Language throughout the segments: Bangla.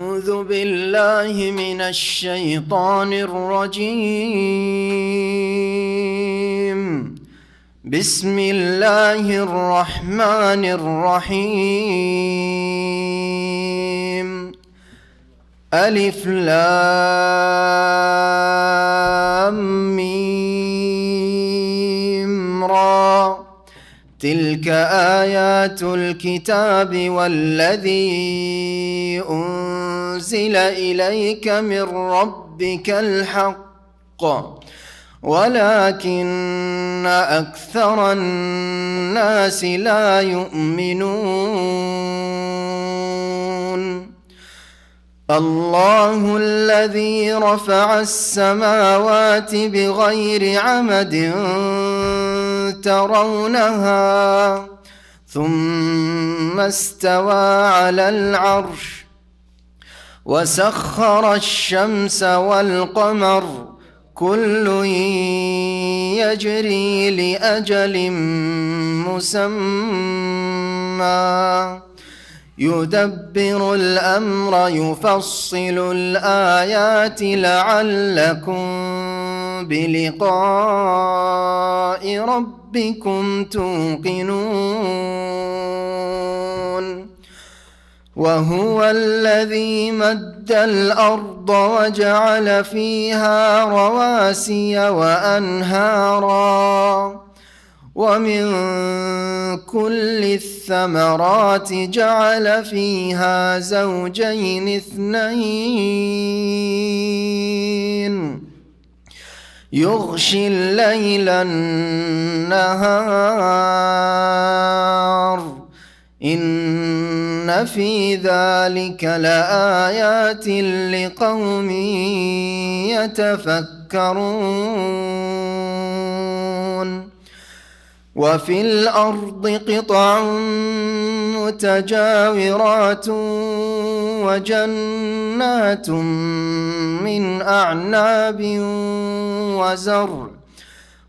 أعوذ بالله من الشيطان الرجيم. بسم الله الرحمن الرحيم. ألف لام ميم را. تلك آيات الكتاب والذي أنزل إليك من ربك الحق ولكن أكثر الناس لا يؤمنون. الله الذي رفع السماوات بغير عمد ترونها ثم استوى على العرش وسخر الشمس والقمر كل يجري لأجل مسمى يدبر الأمر يفصل الآيات لعلكم بلقاء ربكم توقنون. وهو الذي مد الأرض وجعل فيها رواسي وأنهارا ومن كل الثمرات جعل فيها زوجين اثنين يغشي الليل النهار إن في ذلك لآيات لقوم يتفكرون. وفي الأرض قطع متجاورات وجنات من أعناب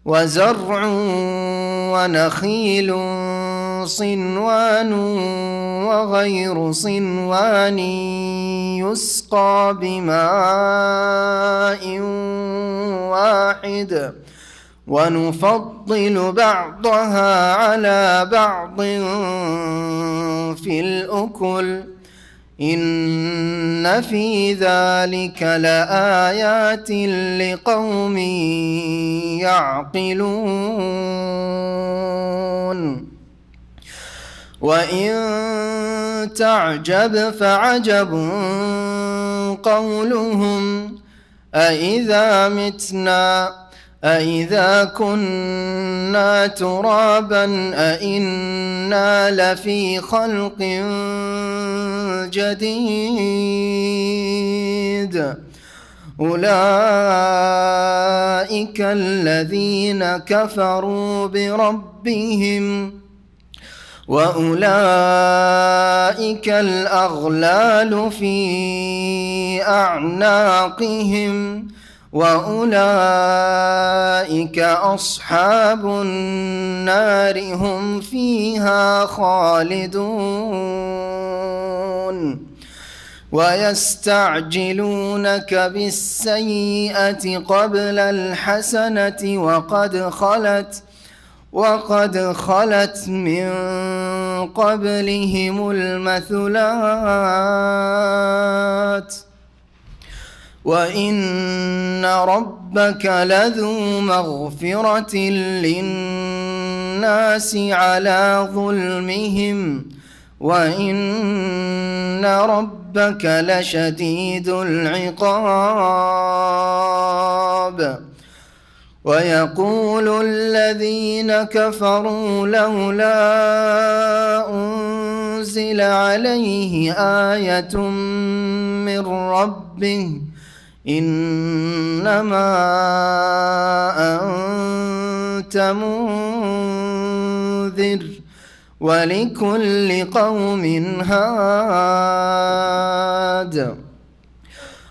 وزرع ونخيل صنوان وغير صنوان يسقى بماء واحد ونفضل بعضها على بعض في الأكل إن في ذلك لآيات لقوم يعقلون. وإن تعجب فعجب قولهم أإذا متنا أإذا كنا ترابا أإنا لفي خلق جديد أولئك الذين كفروا بربهم وأولئك الأغلال في أعناقهم وأولئك أصحاب النار هم فيها خالدون. ويستعجلونك بالسيئة قبل الحسنة وقد خلت من قبلهم المثلات وإن ربك لذو مغفرة للناس على ظلمهم وإن ربك لشديد العقاب. ويقول الذين كفروا لولا أنزل عليه آية من ربه إنما أنت منذر ولكل قوم هاد.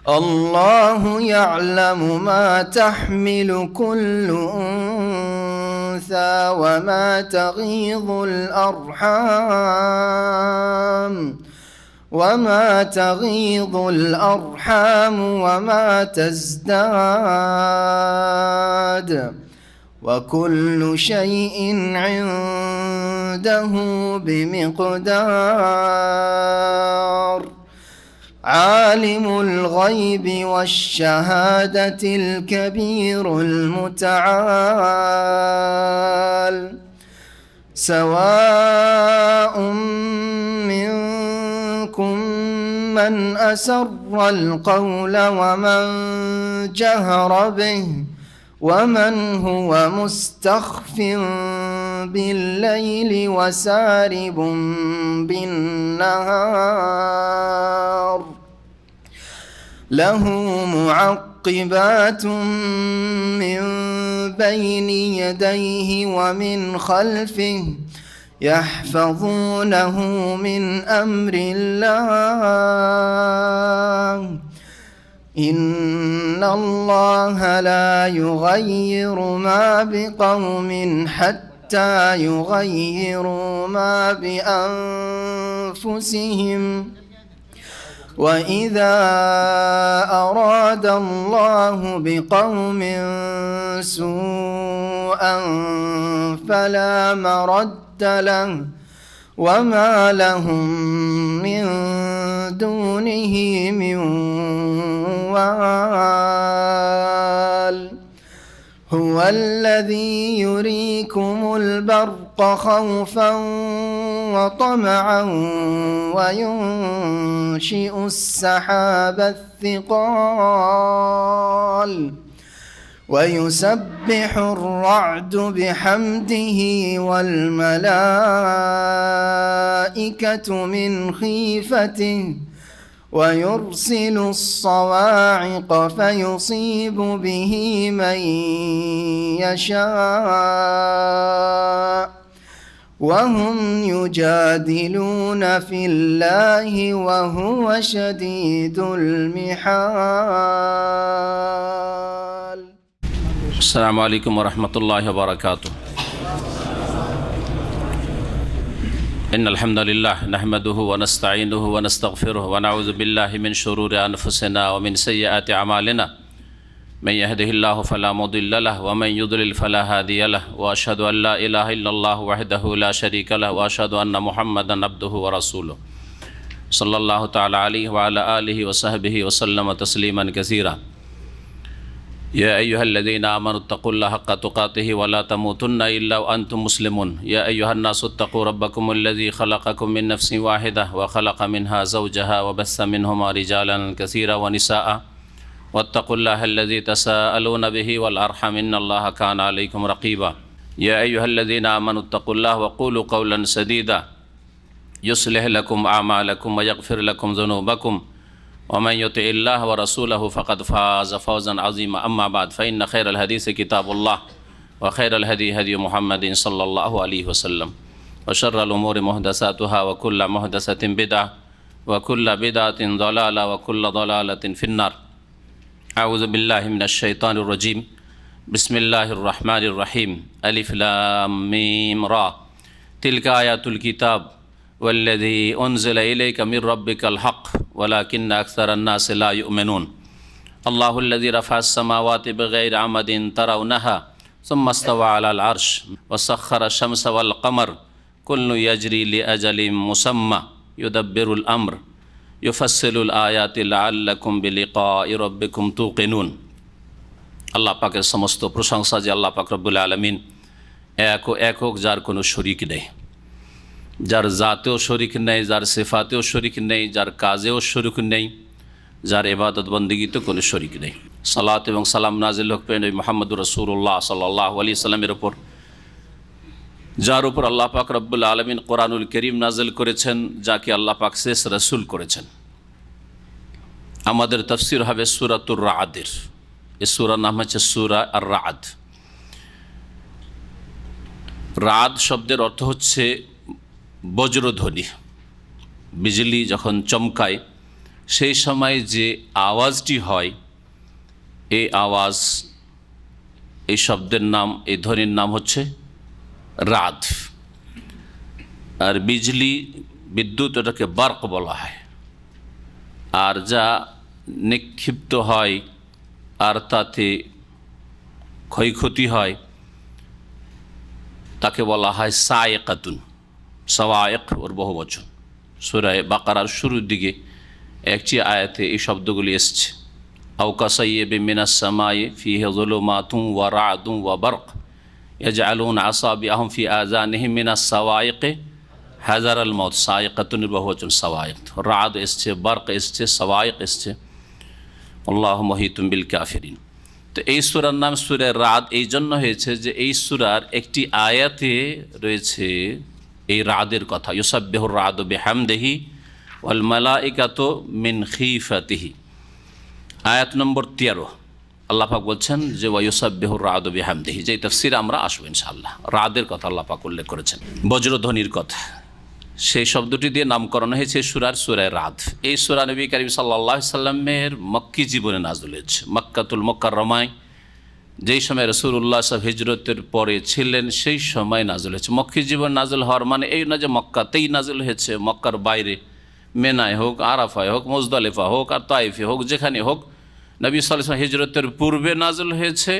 الله يعلم ما تحمل كل أنثى وما تغيض الأرحام وما تغيض الأرحام وما تزداد وكل شيء عنده بمقدار عالم الغيب والشهادة الكبير المتعال سواء منكم من أسر القول ومن جهر به ومن هو مستخف بالليل وسارب بالنهار له معقبات من بين يديه ومن خلفه يحفظونه من أمر الله إن الله لا يغير ما بقوم حتى يغيروا ما بأنفسهم وإذا أراد الله بقوم سوءا فلا مرد له وما لهم من دونه من وال هو الذي يريكم البرق خوفا وطمعا وينشئ السحاب الثقال ويسبح الرعد بحمده والملائكة من خيفته ويرسل الصواعق فيصيب به من يشاء وهم يجادلون في الله وهو شديد المحال. السلام عليكم ورحمة الله وبركاته. إن الحمد لله نحمده ونستعينه ونستغفره ونعوذ بالله من شرور أنفسنا ومن سيئات أعمالنا من يهده الله فلا مضل له ومن يضلل فلا هادي له وأشهد أن لا إله إلا الله وحده لا شريك له وأشهد أن محمدا عبده ورسوله صلى الله تعالى عليه وعلى آله وصحبه وسلم تسليما كثيرا. يا أيها الذين آمنوا اتقوا الله حق تقاته ولا تموتن إلا وأنتم مسلمون. يا أيها الناس اتقوا ربكم الذي خلقكم من نفس واحدة وخلق منها زوجها وبث منهما رجالا كثيرا ونساء واتقوا الله الذي تساءلون به والأرحم إن الله كان عليكم رقيبا. يا أيها الذين آمنوا اتقوا الله وقولوا قولا سديدا يصلح لكم أعمالكم ويغفر لكم ذنوبكم ومن يطع الله ورسوله فقد فاز فوزا عظيما. أما بعد فإن خير الحديث كتاب الله وخير الهدي هدي محمد صلى الله عليه وسلم وشر الأمور محدثاتها وكل محدثة بدعة وكل بدعة ضلالة وكل ضلالة في النار. أعوذ بالله من الشيطان الرجيم. بسم الله الرحمن الرحيم. ألف لام ميم را تلك آيات الكتاب والذي أنزل إليك من ربك الحق ولكن أكثر الناس لا يؤمنون. الله الذي رفع السماوات بغير عمد ترونها ثم استوى على العرش وسخر الشمس والقمر كل يجري لأجل مسمى يدبر الأمر يفصل الآيات لعلكم بلقاء ربكم توقنون. আল্লাহ পাকের সমস্ত প্রশংসা যে আল্লাহ পাক রব্বুল আলামিন একক যার কোনো শরীক নেই, যার জাতেও শরীক নেই, যার সিফাতেও শরীক নেই, যার কাজেও শরীক নেই, যার ইবাদত বন্দেগীতে কোনো শরীক নেই। সালাত এবং সালাম নাজিল হোক নবী মুহাম্মদুর রাসূলুল্লাহ সাল্লাল্লাহু আলাইহি সাল্লামের উপর, যার উপর আল্লাহ পাক রব্বুল আলামিন কোরআনুল কারীম নাজিল করেছেন, যাকে আল্লাহ পাক শেষ রাসূল করেছেন। আমাদের তাফসীর হবে সূরাতুর রা'দের। এই সূরার নাম হচ্ছে সূরা আর-রা'দ। রা'দ শব্দের অর্থ হচ্ছে বজ্রধ্বনি। বিজলি যখন চমকায় সেই সময় যে আওয়াজটি হয়, এই আওয়াজ, এই শব্দের নাম, এই ধ্বনির নাম হচ্ছে রা'দ। আর বিজলি, বিদ্যুৎ, এটাকে বার্ক বলা হয়। আর যা নিক্ষিপ্ত হয় আর তাতে ক্ষয়ক্ষতি হয় তাকে বলা হয় সায়েকাতুন। সাওয়ায়েক ওর বহু বচন। সূরা বাকারার শুরুর দিকে একটি আয়াতে এই শব্দগুলি এসছে, আও কাসাইয়্যিবিম মিনাস সামাই ফিহি যুলুমাতুন ওয়া রা'দুন ওয়া বারক ইয়াজআলুনা আসাবিআহুম ফি আযানিহিম মিনাস সাওয়ায়েকি হাযারাল মাউত। সায়েকাতুন বহু বচন সাওয়ায়েক। রা'দ এসছে, বারক এসছে, সাওয়ায়েক এসছে। আল্লাহু মুহীতুম বিল কাফিরিন। তো এই সূরার নাম সূরা রা'দ এই জন্য হয়েছে যে এই সূরার একটি আয়াতে রয়েছে এই রা'দের কথা, ইউসাব্বিহুর রা'দু বিহামদিহি ওয়াল মালাইকাতু মিন খিফাতিহি। আয়াত নম্বর 13 আল্লাহ পাক বলছেন যে ওয়া ইউসাব্বিহুর রা'দু বিহামদিহি, যে তাফসীরে আমরা আসবো ইনশাআল্লাহ। রা'দের কথা আল্লাহ পাক উল্লেখ করেছেন, বজ্রধ্বনির কথা, সেই শব্দটি দিয়ে নামকরণ হয়েছে সূরার সূরা রা'দ। এই সূরা নবী করিম সাল্লাল্লাহু আলাইহি সাল্লামের মক্কি জীবনে নাযিল হয়েছে। মক্কাতুল মুকাররমায় যেই সময় রাসূলুল্লাহ সাল্লাল্লাহু আলাইহি হিজরতের পরে ছিলেন সেই সময় নাযিল হয়েছে। মক্কি জীবন নাযিল হওয়ার মানে এই না যে মক্কাতেই নাযিল হয়েছে, মক্কার বাইরে মেনায় হোক, আরাফায় হোক, মুজদালিফা হোক আর তায়েফে হোক, যেখানে হোক নবী সাল্লাল্লাহু আলাইহি ওয়াসাল্লাম হিজরতের পূর্বে নাযিল হয়েছে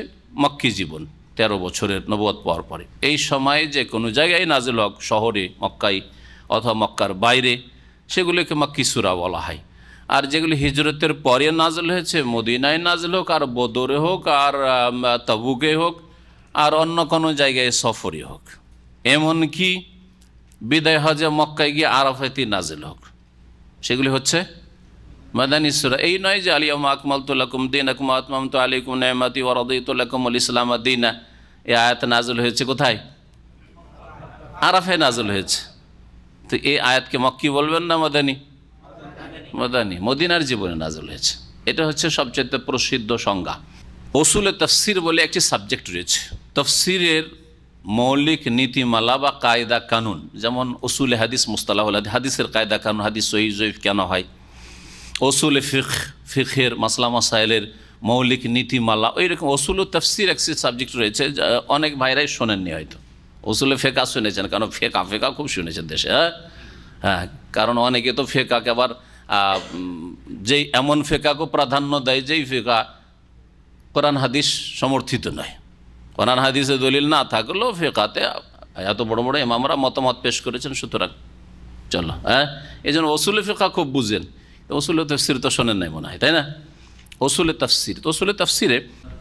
মক্কি জীবন 13 বছরের নবুয়ত পাওয়ার পরে। এই সময় যে কোনো জায়গায় নাযিল হোক, শহরে মক্কায় অথবা মক্কার বাইরে, সেগুলিকে মক্কি সূরা বলা হয়। আর যেগুলি হিজরতের পরে নাযিল হয়েছে, মদিনায় নাযিল হোক আর বদরে হোক আর তাবুকে হোক আর অন্য কোনো জায়গায় সফরে হোক, এমনকি বিদায় হজে মক্কায় গিয়ে আরাফাতে নাযিল হোক, সেগুলি হচ্ছে মাদানী সূরা। এই নয় যে আল-ইয়াওমা আকমালতু লাকুম দীনাকুম ওয়া আতমামতু আলাইকুম নি'মাতি ওয়া রাদিতু লাকুমুল ইসলামা দীনা। এই আয়াত নাযিল হয়েছে কোথায়? আরাফায় নাযিল হয়েছে। তো এই আয়াতকে মক্কি বলবেন না মাদানী? মাদানী, মদিনার জীবনে নাযিল হয়েছে। এটা হচ্ছে সবচেয়ে প্রসিদ্ধ সংজ্ঞা। উসুলে তাফসীর বলে একটি সাবজেক্ট রয়েছে। তাফসীরের মৌলিক নীতিমালা বা কায়দা কানুন, যেমন উসুলে হাদিস, মুস্তালাহুল হাদিস, হাদিসের কায়দা কানুন, হাদিস সহিহ জয়ীফ কেন হয়, উসুলে ফিকহের মাসলা মাসাইলের মৌলিক নীতিমালা, ওই রকম উসুলে তাফসীর একটি সাবজেক্ট রয়েছে। অনেক ভাইরাই শোনেননি হয়তো, উসুলে ফিকহ শুনেছেন, কারণ ফিকহ খুব শুনেছেন দেশে। হ্যাঁ, কারণ অনেকে তো ফিকহকে আবার যেই এমন ফিকহকে প্রাধান্য দেয় যেই ফিকহ কোরআন হাদিস সমর্থিত নয়। কোরআন হাদিসে দলিল না থাকলেও ফিকহতে এত বড় বড় ইমামরা মতামত পেশ করেছেন, সুতরাং চলো। এই জন্য উসুলে ফিকহ খুব বুঝেন, উসুলে তাফসীর তো শোনেন নাই মনে হয়, তাই না? উসুলে তাফসীর, তো উসুলে তাফসীরে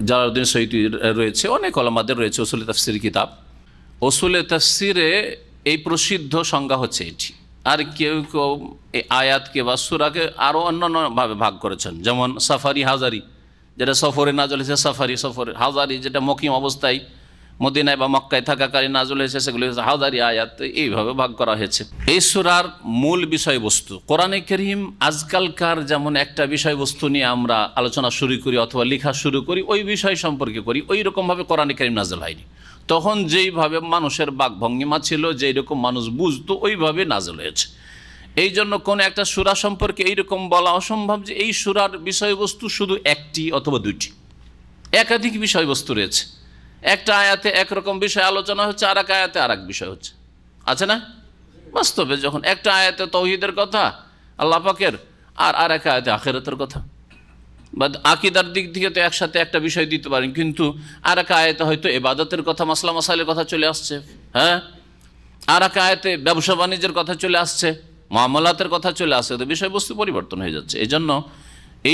জালালউদ্দিন সৈয়দী রয়েছে, অনেক ওলামাদের রয়েছে উসুলে তাফসীর কিতাব। উসুলে তাফসীরে এই প্রসিদ্ধ সংজ্ঞা হচ্ছে এটি। আর কেউ কেউ এই আয়াতকে বা সূরাকে আরও অন্যান্যভাবে ভাগ করেছেন, যেমন সাফারি হাজারি, যেটা সফরে নাযিল হয়েছে, সাফারি সফরে হাজারি, যেটা মকিম অবস্থায় মদিনায় বা মক্কায় থাকাকালীন নাযিল হয়েছে, সেগুলি হচ্ছে হাজারি আয়াত। এইভাবে ভাগ করা হয়েছে। এই সূরার মূল বিষয়বস্তু, কোরআনে কারীম আজকালকার যেমন একটা বিষয়বস্তু নিয়ে আমরা আলোচনা শুরু করি অথবা লেখা শুরু করি, ওই বিষয় সম্পর্কে করি, ওই রকমভাবে কোরআনে কারীম নাযিল হয়নি। তখন যেইভাবে মানুষের বাকভঙ্গিমা ছিল, যেই রকম মানুষ বুঝতো, ওইভাবে নাযিল হয়েছে। এই জন্য কোনো একটা সূরা সম্পর্কে এইরকম বলা অসম্ভব যে এই সূরার বিষয়বস্তু শুধু একটি অথবা দুইটি, একাধিক বিষয়বস্তু রয়েছে। একটা আয়াতে একরকম বিষয় আলোচনা হচ্ছে, আর এক আয়াতে আর এক বিষয় হচ্ছে, আছে না? বাস্তবে যখন একটা আয়াতে তাওহীদের কথা আল্লাহ পাকের, আর এক আয়াতে আখিরাতের কথা, বা আকীদার দিক থেকে তো একসাথে একটা বিষয় দিতে পারেন, কিন্তু আর এক আয়াতে হয়তো ইবাদতের কথা, মাসলা মাসাইলের কথা চলে আসছে, হ্যাঁ, আর এক আয়াতে ব্যবসা বাণিজ্যের কথা চলে আসছে, মামলাতের কথা চলে আসছে, তো বিষয়বস্তু পরিবর্তন হয়ে যাচ্ছে। এই জন্য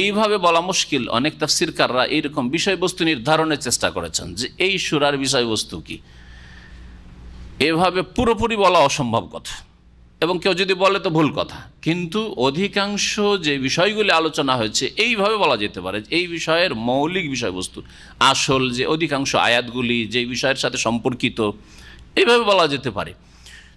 এইভাবে বলা মুশকিল। অনেক তাফসীরকাররা এইরকম বিষয়বস্তু নির্ধারণের চেষ্টা করেছেন যে এই সূরার বিষয়বস্তু কি, এভাবে পুরোপুরি বলা অসম্ভব কথা, এবং কেউ যদি বলে তো ভুল কথা। কিন্তু অধিকাংশ যে বিষয়গুলি আলোচনা হয়েছে এইভাবে বলা যেতে পারে এই বিষয়ের মৌলিক বিষয়বস্তু, আসল যে অধিকাংশ আয়াতগুলি যে বিষয়ের সাথে সম্পর্কিত, এইভাবে বলা যেতে পারে।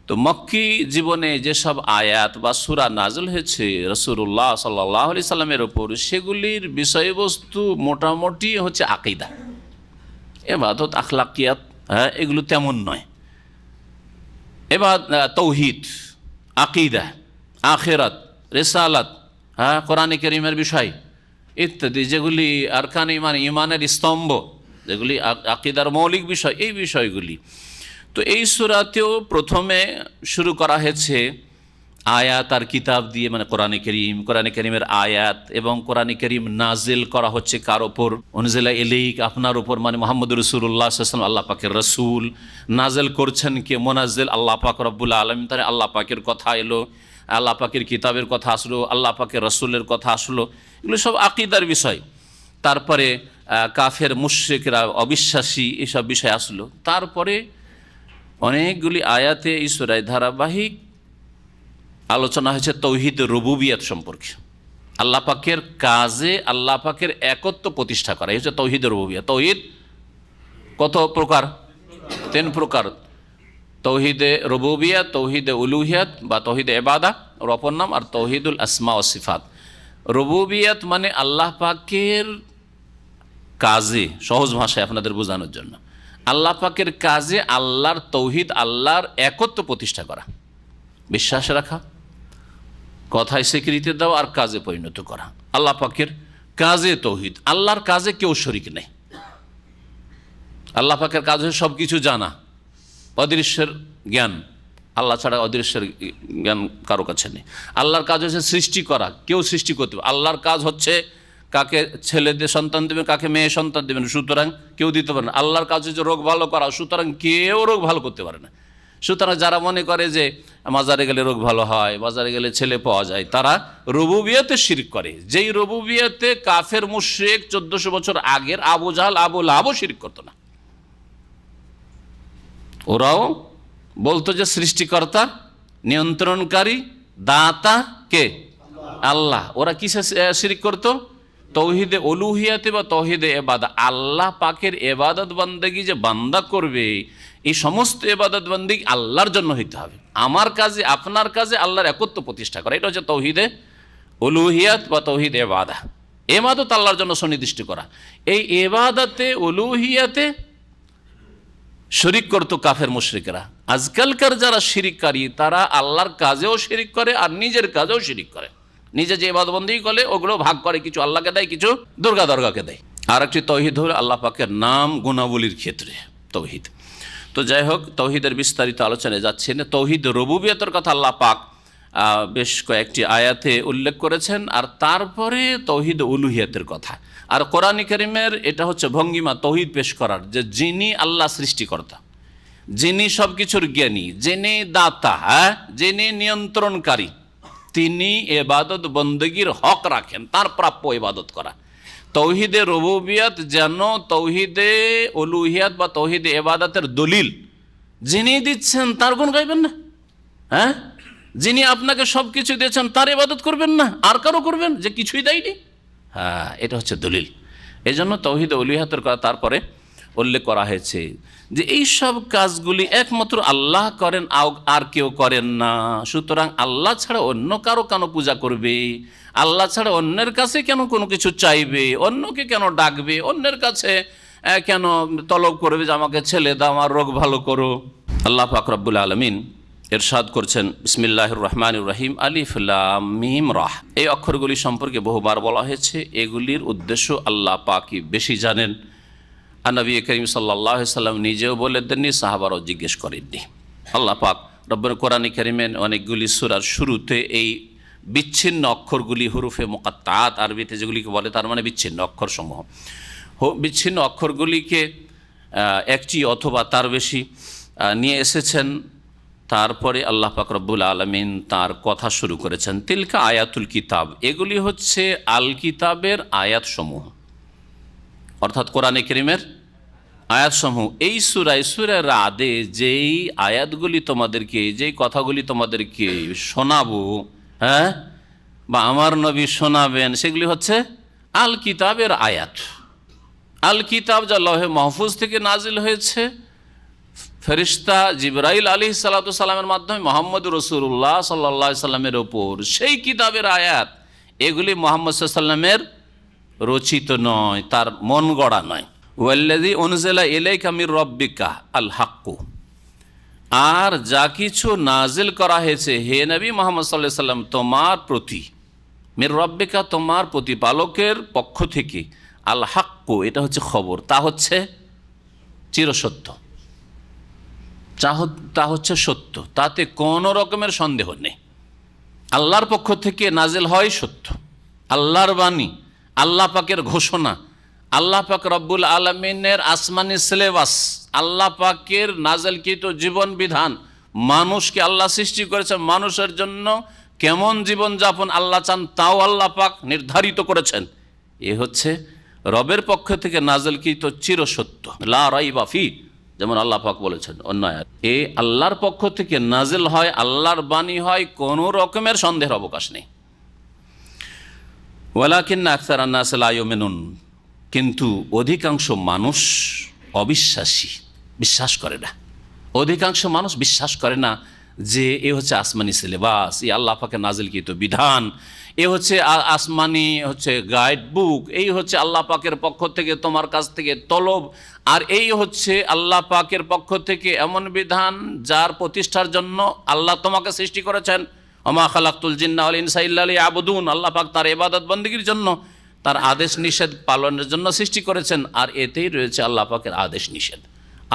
তো মক্কি জীবনে যেসব আয়াত বা সূরা নাযিল হয়েছে রাসূলুল্লাহ সাল্লাল্লাহু আলাইহি সাল্লামের ওপর, সেগুলির বিষয়বস্তু মোটামুটি হচ্ছে আকীদা, ইবাদত, আখলাকিয়াত, হ্যাঁ, এগুলো তেমন নয়। এবার তাওহীদ, আকীদা, আখিরাত, রিসালাত, হ্যাঁ, কোরআনে কারীমের বিষয় ইত্যাদি, যেগুলি আরকান ঈমান, ঈমানের স্তম্ভ, যেগুলি আকীদার মৌলিক বিষয়, এই বিষয়গুলি। তো এই সূরাতেও প্রথমে শুরু করা হয়েছে আয়াত আর কিতাব দিয়ে, মানে কোরআনে কারীমের আয়াত এবং কোরআনে কারীম নাজিল করা হচ্ছে কার ওপর? উনজিলা ইলাইক, আপনার উপর, মানে মুহাম্মদ রাসূলুল্লাহ সাল্লাল্লাহু আলাইহি ওয়াসাল্লাম আল্লাহ পাকের রাসূল। নাজিল করছেন কে? মুনাজ্জিল আল্লাহ পাক রব্বুল আলামিন। তাহলে আল্লাহ পাকের কথা এলো, আল্লাহ পাকের কিতাবের কথা আসলো, আল্লাহ পাকের রাসূলের কথা আসলো, এগুলো সব আকীদার বিষয়। তারপরে কাফের মুশরিকরা, অবিশ্বাসী, এসব বিষয় আসলো। তারপরে অনেকগুলি আয়াতে এই সূরায় ধারাবাহিক আলোচনা হয়েছে তৌহিদ রুবুবিয়ত সম্পর্কে। আল্লাহ পাকের কাজে আল্লাহ পাকের একত্ব প্রতিষ্ঠা করা, এই হচ্ছে তৌহিদ রুবুবিয়ত। তৌহিদ কত প্রকার? 3 প্রকার। তৌহিদে রুবুবিয়ত, তৌহিদে উলুহিয়ত বা তৌহিদে ইবাদা ওর অপর নাম, আর তৌহিদুল আসমা ও সিফাত। রুবুবিয়ত মানে আল্লাহ পাকের কাজে, সহজ ভাষায় আপনাদের বোঝানোর জন্য, আল্লাহ পাকের কাজে আল্লাহর তৌহিদ, আল্লাহর একত্ব প্রতিষ্ঠা করা, বিশ্বাস রাখা, কথায় স্বীকৃতি দেওয়া আর কাজে পরিণত করা। আল্লাহ পাকের কাজে তৌহিদ, আল্লাহর কাজে কেউ শরিক নেই। আল্লাহ পাকের কাজ হচ্ছে সব কিছু জানা, অদৃশ্যের জ্ঞান, আল্লাহ ছাড়া অদৃশ্যের জ্ঞান কারো কাছে নেই। আল্লাহর কাজ হচ্ছে সৃষ্টি করা, কেউ সৃষ্টি করতে পারে। আল্লাহর কাজ হচ্ছে কাকে ছেলে দিয়ে সন্তান দেবেন, কাকে মেয়ে সন্তান দেবেন, সুতরাং কেউ দিতে পারে না। আল্লাহর কাজ হচ্ছে রোগ ভালো করা, সুতরাং কেউ রোগ ভালো করতে পারে না। সুতরাং যারা মনে করে যে মাজারে গেলে রোগ ভালো হয়, বাজারে গেলে ছেলে পাওয়া যায়, তারা রুবুবিয়তে শিরক করে। যেই রুবুবিয়তে কাফের মুশরিক 1400 বছর আগের আবু জাহল, আবু লাহাবও শিরক করতো না। ওরাও বলতো যে সৃষ্টিকর্তা, নিয়ন্ত্রণকারী, দাতা কে? আল্লাহ। ওরা কিসে শিরক করতো? তৌহিদে উলুহিয়াতে বা তৌহিদে ইবাদত। আল্লাহ পাকের ইবাদত বান্দাগি যে বান্দা করবে, এই সমস্ত ইবাদত বান্দাগি আল্লাহর জন্য হইতে হবে। আমার কাজে, আপনার কাজে আল্লাহর একত্ব প্রতিষ্ঠা করা, এটা হচ্ছে তৌহিদে উলুহিয়াত বা তৌহিদে ইবাদত। ইবাদত আল্লাহর জন্য সুনির্দিষ্ট করা। এই ইবাদতে উলুহিয়াতে শরিক করতো কাফের মুশরিকরা। আজকালকার যারা শিরিককারী, তারা আল্লাহর কাজেও শিরিক করে আর নিজের কাজেও শিরিক করে। নিজে যে ইবাদতবন্দি করে ওগুলো ভাগ করে, কিছু আল্লাহকে দেয়, কিছু দরগাকে দেয়। আর একটি তৌহিদ হলো আল্লাহ পাকের নাম গুণাবলীর ক্ষেত্রে তৌহিদ। তো যাই হোক, তৌহিদের বিস্তারিত আলোচনায় যাচ্ছে না। তৌহিদ রুবুবিয়তের কথা আল্লাহ পাক বেশ কয়েকটি আয়াতে উল্লেখ করেছেন, আর তারপরে তৌহিদ উলুহিয়াতের কথা। আর কোরআন কারীমের এটা হচ্ছে ভঙ্গিমা তৌহিদ পেশ করার, যে যিনি আল্লাহ সৃষ্টিকর্তা, যিনি সব কিছুর জ্ঞানী, যিনি দাতা, যিনি নিয়ন্ত্রণকারী, তিনি ইবাদত বন্দেগীর হক রাখেন, তার প্রাপ্য ইবাদত করা। তৌহিদে রুবুবিয়ত যেন তৌহিদে উলুহিয়াত বা তৌহিদে ইবাদতের দলিল। যিনি দিচ্ছেন তার গুণ গাইবেন না, যিনি আপনাকে সব কিছু দিয়েছেন তার ইবাদত করবেন না, আর কারো করবেন যে কিছুই দেয়নি। এটা হচ্ছে দলিল। এই জন্য তৌহিদ উলুহিয়াতের কথা তারপরে উল্লেখ করা হয়েছে যে এই সব কাজগুলি একমাত্র আল্লাহ করেন, আর কেউ করেন না। সুতরাং আল্লাহ ছাড়া অন্য কারো কেন পূজা করবে? আল্লাহ ছাড়া অন্যের কাছে কেন কোনো কিছু চাইবে? অন্যকে কেন ডাকবে? অন্যের কাছে কেন তলব করবে যে আমাকে ছেলে দাও, আমার রোগ ভালো করো? আল্লাহ পাক রব্বুল আলামিন ইরশাদ করছেন, বিসমিল্লাহির রহমানির রহিম, আলিফ লাম মিম রাহ। এই অক্ষরগুলি সম্পর্কে বহুবার বলা হয়েছে। এগুলির উদ্দেশ্য আল্লাহ পাকই বেশি জানেন। আর নবী করিম সাল্লাল্লাহু আলাইহি সাল্লাম নিজেও বলে দেননি, সাহাবারাও জিজ্ঞেস করেননি। আল্লাহ পাক রব্বুল কোরআন কারীমের অনেকগুলি সূরার শুরুতে এই বিচ্ছিন্ন অক্ষরগুলি, হুরুফে মুকাত্তাআত আরবিতে যেগুলিকে বলে, তার মানে বিচ্ছিন্ন অক্ষরসমূহ, বিচ্ছিন্ন অক্ষরগুলিকে একটি অথবা তার বেশি নিয়ে এসেছেন। তারপরে আল্লাহ পাক রব্বুল আলামিন তার কথা শুরু করেছেন, তিলকা আয়াতুল কিতাব। এগুলি হচ্ছে আল কিতাবের আয়াতসমূহ, অর্থাৎ কোরআনে কারীমের আয়াতসমূহ। এই সূরা রাদে যেই আয়াতগুলি তোমাদেরকে, যেই কথাগুলি তোমাদেরকে শোনাবো, বা আমার নবী শোনাবেন, সেগুলি হচ্ছে আল কিতাবের আয়াত। আল কিতাব যা লৌহে মাহফুজ থেকে নাজিল হয়েছে ফেরেশতা জিবরাইল আলাইহিস সালামের মাধ্যমে মুহাম্মদ রাসূলুল্লাহ সাল্লাল্লাহু আলাইহি সাল্লামের ওপর, সেই কিতাবের আয়াত। এগুলি মুহাম্মদ সাল্লাল্লাহু আলাইহি সাল্লামের রচিত নয়, তার মন গড়া নয়। ওয়াল্লাযী উনজিলা ইলাইকা মির রাব্বিকা আল হাক্কু। আর যা কিছু নাজিল করা হয়েছে হে নবী মুহাম্মদ সাল্লাল্লাহু আলাইহি সাল্লাম তোমার প্রতি, মির রাব্বিকা তোমার প্রতিপালকের পক্ষ থেকে, আল হাক্কু এটা হচ্ছে খবর, তা হচ্ছে চিরসত্য, তা হচ্ছে সত্য, তাতে কোনো রকমের সন্দেহ নেই। আল্লাহর পক্ষ থেকে নাজিল হয় সত্য, আল্লাহর বাণী, আল্লাহ পাকের ঘোষণা, আল্লাহ পাক রব্বুল আলমিনের আসমানি সিলেবাস, আল্লাহ পাকের নাজিলকৃত জীবন বিধান। মানুষকে আল্লাহ সৃষ্টি করেছেন, মানুষের জন্য কেমন জীবন যাপন আল্লাহ চান তাও আল্লাহ পাক নির্ধারিত করেছেন। এ হচ্ছে রবের পক্ষ থেকে নাজিলকৃত চিরসত্য, লা রাইবা ফি, যেমন আল্লাহ পাক বলেছেন অন্য আয়াত। এ আল্লাহর পক্ষ থেকে নাজিল হয়, আল্লাহর বাণী হয়, কোনো রকমের সন্দেহের অবকাশ নেই। ওয়ালাকিন্না আকসারান নাস লা ইউমিনুন, কিন্তু অধিকাংশ মানুষ অবিশ্বাসী, বিশ্বাস করে না। অধিকাংশ মানুষ বিশ্বাস করে না যে এ হচ্ছে আসমানি সিলেবাস, এই আল্লাহ পাকের নাজিলকৃত বিধান, এ হচ্ছে আসমানি গাইড বুক, এই হচ্ছে আল্লাহ পাকের পক্ষ থেকে তোমার কাছ থেকে তলব, আর এই হচ্ছে আল্লাহ পাকের পক্ষ থেকে এমন বিধান যার প্রতিষ্ঠার জন্য আল্লাহ তোমাকে সৃষ্টি করেছেন। ওমা খালাকতুল জিন্না ওয়াল ইনসা ইল্লা লিয়াবুদুন, আল্লাহ পাক তার ইবাদত বন্দেগীর জন্য, তার আদেশ নিষেধ পালনের জন্য সৃষ্টি করেছেন। আর এতেই রয়েছে আল্লাহ পাকের আদেশ নিষেধ।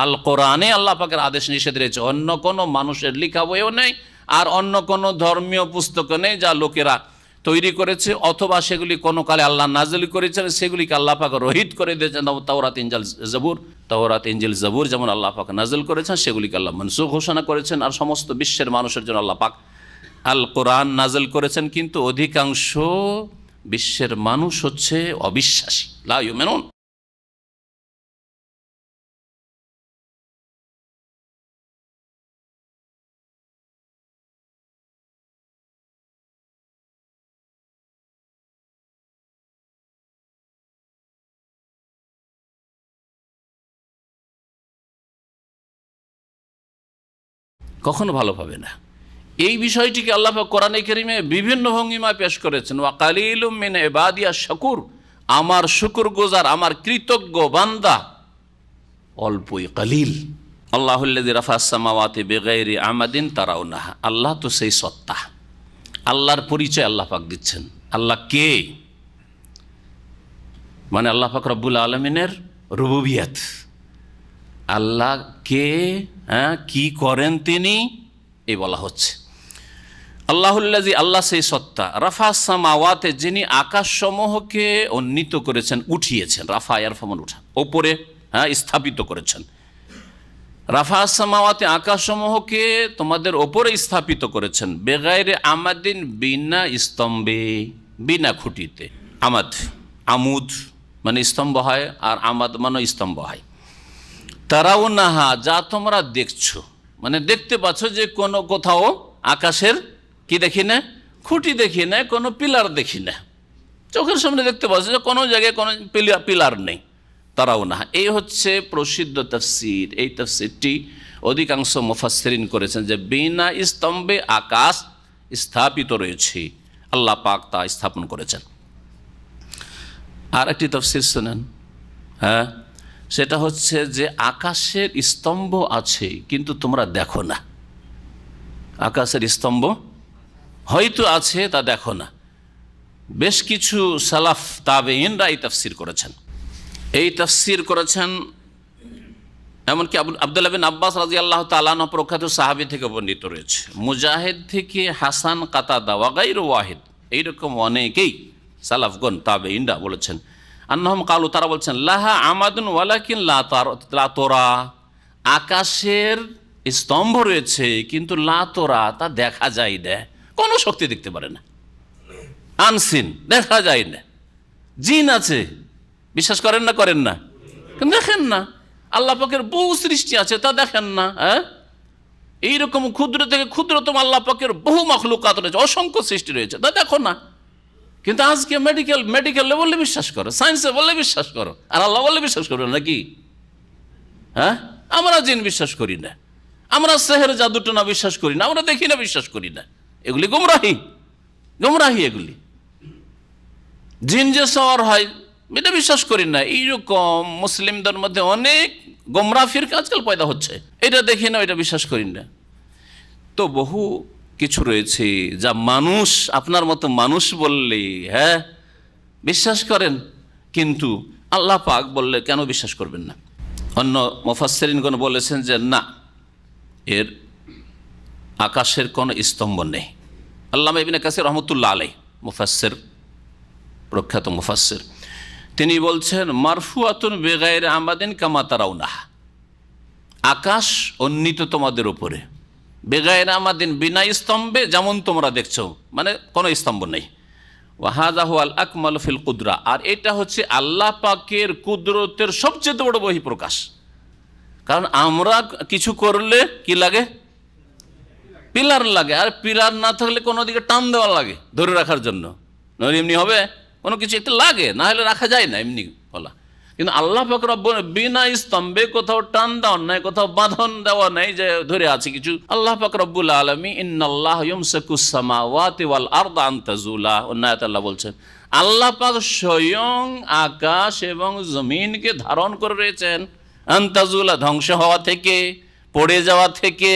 আল কোরআনে আল্লাহ পাকের আদেশ নিষেধ রয়েছে, অন্য কোনো মানুষের লেখা বইও নেই, আর অন্য কোনো ধর্মীয় পুস্তকও নেই যা লোকেরা তৈরি করেছে, অথবা সেগুলি কোনো কালে আল্লাহ নাজিল করেছেন, সেগুলিকে আল্লাহ পাক রহিত করে দিয়েছেন। তাওরাত ইনজিল জাবুর যেমন আল্লাহ পাক নাজিল করেছেন, সেগুলিকে আল্লাহ মনসুখ ঘোষণা করেছেন। আর সমস্ত বিশ্বের মানুষের জন্য আল্লাহ পাক আল কোরআন নাজিল করেছেন, কিন্তু অধিকাংশ বিশ্বের মানুষ হচ্ছে অবিশ্বাসী, লা ইউমিনুন। কখনো ভালো পাবে না। এই বিষয়টিকে আল্লাহ পাক কোরআনে কারীমে বিভিন্ন ভঙ্গিমায় পেশ করেছেন। ওয়া কালিলুম মিন ইবাদিয়াশ শাকুর, আমার শুকরগুজার, আমার কৃতজ্ঞ বান্দা অল্পই, কালিল। আল্লাহুল্লাযী রাফা'আস সামাওয়াতি বিগাইরি আমাদিন তারাউনাহা, আল্লাহ তো সেই সত্তা। আল্লাহর পরিচয় আল্লাহ পাক দিচ্ছেন। আল্লাহ কে? মানে আল্লাহ পাক রব্বুল আলামিনের রুবুবিয়ত, আল্লাহ কে, কি করেন তিনি, এই বলা হচ্ছে। আল্লাহুল্লাযী, আল্লাহ সেই সত্তা, রাফা'আস সামাওয়াতে, যিনি আকাশসমূহকে উন্নীত করেছেন, উঠিয়েছেন। রাফা ইয়ারফামুন, উঠা, ওপরে স্থাপিত করেছেন। রাফা'আস সামাওয়াতে, আকাশসমূহকে তোমাদের ওপরে স্থাপিত করেছেন। বেগাইরে আমাদিন, বিনা স্তম্ভে, বিনা খুঁটিতে। আমাদ, আমুদ মানে স্তম্ভ হয়, আর আমাদ মানে স্তম্ভ হয়। তারাউনাহা, যা তোমরা দেখছো, মানে দেখতে পাচ্ছ যে কোনো কোথাও আকাশের কি দেখি না, খুঁটি দেখি না, কোনো পিলার দেখি না, চোখের সামনে দেখতে পাচ্ছ যে কোনো জায়গায় কোনো পিলার নেই। তারাউনাহা, এই হচ্ছে প্রসিদ্ধ তাফসীর। এই তাফসীরটি অধিকাংশ মুফাসসিরিন করেছেন যে বিনা স্তম্ভে আকাশ স্থাপিত রয়েছে, আল্লাহ পাক তা স্থাপন করেছেন। আর একটি তাফসীর শোনেন, সেটা হচ্ছে যে আকাশের স্তম্ভ আছে কিন্তু তোমরা দেখো না। আকাশের স্তম্ভ হয়তো আছে, তা দেখো না। বেশ কিছু সালাফ তাবেঈনরা এই তাফসীর করেছেন। এই তাফসীর করেছেন এমনকি আব্দুল্লাহ বিন আব্বাস রাদিয়াল্লাহু তাআলা আনহু প্রখ্যাত সাহাবী থেকে বর্ণিত রয়েছে, মুজাহিদ থেকে হাসান, কাতাদা ওয়া গায়রু ওয়াহিদ, এইরকম অনেকেই সালাফগণ তাবেঈনরা বলেছেন। আন্নাহুম কালু, তারা বলছেন, লাহা আমাদুন ওয়ালাকিন লা তোরা, আকাশের স্তম্ভ রয়েছে কিন্তু লা তোরা, তা দেখা যায় না, কোনো শক্তি দেখতে পারে না, আনসিন, দেখা যায় না। জিন আছে, বিশ্বাস করেন না? করেন না? দেখেন না। আল্লাহ পাকের বহু সৃষ্টি আছে, তা দেখেন না। এইরকম ক্ষুদ্র থেকে ক্ষুদ্রতম আল্লাহ পাকের বহু মাখলুকাত রয়েছে, অসংখ্য সৃষ্টি রয়েছে, তা দেখো না। কিন্তু আজকে মেডিকেলে বললে বিশ্বাস করো, সায়েন্সে বললে বিশ্বাস করো, আর আল্লাহ বললে বিশ্বাস করো নাকি? আমরা জিন বিশ্বাস করি না, আমরা সেহের জাদুটনা বিশ্বাস করি না, আমরা দেখি না, বিশ্বাস করি না। এগুলি গুমরাহি এগুলি। জিন যে সওয়ার হয় এটা বিশ্বাস করি না। এইরকম মুসলিমদের মধ্যে অনেক গোমরাহ ফিরকা আজকাল পয়দা হচ্ছে, এটা দেখি না, এটা বিশ্বাস করি না। তো বহু কিছু রয়েছে যা মানুষ, আপনার মতো মানুষ বললে বিশ্বাস করেন, কিন্তু আল্লাহ পাক বললে কেন বিশ্বাস করবেন না? অন্য মুফাসসিরিনগণ বলেছেন যে না, এর আকাশের কোনো স্তম্ভ নেই, আল্লামা ইবনে কাসির রহমতুল্লাহ আলাইহ, মুফাসসির, প্রখ্যাত মুফাসসির, তিনি বলছেন মারফুআতুন বিগাইরি আমাদিন কামা তারাউনাহা, আকাশ উন্নীত তোমাদের উপরে, বেগাইরে আমাদিন, বিনা স্তম্ভে, যেমন তোমরা দেখছো, মানে কোনো স্তম্ভ নেই। ওয়াহাযা হুয়াল আকমালু ফিল কুদরা, আর এটা হচ্ছে আল্লাহ পাকের কুদরতের সবচেয়ে বড় বহিঃপ্রকাশ। কারণ আমরা কিছু করলে কি লাগে? পিলার লাগে, আর পিলার না থাকলে কোনো দিকে টান দেওয়া লাগে ধরে রাখার জন্য, নইলে এমনি হবে, কোনো কিছু একটা লাগে, না হলে রাখা যায় না এমনি বলা। কিন্তু আল্লাহ পাক রব্বুল বিনা স্তম্ভে, কোথাও টান দেওয়া নাই, কোথাও বাঁধন দেওয়া নাই যে ধরে আছে কিছু। আল্লাহ পাক রব্বুল আলামিন ইন্নাল্লাহ ইউমসিকুস সামাওয়াতি ওয়াল আরদা আন তাজুলা, অন্য আয়াতে আল্লাহ বলছেন আল্লাহ পাক স্বয়ং আকাশ এবং জমিনকে ধারণ করে রয়েছেন আন তাজুলা, ধ্বংস হওয়া থেকে, পড়ে যাওয়া থেকে।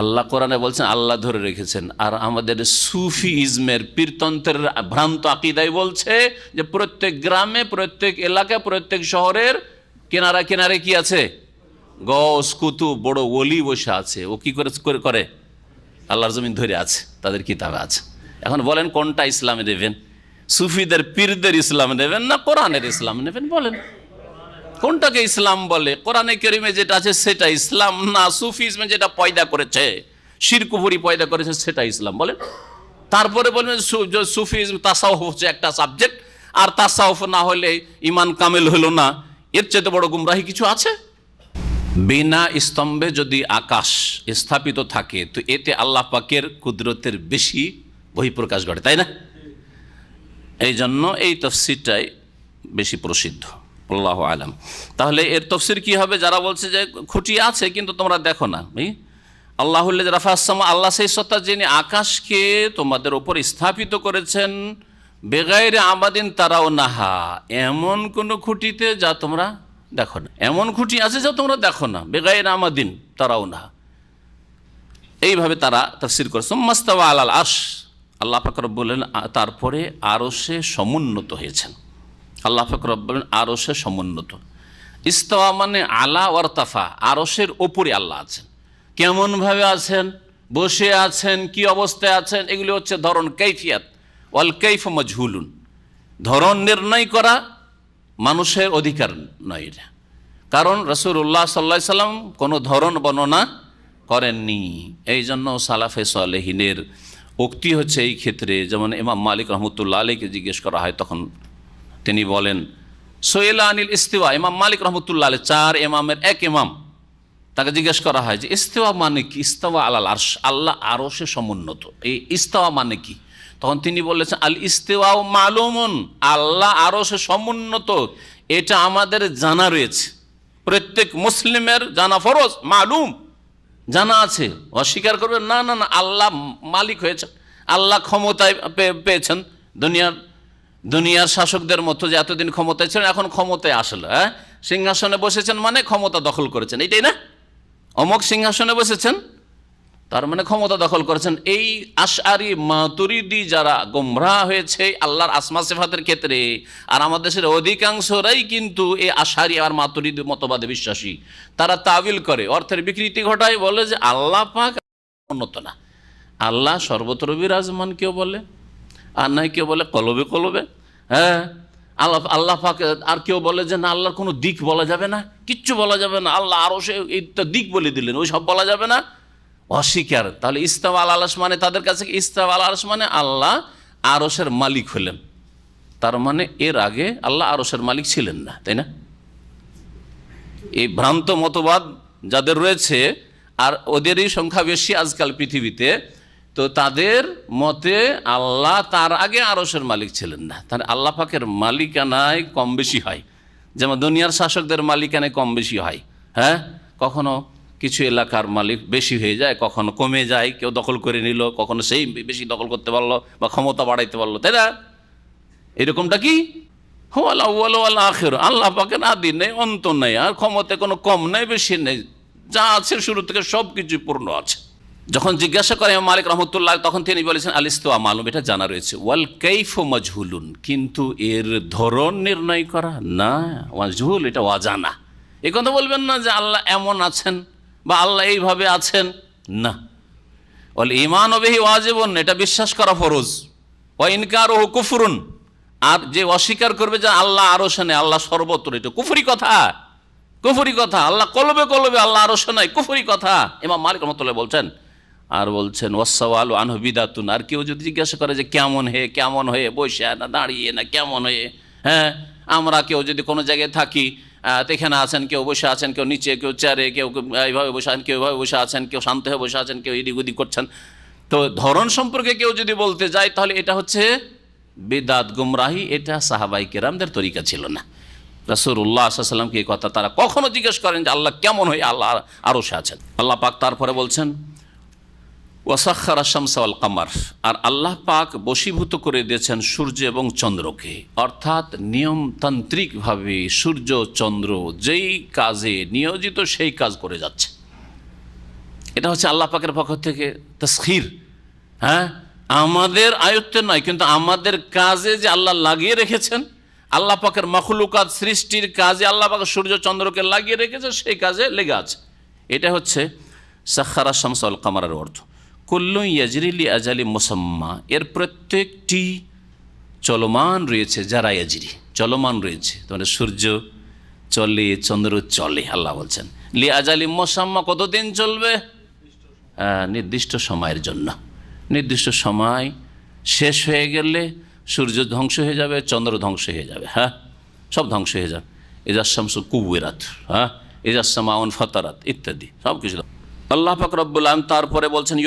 আল্লাহ কোরআনে বলছেন আল্লাহ ধরে রেখেছেন। আর আমাদের সুফি ইজমের পীরতন্ত্রের ভ্রান্ত আকিদাই বলছে যে প্রত্যেক গ্রামে, প্রত্যেক এলাকায়, প্রত্যেক শহরের কিনারা কিনারে কি আছে? গস কুতুব, বড় ওলি বসে আছে। ও কি করে আল্লাহর জমিন ধরে আছে, তাদের কিতাবে আছে। এখন বলেন কোনটা ইসলামে নেবেন? সুফিদের পীরদের ইসলাম নেবেন না কোরআনের ইসলাম নেবেন? বলেন কোনটাকে ইসলাম বলে? কোরআনে কারিমে যেটা আছে সেটা ইসলাম, না সুফিজমে যেটা পয়দা করেছে, শিরক কুফরি পয়দা করেছে সেটা ইসলাম? বলেন। তারপরে বলবেন সুফিজম, তাসাউফ হচ্ছে একটা সাবজেক্ট, আর তাসাউফ না হলে ইমান কামেল হলো না। এর চেয়ে বড় গুমরাহি কিছু আছে? বিনা স্তম্ভে যদি আকাশ স্থাপিত থাকে তো এতে আল্লাহ পাকের কুদরতের বেশি বহিঃপ্রকাশ ঘটে, তাই না? এই জন্য এই তাফসীরটাই বেশি প্রসিদ্ধ, আল্লাহু আলাম। তাহলে এর তাফসীর কি হবে? যারা বলছে যে খুঁটি আছে কিন্তু তোমরা দেখো না, আল্লাহুল্লাযী রাফা'আস সামা, আল্লাহ সেই সত্তা যিনি আকাশকে তোমাদের উপর স্থাপিত করেছেন, বেগাইরে আমাদিন তারাউনাহা, এমন কোন খুঁটিতে যা তোমরা দেখো না। এমন খুঁটি আছে যা তোমরা দেখো না, বেগাইরে আমাদিন তারাউনাহা, এইভাবে তারা তাফসীর করে। সুম্মাস্তাওয়া আলাল আরশ, আল্লাহ পাক রব্বুল বললেন তারপরে আরশে সমুন্নত হয়েছেন। আল্লাহ পাক রব্বুল বলেন আরশে সমুন্নত। ইস্তাওয়া মানে আলা ওয়ারতাফা, আরশের ওপরে আল্লাহ আছেন। কেমনভাবে আছেন, বসে আছেন, কি অবস্থায় আছেন, এগুলি হচ্ছে ধরন, কাইফিয়াত। ওয়াল কাইফ মাজহুলুন, ধরন নির্ণয় করা মানুষের অধিকার নয় এটা। কারণ রাসূলুল্লাহ সাল্লাল্লাহু আলাইহি সাল্লাম কোনো ধরন বর্ণনা করেননি। এই জন্য সালাফে সালেহিনের উক্তি হচ্ছে এই ক্ষেত্রে, যেমন ইমাম মালিক রহমতুল্লাহ আলাইকে জিজ্ঞেস করা হয়, তখন তিনি বলেন সোয়েলা আনিল ইস্তিওয়া। ইমাম মালিক রহমতুল্লাহ আলাইহ, 4 ইমামের এক ইমাম, তাকে জিজ্ঞেস করা হয় যে ইস্তিওয়া মানে কি? ইস্তাওয়া আলাল আরশ, আল্লাহ আরশে সমুন্নত, এই ইস্তাওয়া মানে কি? তখন তিনি বলেছেন আল ইস্তিওয়া মালুমুন, আল্লাহ আরশে সমুন্নত এটা আমাদের জানা রয়েছে, প্রত্যেক মুসলিমের জানা ফরজ, মালুম, জানা আছে। অস্বীকার করবেন না, না না, আল্লাহ মালিক হয়েছেন, আল্লাহ ক্ষমতায় পেয়েছেন, দুনিয়ার শাসকদের মতো যে এতদিন ক্ষমতায় ছিলেন, এখন ক্ষমতায় আসলে সিংহাসনে বসেছেন মানে ক্ষমতা দখল করেছেন, এইটাই না? অমুক সিংহাসনে বসেছেন তার মানে ক্ষমতা দখল করেছেন। এই আশআরি মাতুরিদি যারা গোমরাহ হয়েছে আল্লাহর আসমা সিফাতের ক্ষেত্রে, আর আমাদের দেশের অধিকাংশরাই কিন্তু এই আশআরি আর মাতুরিদি মতবাদে বিশ্বাসী। তারা তাবিল করে, অর্থের বিকৃতি ঘটায়, বলে যে আল্লাহ পাক উন্নত না, আল্লাহ সর্বত্র বিরাজমান কেউ বলে, আর নাই কেউ বলে কলবে কলবে, হ্যাঁ আল্লাহ পাক, আর কেউ বলে যে না আল্লাহর কোনো দিক বলা যাবে না, কিচ্ছু বলা যাবে না, আল্লাহ আরো সে এইটা দিক বলে দিলেন, ওই সব বলা যাবে না, অস্বীকার। তাহলে ইস্তাওয়া আলাল আরশ মানে তাদের কাছে ইস্তাওয়া আলাল আরশ মানে আল্লাহ আরশের মালিক হলেন, তার মানে এর আগে আল্লাহ আরশের মালিক ছিলেন না, তাই না? এই ভ্রান্ত মতবাদ যাদের রয়েছে, আর ওদেরই সংখ্যা বেশি আজকাল পৃথিবীতে, তো তাদের মতে আল্লাহ তার আগে আরশের মালিক ছিলেন না। তাহলে আল্লাহ পাকের মালিকানায় কম বেশি হয়, যেমন দুনিয়ার শাসকদের মালিকানায় কম বেশি হয়। হ্যাঁ, কখনো কিছু এলাকার মালিক বেশি হয়ে যায়, কখনো কমে যায়, কেউ দখল করে নিল, কখনো সেই বেশি দখল করতে পারলো বা ক্ষমতা বাড়াইতে পারলো, তাই না? এরকমটা কি হুয়াল আউয়াল ওয়াল আখির, আল্লাহ পাকের আদি নেই, অন্ত নেই, আর ক্ষমতা কোনো কম নেই বেশি নেই, যা আছে শুরু থেকে সব কিছু পূর্ণ আছে। যখন জিজ্ঞাসা করে ইমাম মালিক রহমতুল্লাহ, তখন তিনি বলেছেন আল ইস্তিওয়া মালুম, এটা জানা রয়েছে, ওয়াল কাইফু মাজহুলুন, কিন্তু এর ধরন নির্ণয় করা না, মাজহুল, এটা অজানা। এই কথা বলবেন না যে আল্লাহ এমন আছেন বা আল্লাহ এইভাবে আছেন, না, ওয়াল ঈমানু বিহি ওয়াজিবুন, এটা বিশ্বাস করা ফরজ। ওয়া ইনকারুহু কুফরুন, আর যে অস্বীকার করবে যে আল্লাহ আরশে নেই, আল্লাহ সর্বত্র, এটা কুফরি কথা, কুফরি কথা। আল্লাহ কলবে কলবে, আল্লাহ আরশে নাই, কুফরি কথা। ইমাম মালিক রাহমাতুল্লাহ বলছেন। আর বলছেন ওয়াসসাওয়ালু আনহু বিদাতুন, আর কেউ যদি জিজ্ঞাসা করে যে কেমন হয়ে বসে না দাঁড়িয়ে না কেমন হয়ে, হ্যাঁ আমরা কেউ যদি কোনো জায়গায় থাকি, এখানে আছেন, কেউ বসে আছেন, কেউ নিচে, কেউ চেয়ারে, কেউ এইভাবে বসে আছেন, কেউ এইভাবে বসে আছেন, কেউ শান্ত হয়ে বসে আছেন, কেউ এদিক ওদিক করছেন, তো ধরন সম্পর্কে কেউ যদি বলতে যায় তাহলে এটা হচ্ছে বিদআত, গুমরাহি। এটা সাহাবায়ে কেরামদের তরিকা ছিল না। রাসূলুল্লাহ সাল্লাল্লাহু আলাইহি ওয়াসাল্লামকে এই কথা তারা কখনো জিজ্ঞেস করেন যে আল্লাহ কেমন হয়ে, আল্লাহ আরশে আছেন। আল্লাহ পাক তারপরে বলছেন ওয়াসাখারা শামসা ওয়াল কামার, আর আল্লাহ পাক বশীভূত করে দিয়েছেন সূর্য এবং চন্দ্রকে, অর্থাৎ নিয়মতান্ত্রিকভাবে সূর্য চন্দ্র যেই কাজে নিয়োজিত সেই কাজ করে যাচ্ছে। এটা হচ্ছে আল্লাহ পাকের পক্ষ থেকে তাসখীর। হ্যাঁ, আমাদের আয়ত্তে নয়, কিন্তু আমাদের কাজে যে আল্লাহ লাগিয়ে রেখেছেন, আল্লাহ পাকের মাখলুকাত সৃষ্টির কাজে আল্লাহ পাক সূর্য চন্দ্রকে লাগিয়ে রেখেছে, সেই কাজে লেগে আছে। এটা হচ্ছে সাখারা শামসা ওয়াল কামারের অর্থ। কুল্লু ইয়াজরি লি আজালি মুসাম্মা, এর প্রত্যেকটি চলমান রয়েছে, যারা ইয়াজরি চলমান রয়েছে, তোমাদের সূর্য চলে, চন্দ্র চলে। আল্লাহ বলছেন লি আজালি মুসাম্মা, কতদিন চলবে? নির্দিষ্ট সময়ের জন্য। নির্দিষ্ট সময় শেষ হয়ে গেলে সূর্য ধ্বংস হয়ে যাবে, চন্দ্র ধ্বংস হয়ে যাবে, হ্যাঁ সব ধ্বংস হয়ে যাবে। ইজা শামসু কুওয়িরাত, হ্যাঁ ইজা সামাউন ফাতারাত ইত্যাদি সব কিছু। আল্লাহ পাক রব্বুল আলামিন তারপরে বলছেন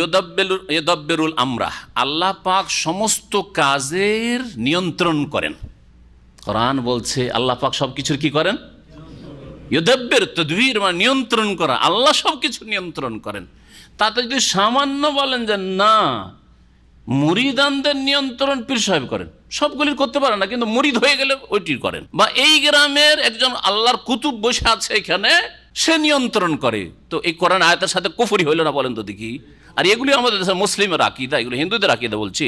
ইউদাব্বিরুল আমরা, আল্লাহ পাক সমস্ত কাজের নিয়ন্ত্রণ করেন। কোরআন বলছে আল্লাহ পাক সব কিছুর কি করেন? ইউদাব্বির, তাদবীর মানে নিয়ন্ত্রণ করা। আল্লাহ সব কিছু নিয়ন্ত্রণ করেন। তাতে যদি সামান্য বলেন যে না মুরিদানদের নিয়ন্ত্রণ পীর সাহেব করেন, সবগুলির করতে পারেন না, কিন্তু মুরিদ হয়ে গেলে ওইটির করেন, বা এই গ্রামের একজন আল্লাহর কুতুব বসে আছে এখানে, সে নিয়ন্ত্রণ করে, তো এই কোরআন আয়াতের সাথে কুফরি হইল না বলেন তো দেখি? আর এগুলি আমাদের দেশের মুসলিমের আকীদা, এগুলো হিন্দুদের আকীদা বলছি,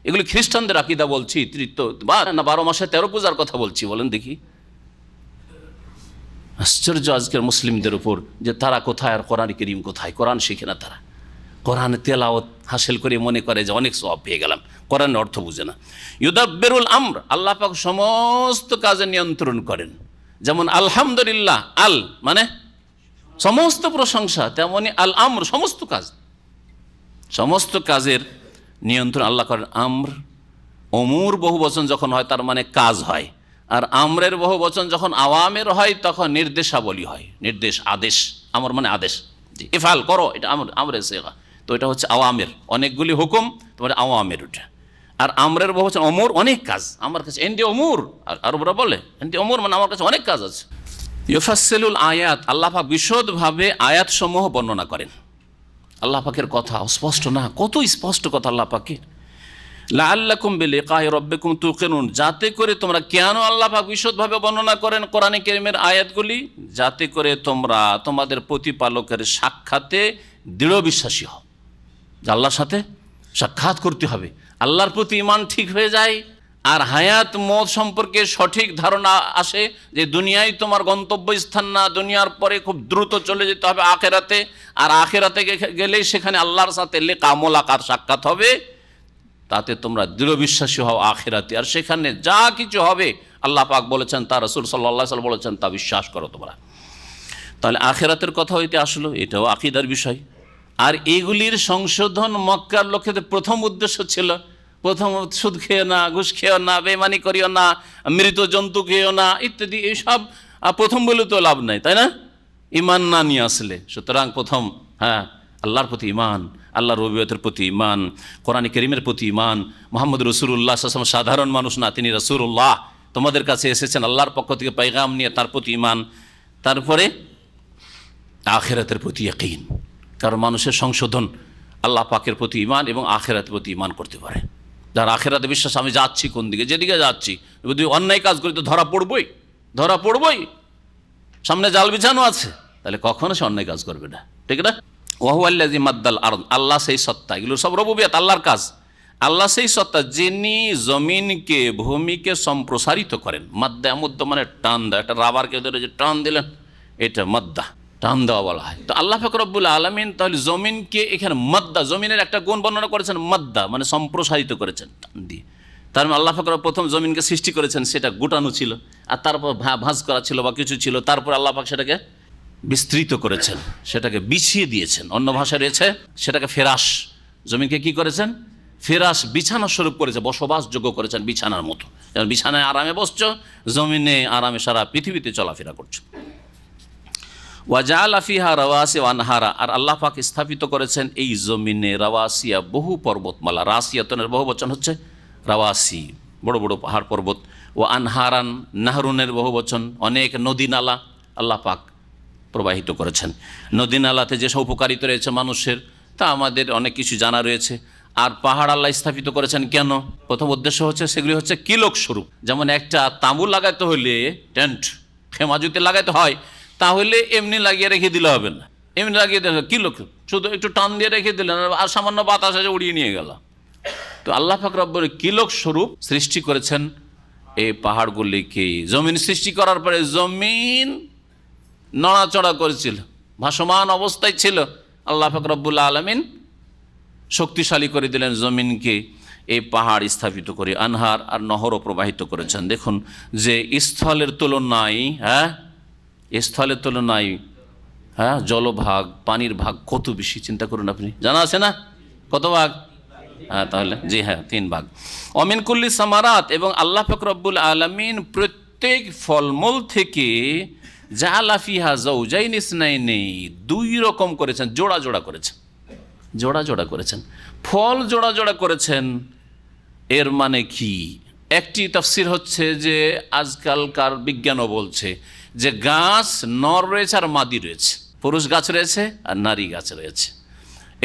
এগুলি খ্রিস্টানদের আকীদা বলছি, তৃতীয় বা না 12 মাসে 13 পূজার কথা বলছি, বলেন দেখি। আশ্চর্য আজকের মুসলিমদের উপর, যে তারা কোথায় আর কোরআন কারীম কোথায়, কোরআন শিখে না তারা। কোরআন তেলাওয়াত হাসিল করে মনে করে যে অনেক সওয়াব পেয়ে গেলাম, কোরআনের অর্থ বুঝে না। ইউদাব্বিরুল আমর, আল্লাহ পাক সমস্ত কাজে নিয়ন্ত্রণ করেন। যেমন আলহামদুলিল্লাহ, আল মানে সমস্ত প্রশংসা, তেমনি আল আমর সমস্ত কাজ, সমস্ত কাজের নিয়ন্ত্রণ আল্লাহ করেন। আমর অমুর বহু বচন যখন হয় তার মানে কাজ হয়, আর আমরের বহু বচন যখন আওয়ামের হয় তখন নির্দেশাবলী হয়, নির্দেশ, আদেশ। আমর মানে আদেশ, জি ইফআল করো, এটা আমরের সেগা, তো এটা হচ্ছে আওয়ামের, অনেকগুলি হুকুম, তোমার আওয়ামের ওটা। আর আমরের বহু বচন অমর, অনেক কাজ আমার কাছে, এন্দি অমুর, আরবরা বলে এন্দি অমুর মানে আমার কাছে অনেক কাজ আছে। ইউফাসসিলুল আয়াত, আল্লাহ পাক বিশদভাবে আয়াতসমূহ বর্ণনা করেন। আল্লাহ পাকের কথা স্পষ্ট না, কত স্পষ্ট কথা আল্লাহ পাকের। লাআল্লাকুম বিলিকাই রাব্বিকুম তুকিনুন, যাতে করে তোমরা, কেন আল্লাহ পাক বিশদভাবে বর্ণনা করেন কোরআনে কারীমের আয়াতগুলি? যাতে করে তোমরা তোমাদের প্রতিপালকের সাক্ষাতে দৃঢ় বিশ্বাসী হও। আল্লাহর সাথে সাক্ষাৎ করতে হবে, আল্লাহর প্রতি ঈমান ঠিক হয়ে যায়, আর হায়াত মত সম্পর্কে সঠিক ধারণা আসে যে দুনিয়ায় তোমার গন্তব্যস্থান না, দুনিয়ার পরে খুব দ্রুত চলে যেতে হবে আখেরাতে, আর আখেরাতে গেলেই সেখানে আল্লাহর সাথে লিকা মোলাকাত, সাক্ষাৎ হবে। তাতে তোমরা দৃঢ় বিশ্বাসী হও আখেরাতে, আর সেখানে যা কিছু হবে আল্লাহ পাক বলেছেন, তার রাসূল সাল্লাল্লাহু আলাইহি ওয়াসাল্লাম বলেছেন, তা বিশ্বাস করো তোমরা। তাহলে আখেরাতের কথা হইতে আসলো, এটাও আকীদার বিষয়। আর এগুলির সংশোধন মক্কার লোকেদের প্রথম উদ্দেশ্য ছিল, প্রথম সুদ খেও না, ঘুষ খেও না, বেঈমানি করিও না, মৃত জন্তু খেও না ইত্যাদি, এইসব প্রথম বলে তো লাভ নাই, তাই না? ঈমান না নিয়ে আসলে। সুতরাং প্রথম আল্লাহর প্রতি ঈমান, আল্লাহর রবিয়তের প্রতি ঈমান, কোরআন কারীমের প্রতি ঈমান, মুহাম্মদ রাসূলুল্লাহ সাল্লাল্লাহু আলাইহি ওয়াসাল্লাম সাধারণ মানুষ না, তিনি রাসূলুল্লাহ, তোমাদের কাছে এসেছেন আল্লাহর পক্ষ থেকে পেগাম নিয়ে, তার প্রতি ঈমান। তারপরে আখিরাতের প্রতি ইয়াকিন, কারণ মানুষের সংশোধন আল্লাহ পাকের প্রতি ঈমান এবং আখিরাতের প্রতি ঈমান করতে পারে। যার আখিরাতে বিশ্বাস, আমি যাচ্ছি কোন দিকে, যেদিকে যাচ্ছি, যদি অন্যায় কাজ করি তো ধরা পড়বই, সামনে জাল বিছানো আছে, তাহলে কখনো সে অন্যায় কাজ করবে না, ঠিক না? ওয়াহুয়াল্লাযী মাদ্দাল আরদ, আল্লাহ সেই সত্তা, এগুলো সব রুবুবিয়ত, আল্লাহর কাজ। আল্লাহ সেই সত্তা যিনি জমিনকে, ভূমিকে সম্প্রসারিত করেন। মাদ্দা মুদ্দা মানে টান দেয়, একটা রাবারকে ধরে যে টান দিলেন, এটা মাদ্দা। টান দেওয়া বলা হয়। তো আল্লাহ পাক রব্বুল আলামিন তাহলে জমিনকে এখানে মাদ্দা, জমিনের একটা গুণ বর্ণনা করেছেন মাদ্দা, মানে সম্প্রসারিত করেছেন টান দিয়ে। তার মানে আল্লাহ পাক প্রথম জমিনকে সৃষ্টি করেছেন, সেটা গোটানো ছিল, আর তারপর ভাঁজ করা ছিল বা কিছু ছিল, তারপর আল্লাহ পাক সেটাকে বিস্তৃত করেছেন, সেটাকে বিছিয়ে দিয়েছেন। অন্য ভাষায় রয়েছে সেটাকে ফেরাশ, জমিনকে কি করেছেন? ফেরাশ, বিছানা স্বরূপ করেছে, বসবাসযোগ্য করেছেন বিছানার মতো। যেমন বিছানায় আরামে বসছো, জমিনে আরামে সারা পৃথিবীতে চলাফেরা করছো। ওয়াজাআলা ফিহা রাওয়াসি ওয়া আনহারা, আর আল্লাহ পাক স্থাপিত করেছেন এই জমিনে রাওয়াসিয়া, বহু পর্বতমালা। রাসিয়াতনের বহু বচন হচ্ছে রাওয়াসি, বড় বড় পাহাড় পর্বত। ও আনহারান, নাহরুনের বহু বচন, অনেক নদী নালা আল্লাহ পাক প্রবাহিত করেছেন। নদী নালাতে যেসব উপকারিতা রয়েছে মানুষের, তা আমাদের অনেক কিছু জানা রয়েছে। আর পাহাড় আল্লাহ স্থাপিত করেছেন কেন? প্রথম উদ্দেশ্য হচ্ছে সেগুলি হচ্ছে কিলক স্বরূপ। যেমন একটা তাঁবু লাগাইতে হলে, টেন্ট খেমা যদি লাগাইতে হয়, তাহলে এমনি লাগিয়ে রেখে দিলে হবে না, এমনি লাগিয়ে দিলে কিলক, শুধু একটু টান দিয়ে রেখে দিলেন আর সামান্য বাতাস এসে উড়িয়ে নিয়ে গেল। তো আল্লাহ পাক রব্বুল কিলক স্বরূপ সৃষ্টি করেছেন এই পাহাড়গুলিকে। জমিন সৃষ্টি করার পরে জমিন নড়াচড়া করেছিল, ভাসমান অবস্থায় ছিল। আল্লাহ পাক রব্বুল আলামিন শক্তিশালী করে দিলেন জমিনকে, এই পাহাড় স্থাপিত করে আনহার আর নহরও প্রবাহিত করেছেন। দেখুন যে স্থলের তুলনায়, স্থলের তুলনায় জলভাগ, পানির ভাগ কত বেশি, চিন্তা করুন আপনি। জানা আছে না কত ভাগ? তাহলে জি হ্যাঁ, 3 ভাগ। অমিন কুল্লি সামারাত, এবং আল্লাহ পাক রব্বুল আলামিন প্রত্যেক ফলমূল থেকে জাআলা ফিহা যাওজাইন ইসনাইনি, 2 রকম করেছেন, জোড়া জোড়া করেছেন, জোড়া জোড়া করেছেন, ফল জোড়া জোড়া করেছেন। এর মানে কি? একটি তাফসির হচ্ছে যে আজকালকার বিজ্ঞানও বলছে যে গাছ নর রয়েছে আর মাদি রয়েছে, পুরুষ গাছ রয়েছে আর নারী গাছ রয়েছে।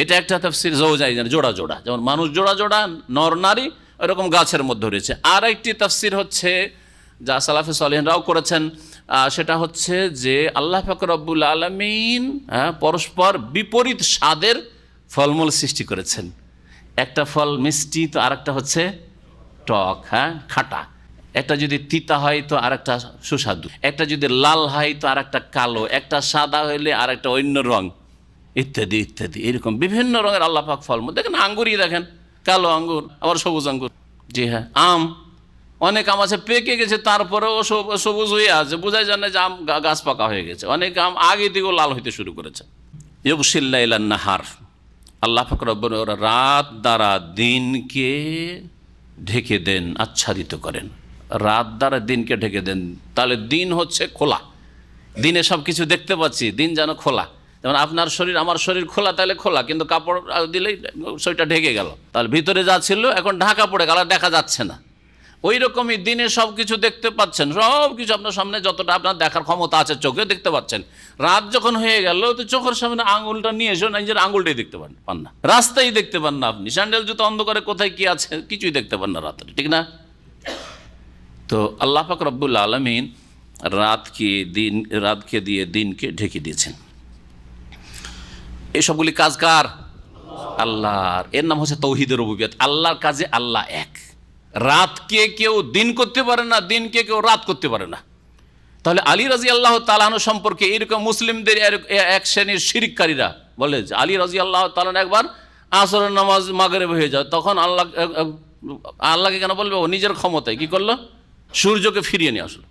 এটা একটা তাফসির, যাওজাইন জোড়া জোড়া, যেমন মানুষ জোড়া জোড়া, নর নারী, ওরকম গাছের মধ্যে রয়েছে। আর একটি তাফসির হচ্ছে যা সালাফে সালেহিনরাও করেছেন, সেটা হচ্ছে যে আল্লাহ পাক রব্বুল আলামিন পরস্পর বিপরীত স্বাদের ফলমূল সৃষ্টি করেছেন। একটা ফল মিষ্টি তো আরেকটা হচ্ছে টক, খাটা। একটা যদি তিতা হয় তো আরেকটা সুস্বাদু, একটা যদি লাল হয় তো আরেকটা কালো, একটা সাদা হইলে আরেকটা অন্য রং, ইত্যাদি ইত্যাদি। এরকম বিভিন্ন রঙের আল্লাহ পাক ফলমূল। দেখেন আঙ্গুরই দেখেন, কালো আঙ্গুর, আবার সবুজ আঙ্গুর। জি হ্যাঁ, আম, অনেক আম আছে পেকে গেছে, তারপরেও সবুজ হয়ে আছে, বোঝাই যায় না যে আম গাছ পাকা হয়ে গেছে। অনেক আম আগে দিকেও লাল হইতে শুরু করেছে। ইউগশিল লাইলান নাহার, আল্লাহ পাক রব্বুল রাত দ্বারা দিনকে ঢেকে দেন, আচ্ছাদিত করেন। রাত দ্বারা দিনকে ঢেকে দেন, তাহলে দিন হচ্ছে খোলা, দিনে সব কিছু দেখতে পাচ্ছি, দিন যেন খোলা। যেমন আপনার শরীর আমার শরীর খোলা, তাহলে খোলা, কিন্তু কাপড় দিলেই শরীরটা ঢেকে গেল, তাহলে ভিতরে যা ছিল এখন ঢাকা পড়ে গেল, দেখা যাচ্ছে না। ওই রকমই দিনে সব কিছু দেখতে পাচ্ছেন, সব কিছু আপনার সামনে, যতটা আপনার দেখার ক্ষমতা আছে চোখে দেখতে পাচ্ছেন। রাত যখন হয়ে গেল তো চোখের সামনে আঙুলটা নিয়ে এসে নিজের আঙুলটাই দেখতে পান না, রাস্তাই দেখতে পান না আপনি, স্যান্ডেল জুতো অন্ধকারে কোথায় কি আছে কিছুই দেখতে পান না রাত্রে, ঠিক না? তো আল্লাহ পাক রব্বুল আলামিন রাতকে দিয়ে দিনকে ঢেকে দিয়েছেন। এই সবগুলি কাজ কার? আল্লাহর। এর নাম হচ্ছে তাওহীদের রুবুবিয়ত। আল্লাহর কাজে আল্লাহ এক। রাতকে কেউ দিন করতে পারে না, দিনকে কেউ রাত করতে পারে না। তাহলে আলী রাদিয়াল্লাহু তাআলা আনহু সম্পর্কে এরকম মুসলিমদের এক শ্রেণীর শিরককারীরা বলে যে আলী রাদিয়াল্লাহু তাআলা একবার আসরের নামাজ মাগরিব হয়ে যায়, তখন আল্লাহকে কেন বলবে? ও নিজের ক্ষমতায় কি করলো? সূর্যকে ফিরিয়ে নিয়ে আসলো,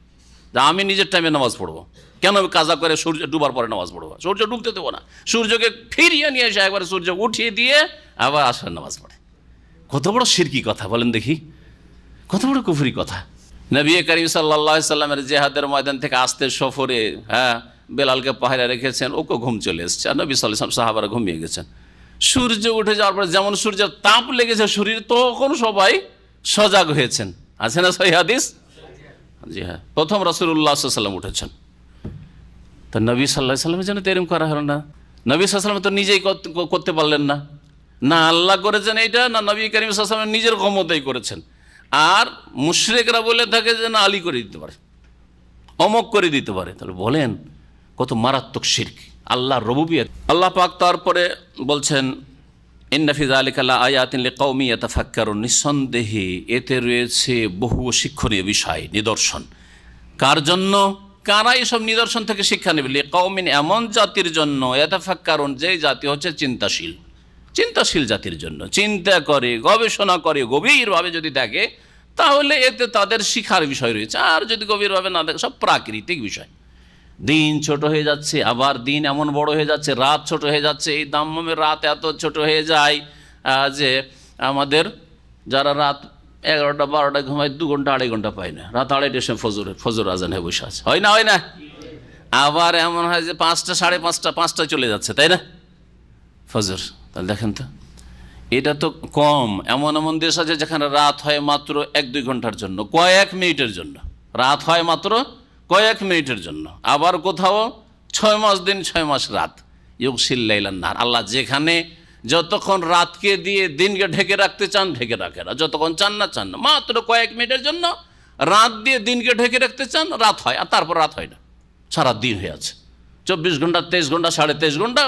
যে আমি নিজের টাইমে নামাজ পড়বো, কেন আমি কাজা করে সূর্য ডুবার পরে নামাজ পড়বো? সূর্য ডুবতে দেবো না, সূর্যকে ফিরিয়ে নিয়ে এসে একবার সূর্য উঠিয়ে দিয়ে আবার আসরের নামাজ পড়ে। কত বড় শিরকি কথা বলেন দেখি, কত বড় কুফরি কথা। নবী করিম সাল্লাল্লাহু আলাইহি সাল্লামের জিহাদের ময়দান থেকে আসতে সফরে বেলালকে পাহারা রেখেছেন, ওকে ঘুম চলে এসছে, আর নবী সাল্লাল্লাহু আলাইহি ওয়াসাল্লাম সাহাবারা ঘুমিয়ে গেছেন। সূর্য উঠে যাওয়ার পরে যেমন সূর্যের তাপ লেগেছে শরীর, তখন সবাই সজাগ হয়েছেন। আছে না সহিহ হাদিস? জি হ্যাঁ, প্রথম রাসূলুল্লাহ সাল্লাল্লাহু আলাইহি ওয়াসাল্লাম উঠেছেন। তো নবী সাল্লাল্লাহু আলাইহি ওয়াসাল্লামের জন্য তো এরকম করা হলো না। নবী সাল্লাল্লাহু আলাইহি ওয়াসাল্লাম তো নিজেই করতে পারলেন না, না আল্লাহ করেছেন এইটা, না নবী করিম সাল্লাল্লাহু আলাইহি ওয়াসাল্লাম নিজের ক্ষমতাই করেছেন। আর মুশরিকরা বলে থাকে যে না আলী করে দিতে পারে, অমক করে দিতে পারে। তাহলে বলেন কত মারাত্মক শিরক আল্লাহর রুবুবিয়ত। আল্লাহ পাক তারপরে বলছেন ইন্না ফি যালিকা লাআয়াতিন লিকাওমিন ইয়াতাফাক্কারুন, নিঃসন্দেহে এতে রয়েছে বহু শিক্ষণীয় বিষয়, নিদর্শন। কার জন্য? কারা এইসব নিদর্শন থেকে শিক্ষা নেবে? লিকাউমিন, এমন জাতির জন্য, ইয়াতাফাক্কারুন, যে জাতি হচ্ছে চিন্তাশীল, চিন্তাশীল জাতির জন্য, চিন্তা করে, গবেষণা করে, গভীরভাবে যদি দেখে তাহলে এতে তাদের শিখার বিষয় রয়েছে। আর যদি গভীরভাবে না দেখে, সব প্রাকৃতিক বিষয়। দিন ছোট হয়ে যাচ্ছে, আবার দিন এমন বড় হয়ে যাচ্ছে, রাত ছোট হয়ে যাচ্ছে। এই দাম্মামের রাত এত ছোট হয়ে যায় যে আমাদের যারা রাত 11টা 12টায় ঘুমায় 2 ঘন্টা 2.5 ঘন্টা পায় না, রাত 2:30টার সময় ফজর আজান হয়ে বসে আছে, হয় না? হয় না? আবার এমন হয় যে 5টা 5:30 5টায় চলে যাচ্ছে, তাই না ফজর? তাহলে দেখেন তো, এটা তো কম। এমন এমন দেশ আছে যেখানে রাত হয় মাত্র 1-2 ঘন্টার জন্য, কয়েক মিনিটের জন্য রাত হয়, মাত্র কয়েক মিনিটের জন্য। আবার কোথাও 6 মাস দিন 6 মাস রাত। ইউগশিল লাইলান নাহার, আল্লাহ যেখানে যতক্ষণ রাতকে দিয়ে দিনকে ঢেকে রাখতে চান ঢেকে রাখে না, যতক্ষণ চান না চান না, মাত্র কয়েক মিনিটের জন্য রাত দিয়ে দিনকে ঢেকে রাখতে চান, রাত হয়, আর তারপর রাত হয় না, সারা দিন হয়ে আছে। 24 ঘন্টা 23 ঘন্টা 23.5 ঘন্টা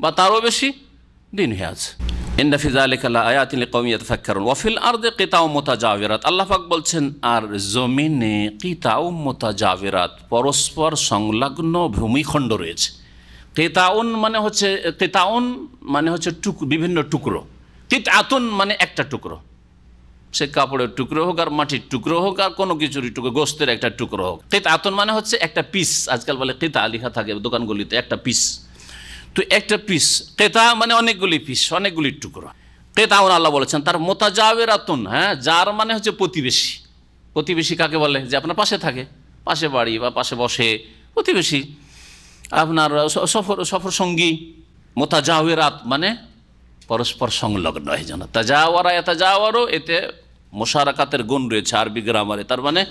বা তারও বেশি দিন হয়ে আছে। ইন্না ফি যালিকা লাআয়াতিন লিকাওমিন ইয়াতাফাক্কারুন ওয়া ফিল আরদি কিতাউ মুতাজাওয়িরাত, আল্লাহ পাক বলছেন আর জমিনে কিতাউ মুতাজাওয়িরাত, পরস্পর সংলগ্ন ভূমিখণ্ড রয়েছে। কিতাউন মানে হচ্ছে, কিতাউন মানে হচ্ছে বিভিন্ন টুকরো, কিতাতুন মানে একটা টুকরো, সে কাপড়ের টুকরো হোক আর মাটির টুকরো হোক আর কোনো কিছুরই টুকরো, গোস্তের একটা টুকরো হোক। কিতাতুন মানে হচ্ছে একটা পিস, আজকাল বলে কিতা লেখা থাকে দোকানগুলিতে, একটা পিস। তো একটা পিস, কেতা মানে অনেকগুলি পিস, অনেকগুলি টুকরো। কেতাউন আল্লাহ বলেছেন তার মুতাজাওয়িরাতুন, হ্যাঁ, যার মানে হচ্ছে প্রতিবেশী। প্রতিবেশী কাকে বলে? যে আপনার পাশে থাকে, পাশে বাড়ি বা পাশে বসে, প্রতিবেশী, আপনার সফর সঙ্গী। মুতাজাওয়িরাত মানে পরস্পর সংলগ্ন, এই জন্য তাজাওয়ারা ইয়াতাজাওয়ারু, এতে মুশারাকাতের গুণ রয়েছে আরবি গ্রামারে, তার মানে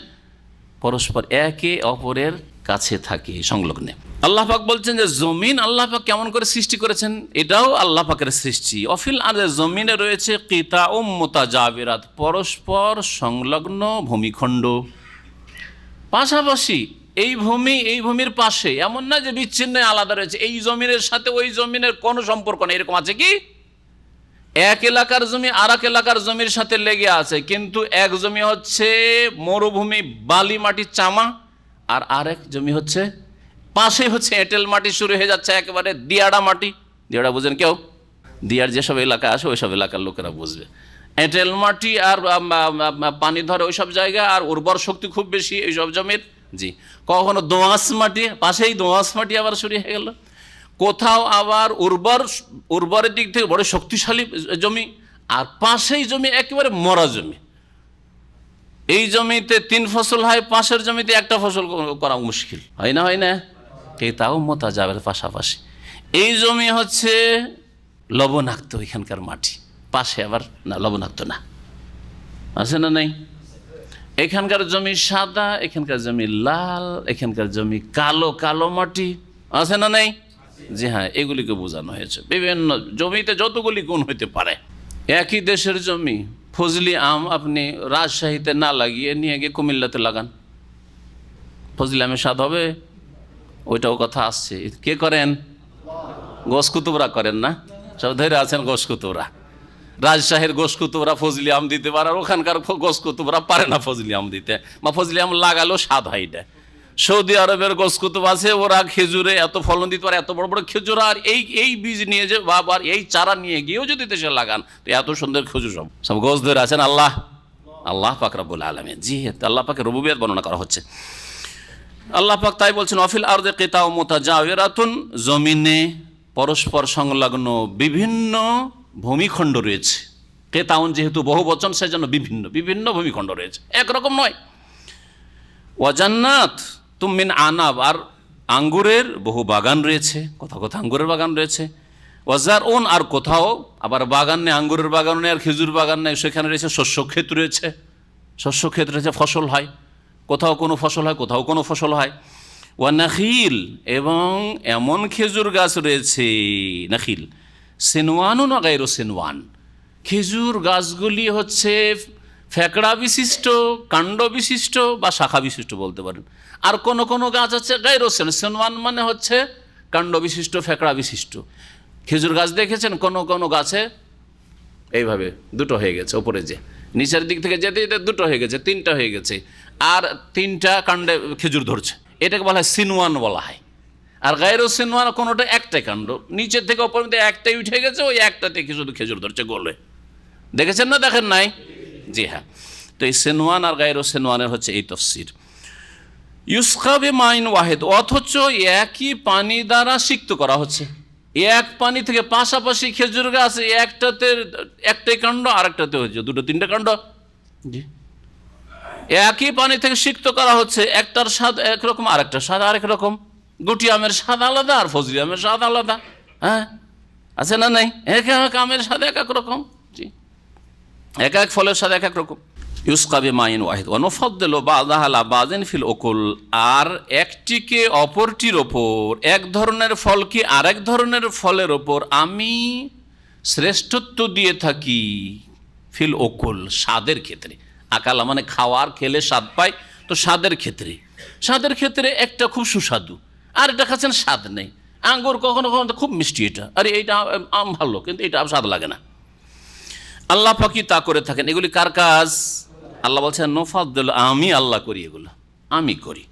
পরস্পর একে অপরের কাছে থাকে, সংলগ্নে। আল্লাহ পাক বলছেন যে জমিন আল্লাহ পাক কেমন করে সৃষ্টি করেছেন, এটাও আল্লাহ পাকের সৃষ্টি। অফিল আর জমিনে রয়েছে কিতাউম মুতাজাওয়িরাত, পরস্পর সংলগ্ন ভূমিখণ্ড, পাশাপাশি। এই ভূমির পাশে, এমন না যে বিচ্ছিন্ন আলাদা রয়েছে, এই জমিনের সাথে ওই জমিনের কোনো সম্পর্ক নেই, এরকম আছে কি? এক এলাকার জমি আর এক এলাকার জমির সাথে লেগে আছে, কিন্তু এক জমি হচ্ছে মরুভূমি, বালি মাটি চামা, আর আরেক জমি হচ্ছে পাশে হচ্ছে এঁটেল মাটি, শুরু হয়ে যাচ্ছে একেবারে দিয়াড়া মাটি। দিয়াড়া বুঝেন কেউ? দিয়ার যেসব এলাকা আছে ওইসব এলাকার লোকেরা বুঝবে। এঁটেল মাটি আর পানি ধরে ওইসব জায়গা, আর উর্বর শক্তি খুব বেশি এইসব জমির। জি, কখনো দোঁয়াশ মাটি, পাশেই দোঁয়াশ মাটি আবার শুরু হয়ে গেল। কোথাও আবার উর্বরের দিক থেকে বড় শক্তিশালী জমি, আর পাশেই জমি একেবারে মরা জমি। এই জমিতে 3 ফসল হয়, পাশের জমিতে একটা ফসল করা মুশকিল, হয় না? হয় না? কেতাও মুতাজাওয়িরাত, পাশাপাশি। এই জমি হচ্ছে লবণাক্ত, এখানকার মাটি, পাশে আবার না, লবণাক্ত না, আছে না? নাই। এখানকার জমি সাদা, এখানকার জমি লাল, এখানকার জমি কালো, কালো মাটি, আছে না? নাই। জি হ্যাঁ, এগুলিকে বোঝানো হয়েছে। বিভিন্ন জমিতে যতগুলি গুণ হইতে পারে। একই দেশের জমি, ফজলি আম আপনি রাজশাহীতে না লাগিয়ে নিয়ে গিয়ে কুমিল্লাতে লাগান, ফজলি আমের স্বাদ হবে? ওইটাও কথা আসছে। কে করেন? গোশকুতুবরা করেন না? সব ধরে আছেন গোশকুতুবরা। রাজশাহীর গোশকুতুবরা ফজলি আম দিতে পারে, আর ওখানকার গোশকুতুবরা পারে না ফজলি আম দিতে, বা ফজলি আম লাগালেও স্বাদ হয় না। সৌদি আরবের গোশকুতুব আছে, ওরা খেজুরে এত ফলন দিতে পারে, এত বড় বড় খেজুর, আর এই বীজ নিয়ে যে বাবার এই চারা নিয়ে গিয়েও যদি দেশে লাগান তো এত সুন্দর খেজুর সব গোশ ধরে আছেন আল্লাহ পাক রব্বুল আলামিন। জি, আল্লাহ পাকের রুবুবিয়ত বর্ণনা করা হচ্ছে। আল্লাহ পাক তাই বলছেন অফিল আরদি কিতাউ মুতাজাওয়িরাতুন, জমিনে পরস্পর সংলগ্ন বিভিন্ন ভূমিখণ্ড রয়েছে। কেতাউন যেহেতু বহু বচন, সেজন্য বিভিন্ন ভূমিখণ্ড রয়েছে, একরকম নয়। ওয়াজান্নাত মিন আনাব, আর আঙ্গুরের বহু বাগান রয়েছে, কোথাও কোথাও আঙ্গুরের বাগান রয়েছে। ওয়াজারউন, আর কোথাও আবার বাগান নেই, আঙ্গুরের বাগান নেই আর খেজুর বাগান নেই, সেখানে রয়েছে শস্যক্ষেত রয়েছে, শস্যক্ষেত রয়েছে, ফসল হয়, কোথাও কোনো ফসল হয়, কোথাও কোনো ফসল হয়। ওয়া নাখিল, এবং এমন খেজুর গাছ রয়েছে, নাখিল সিনওয়ানুন ওয়া গায়রু সিনওয়ান, খেজুর গাছগুলি হচ্ছে ফ্যাকড়া বিশিষ্ট, কাণ্ড বিশিষ্ট বা শাখা বিশিষ্ট বলতে পারেন। আর কোনো কোনো গাছ আছে গায়রু সিনওয়ান, মানে হচ্ছে কাণ্ড বিশিষ্ট, ফ্যাকড়া বিশিষ্ট। খেজুর গাছ দেখেছেন কোনো কোনো গাছে এইভাবে দুটো হয়ে গেছে, ওপরে যে নিচের দিক থেকে যেতে যেতে দুটো হয়ে গেছে, 3টা হয়ে গেছে, আর 3টা কাণ্ডে খেজুর ধরছে। এটাকে বলা হয় সিনওয়ান বলা হয়। আর গায়রু সিনওয়ান কোনোটা একটাই কাণ্ড, নিচের থেকে ওপর মধ্যে একটাই উঠে গেছে, ওই একটা থেকে শুধু খেজুর ধরছে গোলে। দেখেছেন না দেখেন নাই? জি হ্যাঁ। তো এই সিনওয়ান আর গায়রু সিনওয়ানের হচ্ছে এই তফসির। ইউসকা বিমাইন ওয়াহিদ, অথচ একই পানি দ্বারা সিক্ত করা হচ্ছে। এক পানি থেকে পাশাপাশি খেজুর গাছ, একটাতে একটাই কাণ্ড, আরেকটাতে হচ্ছে দুটো তিনটে কাণ্ড। জি, একই পানি থেকে সিক্ত করা হচ্ছে, একটার স্বাদ একরকম আরেকটার স্বাদ আরেক রকম। গুটি আমের স্বাদ আলাদা আর ফজলি আমের স্বাদ আলাদা। হ্যাঁ, আছে না নাই? এক এক আমের স্বাদ এক এক রকম। জি, এক এক ফলের স্বাদ এক এক রকম। ইউসকা বিমাইন ওয়াহিদ ওয়া নুফাদ্দিলু বা'দাহা আলা বা'দিন ফিল উকুল, আর একটিকে অপরটির ওপর, এক ধরনের ফলকে আরেক ধরনের ফলের ওপর আমি শ্রেষ্ঠত্ব দিয়ে থাকি ফিল উকুল, স্বাদের ক্ষেত্রে। আকালা মানে খাওয়ার, খেলে স্বাদ পায়, তো স্বাদের ক্ষেত্রে একটা খুব সুস্বাদু, আর এটা খাচ্ছেন স্বাদ নেই। আঙ্গুর কখনো কখনো খুব মিষ্টি, এটা আরে এইটা আম ভালো, কিন্তু এটা স্বাদ লাগে না। আল্লাহ পাকি তা করে থাকেন। এগুলি কার কাজ? আল্লাহ বলছেন নুফাদ্দিল, আমি আল্লাহ করি, এগুলো আমি করি।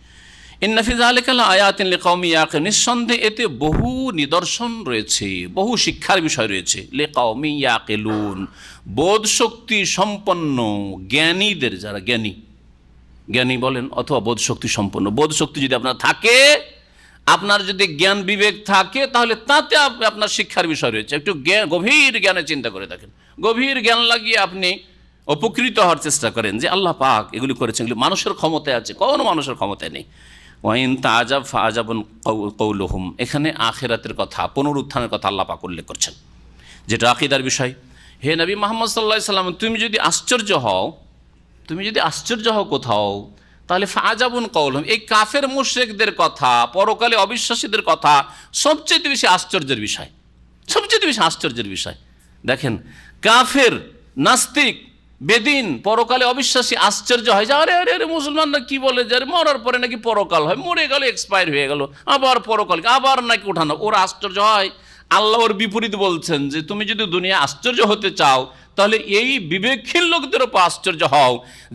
ইন্না ফি যালিকা লাআয়াতিন লিকাওমিন ইয়াকিলুন, নিঃসন্দেহে এতে বহু নিদর্শন রয়েছে, বহু শিক্ষার বিষয় রয়েছে। লিকাওমিন ইয়াকিলুন, বোধ শক্তি সম্পন্ন জ্ঞানীদের, যারা জ্ঞানী বলেন অথবা বোধ শক্তি সম্পন্ন। বোধ শক্তি যদি আপনার থাকে, আপনার যদি জ্ঞান বিবেক থাকে, তাহলে তাতে আপনার শিক্ষার বিষয় রয়েছে। একটু গভীর জ্ঞানে চিন্তা করে দেখেন, গভীর জ্ঞান লাগিয়ে আপনি উপকৃত হওয়ার চেষ্টা করেন যে আল্লাহ পাক এগুলি করেছেন, এগুলি মানুষের ক্ষমতায় আছে, কোনো মানুষের ক্ষমতায় নেই। ওয়াইন তাজাব ফাজাবুন কওলুহুম, এখানে আখিরাতের কথা, পুনরুত্থানের কথা আল্লাহ পাক উল্লেখ করছেন, যেটা আকীদার বিষয়। হে নবী মুহাম্মদ সাল্লাল্লাহু আলাইহি সাল্লাম, তুমি যদি আশ্চর্য হও কোথাও, তাহলে ফাজাবুন কওলুহুম, এই কাফের মুশরিকদের কথা, পরকালে অবিশ্বাসীদের কথা সবচেয়ে বেশি আশ্চর্যের বিষয়, সবচেয়ে বেশি আশ্চর্যের বিষয়। দেখেন, কাফের, নাস্তিক, বেদিন, পরকালে অবিশ্বাসী আশ্চর্য হয় যে আরে আরে আরে মুসলমানরা কি বলে যে মরার পরে নাকি পরকাল হয়, মরে গেল, এক্সপায়ার হয়ে গেল, আবার পরকাল, আবার নাকি উঠানো, ওরা আশ্চর্য হয়। আল্লাহ ওর বিপরীত বলছেন যে তুমি যদি দুনিয়া আশ্চর্য হতে চাও, তাহলে এই বিবেকহীন লোকদের উপর আশ্চর্য হও,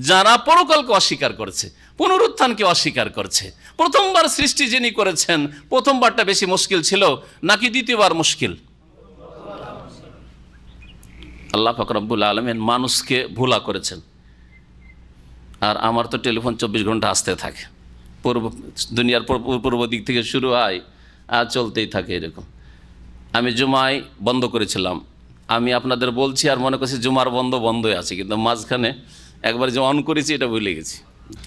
যারা পরকালকে অস্বীকার করছে, পুনরুত্থানকে অস্বীকার করছে। প্রথমবার সৃষ্টি যিনি করেছেন, প্রথমবারটা বেশি মুশকিল ছিল নাকি দ্বিতীয়বার মুশকিল? আল্লাহ পাক রব্বুল আলামিন মানুষকে ভোলা করেছেন। আর আমার তো টেলিফোন 24 ঘন্টা আসতে থাকে, দুনিয়ার পূর্ব দিক থেকে শুরু হয় আর চলতেই থাকে এরকম। আমি জুমায় বন্ধ করেছিলাম, আমি আপনাদের বলছি আর মনে করছি জুমার বন্ধই আছে, কিন্তু মাঝখানে একবার যে অন করেছি এটা ভুলে গেছি।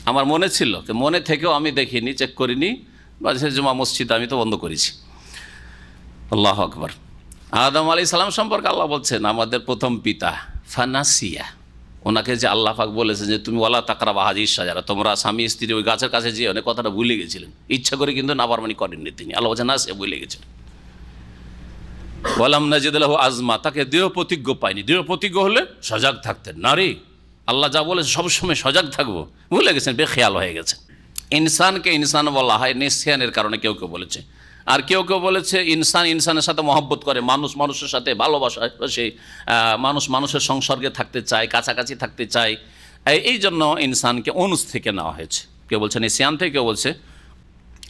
আমার মনে ছিল, মনে থেকেও আমি দেখিনি, চেক করিনি, সে জুমা মসজিদ আমি তো বন্ধ করেছি। আল্লাহু আকবার। আদম আলাইহিস সালাম সম্পর্কে আল্লাহ বলছেন, আমাদের প্রথম পিতা, ফানাসিয়া, ওনাকে যে আল্লাহ পাক বলেছেন যে তুমি ওয়ালা তাকরাবা হাযিহিশ শাজারা, তোমরা স্বামী স্ত্রী ওই গাছের কাছে যেও না, কথাটা ভুলে গেছিলেন, ইচ্ছা করে কিন্তু নাফরমানি করেননি তিনি। আল্লাহ বলছেন না, সে ভুলে গেছিলেন। ওয়ালাম নাজিদ লাহু আজমা, তাকে দৃঢ় প্রতিজ্ঞ পাইনি। দৃঢ় প্রতিজ্ঞ হলে সজাগ থাকতেন, নারী আল্লাহ যা বলেছে সবসময় সজাগ থাকবো, ভুলে গেছেন, বেখেয়াল হয়ে গেছে। ইনসানকে ইনসান বলা হয় নিঃসিয়ানের কারণে, কেউ কেউ বলেছে। আর কেউ কেউ বলেছে ইনসান ইনসানের সাথে মহব্বত করে, মানুষ মানুষের সাথে ভালোবাসা, সে মানুষ মানুষের সংসর্গে থাকতে চায়, কাছাকাছি থাকতে চায়, এই জন্য ইনসানকে অনুস থেকে নেওয়া হয়েছে। কেউ বলছেন নিঃসিয়ান থেকে, কেউ বলছে।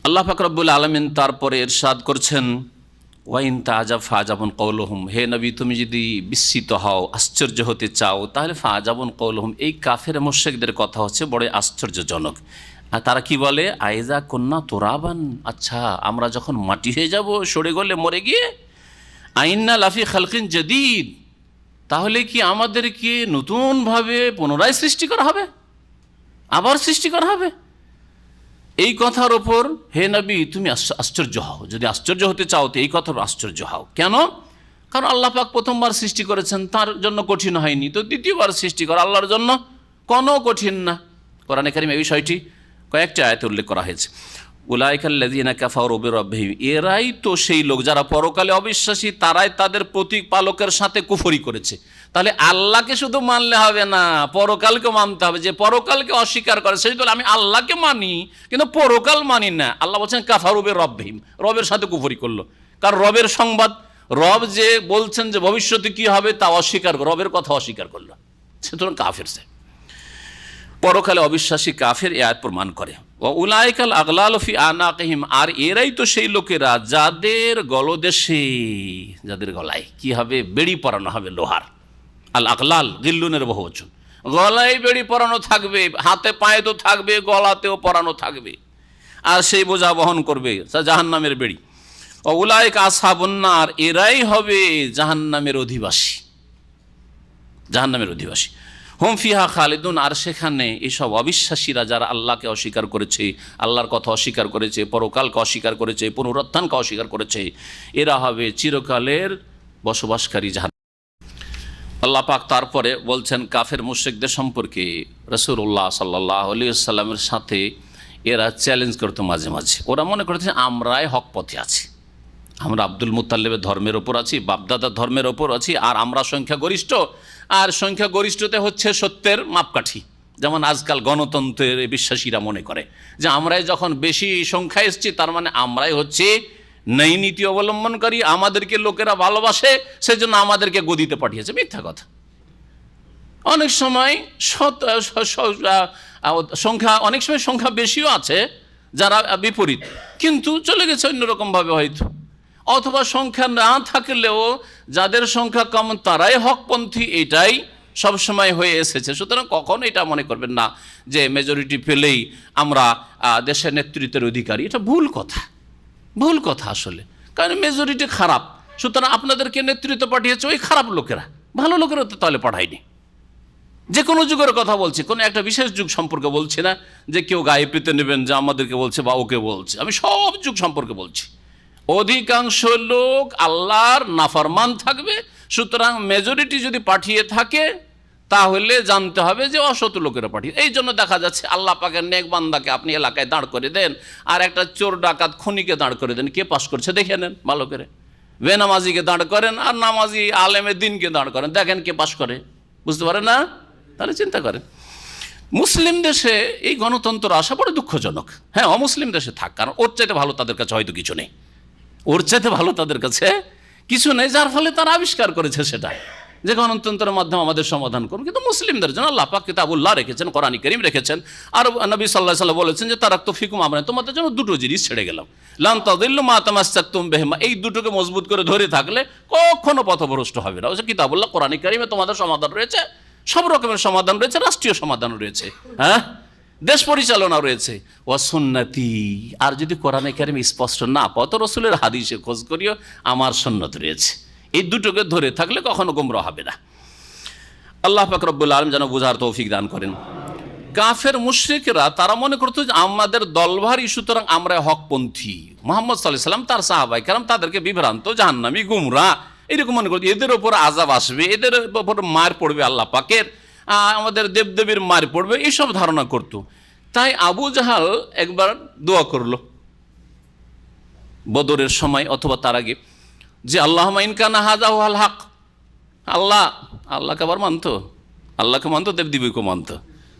আল্লাহ পাক রব্বুল আলামিন তারপরে ইরশাদ করছেন, ওয়াইন তাজাব ফাজাবুন কওলুহুম, হে নবী তুমি যদি বিস্মিত হও, আশ্চর্য হতে চাও, তাহলে ফাজাবুন কওলুহুম, এই কাফের মুশরিকদের কথা হচ্ছে বড় আশ্চর্যজনক। আর তারা কি বলে, আইজা কন্যা তোরাবান, আচ্ছা আমরা যখন মাটি হয়ে যাব, সরে গলে, মরে গিয়ে, আইন্না লাফি খালকিন জাদীদ, তাহলে কি আমাদেরকে নতুনভাবে পুনরায় সৃষ্টি করা হবে, আবার সৃষ্টি করা হবে? এই কথার ওপর হে নবী তুমি আশ্চর্য হও, যদি আশ্চর্য হতে চাও তো এই কথার আশ্চর্য হও। কেন? কারণ আল্লাহ পাক প্রথমবার সৃষ্টি করেছেন, তার জন্য কঠিন হয়নি, তো দ্বিতীয়বার সৃষ্টি করা আল্লাহর জন্য কোনো কঠিন না। কোরআনে কারিমে এই বিষয়টি কয়েকটি আয়াতে উল্লেখ করা হয়েছে। উলাইকাল্লাযীনা কাফারু বিরাব্বিহিম, এরাই তো সেই লোক যারা পরকালে অবিশ্বাসী, তারাই তাদের প্রতিপালকের সাথে কুফরি করেছে। তাহলে আল্লাহকে শুধু মানলে হবে না, পরকালকে মানতে হবে। যে পরকালকে অস্বীকার করে সেই বলে আমি আল্লাহকে মানি কিন্তু পরকাল মানি না। আল্লাহ বলছেন কাফারু বিরাব্বিহিম, রবের সাথে কুফরি করলো। কারণ রবের সংবাদ, রব যে বলছেন যে ভবিষ্যতে কি হবে তা অস্বীকার, রবের কথা অস্বীকার করলো, সুতরাং কাফের। সে পরকালে অবিশ্বাসী কাফের, এ আয়াত প্রমাণ করে। ও উলাইকাল আগলাল ফি আনাকিহিম, আর এরাই তো সেই লোকেরা যাদের গলদেশে, যাদের গলায় কি হবে, বেড়ি পরানো হবে লোহার। আল আগলাল গিল্লুনের বহুবচন, গলায় বেড়ি পরানো থাকবে, হাতে পায়ে তো থাকবে, গলাতেও পরানো থাকবে, আর সেই বোঝা বহন করবে জাহান্নামের বেড়ি। ও উলাইকা আসহাবুন নার, এরাই হবে জাহান্নামের অধিবাসী, জাহান্নামের অধিবাসী। হুম ফিহা খালিদুন, আর সেখানে এইসব অবিশ্বাসীরা যারা আল্লাহকে অস্বীকার করেছে, আল্লাহর কথা অস্বীকার করেছে, পরকালকে অস্বীকার করেছে, পুনরুত্থানকে অস্বীকার করেছে, এরা হবে চিরকালের বসবাসকারী জাহান্নাম। আল্লাহ পাক তারপরে বলছেন কাফের মুশরিকদের সম্পর্কে, রাসূলুল্লাহ সাল্লাল্লাহু আলাইহি ওয়াসাল্লামের সাথে এরা চ্যালেঞ্জ করতো মাঝে মাঝে। ওরা মনে করছে আমরাই হক পথে আছি, আমরা আব্দুল মুত্তালিবের ধর্মের ওপর আছি, বাপদাদার ধর্মের ওপর আছি, আর আমরা সংখ্যাগরিষ্ঠ, আর সংখ্যাগরিষ্ঠতে হচ্ছে সত্যের মাপকাঠি। যেমন আজকাল গণতন্ত্রের বিশ্বাসীরা মনে করে যে আমরাই যখন বেশি সংখ্যা এসছি তার মানে আমরাই হচ্ছে ন্যায় নীতি অবলম্বনকারী, আমাদেরকে লোকেরা ভালোবাসে, সেজন্য আমাদেরকে গদিতে পাঠিয়েছে। মিথ্যা কথা। অনেক সময় সংখ্যা, অনেক সময় সংখ্যা বেশিও আছে যারা বিপরীত, কিন্তু চলে গেছে অন্যরকমভাবে হয়তো, অথবা সংখ্যা না থাকলেও যাদের সংখ্যা কম তারাই হকপন্থী, এটাই সবসময় হয়ে এসেছে। সুতরাং কখনো এটা মনে করবেন না যে মেজরিটি পেলেই আমরা দেশের নেতৃত্বের অধিকারী, এটা ভুল কথা, ভুল কথা আসলে। কারণ মেজরিটি খারাপ, সুতরাং আপনাদেরকে নেতৃত্ব পাঠিয়েছে ওই খারাপ লোকেরা, ভালো লোকেরা তো তাহলে পাঠায়নি। যে কোনো যুগের কথা বলছি, কোনো একটা বিশেষ যুগ সম্পর্কে বলছি না যে কেউ গায়ে পেতে নেবেন যে আমাদেরকে বলছে বা ওকে বলছে, আমি সব যুগ সম্পর্কে বলছি। অধিকাংশ লোক আল্লাহর নাফরমান থাকবে, সুতরাং মেজরিটি যদি পাঠিয়ে থাকে তাহলে জানতে হবে যে অসৎ লোকেরা পাঠিয়ে। এই জন্য দেখা যাচ্ছে আল্লাহ পাকের নেক বান্দাকে আপনি এলাকায় দাঁড় করে দেন, আর একটা চোর ডাকাত খনিকে দাঁড় করে দেন, কে পাস করছে দেখে নেন ভালো করে। বেনামাজিকে দাঁড় করেন আর নামাজি আলেমের দিনকে দাঁড় করেন, দেখেন কে পাস করে, বুঝতে পারেন না? তাহলে চিন্তা করেন। মুসলিম দেশে এই গণতন্ত্র আসা বড় দুঃখজনক। হ্যাঁ, অমুসলিম দেশে থাক, কারণ ওর চাইতে ভালো তাদের কাছে হয়তো কিছু নেই, ওর চাইতে ভালো তাদের কাছে কিছু নেই, যার ফলে তারা আবিষ্কার করেছে সেটা যে গণতন্ত্রের মাধ্যমে আমাদের সমাধান করুন। কিন্তু মুসলিমদের জন্য আল্লাহ পাক কিতাবুল্লাহ রেখেছেন, কোরআন কারীম রেখেছেন, আর নবী সাল্লাল্লাহু আলাইহি ওয়াসাল্লাম বলেছেন যে তারাকতু ফিকুম আমরান, তোমাদের জন্য দুটো জিনিস ছেড়ে গেলাম, লান তাযিল্লু মা তামাসসাকতুম বিহিমা, এই দুটোকে মজবুত করে ধরে থাকলে কখনো পথভ্রষ্ট হবে না। ওই যে কিতাবুল্লাহ কোরআন কারীমে তোমাদের সমাধান রয়েছে, সব রকমের সমাধান রয়েছে, রাষ্ট্রীয় সমাধান রয়েছে, হ্যাঁ, দেশ পরিচালনা রয়েছে, ওয়া সুন্নতি, আর যদি কোরআনে কারীম স্পষ্ট না পাও তো রাসূলের হাদিসে খোঁজ করিও, আমার সুন্নত রয়েছে। এই দুটোকে ধরে থাকলে কখনো গোমরাহ হবে না। আল্লাহ পাক রব্বুল আলামিন যেন বুঝার তৌফিক দান করেন। কাফের মুশরিকরা তারা মনে করতো যে আমাদের দল ভারী, সুতরাং আমরা হকপন্থী। মুহাম্মদ সাল্লাল্লাহু আলাইহি ওয়াসাল্লাম, তার সাহাবায়ে কেরাম তাদেরকে বিভ্রান্ত, জাহান্নামী, গুমরাহ এরকম মনে করতো। এদের ওপর আযাব আসবে, এদের ওপর মার পড়বে আল্লাহ পাকের, আমাদের দেবদেবীর মার পড়বে, এইসব ধারণা করত। তাই আবু জাহাল একবার দোয়া করলো বদরের সময় অথবা তার আগে, যে আল্লাহুম্মা ইন কানা হাযা হুয়াল হক, আল্লাহকে আবার মানতো, আল্লাহকে মানতো, দেবদেবীকে মানতো।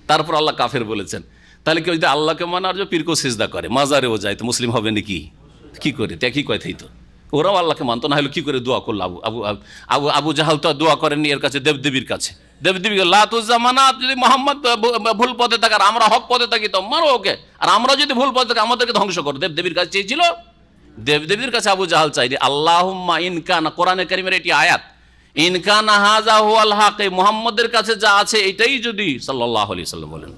তারপর আল্লাহ কাফের বলেছেন। তাহলে কেউ যদি আল্লাহকে মানে আর যে পীরকে সিজদা করে, মাজারেও যায়, তো মুসলিম হবে নাকি? কি করে? তা কি কথাই তো, ওরাও আল্লাহকে মানতো না, হলে কি করে দোয়া করলো? আবু জাহাল তো দোয়া করেননি এর কাছে, দেবদেবীর কাছে। দেবদেবীকে লাতুজ্জামানাত, যদি মোহাম্মদ ভুল পথে থাকে আর আমরা হক পথে থাকি তো মারো ওকে, আর আমরা যদি ভুল পথে থাকি আমাদেরকে ধ্বংস করো। দেবদেবীর কাছে চেয়েছিল, দেবদেবীর কাছে আবু জাহাল চাইনি। আল্লাহুম্মা ইন কানা, কোরআনে কারীমের এটি আয়াত, ইন কানা হাযা হুয়াল হক, মুহাম্মদের কাছে যা আছে এটাই যদি, সাল্লাল্লাহু আলাইহি ওয়াসাল্লাম বলেন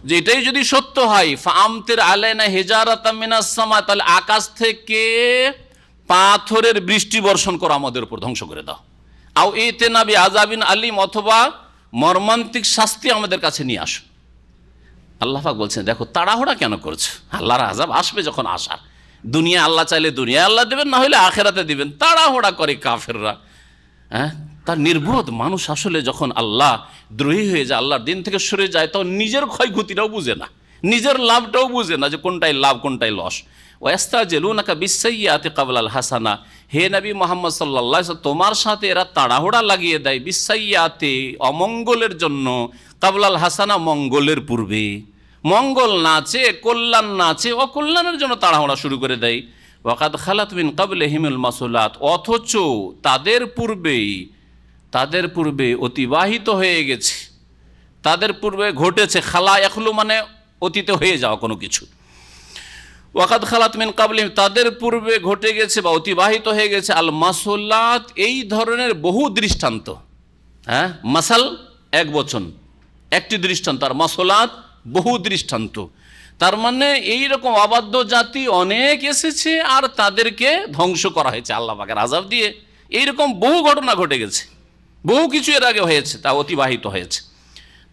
যে এটাই যদি সত্য হয়, ফাআমতির আলাইনা হিজারাতাম মিনাস সামা, তাহলে আকাশ থেকে পাথরের বৃষ্টি বর্ষণ করো, আমাদের উপর ধ্বংস করে দাও। আও ইতিনা বিআযাবিন আলিম, অথবা মর্মান্তিক শাস্তি আমাদের কাছে নিয়ে আসো। আল্লাহ পাক বলছেন দেখো তাড়াহুড়া কেন করছো, আল্লাহর আযাব আসবে যখন আসার, দুনিয়া আল্লাহ চাইলে দুনিয়া আল্লাহ দেবেন, না হলে আখেরাতে দিবেন। তাড়াহুড়া করে কাফেররা, হ্যাঁ, তার নির্বোধ মানুষ আসলে যখন আল্লাহ দ্রোহী হয়ে যায়, আল্লাহর দিন থেকে সরে যায়, তখন নিজের ক্ষয়ক্ষতিটাও বুঝে না, নিজের লাভটাও বুঝে না যে কোনটাই লাভ কোনটাই লস। ওয়াস্তাজিলুনাকা বিসসাইয়্যাতি ক্বাবলাল হাসানা, হে নবী মুহাম্মদ সাল্লাল্লাহু আলাইহি ওয়াসাল্লাম, তোমার সাথে এরা তাড়াহুড়া লাগিয়ে দেয় বিসসাইয়্যাতি, অমঙ্গলের জন্য, ক্বাবলাল হাসানা, মঙ্গলের পূর্বে। মঙ্গল না চেয়ে, কল্যাণ না চেয়ে অকল্যাণের জন্য তাড়াহুড়া শুরু করে দেয়। ওয়াকাদ খালাত মিন ক্বাবলিহিমুল মাসুলাত, অথচ তাদের পূর্বে অতিবাহিত হয়ে গেছে, তাদের পূর্বে ঘটেছে। খালা ইয়াখলু মানে অতীতে হয়ে যাওয়া কোনো কিছু, ওয়াকাদ খালাত মিন কাবলিহিম, তাদের পূর্বে ঘটে গেছে বা অতিবাহিত হয়ে গেছে আল মাসুলাত, এই ধরনের বহু দৃষ্টান্ত। হ্যাঁ, মাসাল এক বচন, একটি দৃষ্টান্ত, আর মাসুলাত বহু দৃষ্টান্ত। তার মানে এইরকম অবাধ্য জাতি অনেক এসেছে আর তাদেরকে ধ্বংস করা হয়েছে আল্লাহ পাকের আযাব দিয়ে। এইরকম বহু ঘটনা ঘটে গেছে, বহু কিছু এর আগে হয়েছে, তা অতিবাহিত হয়েছে।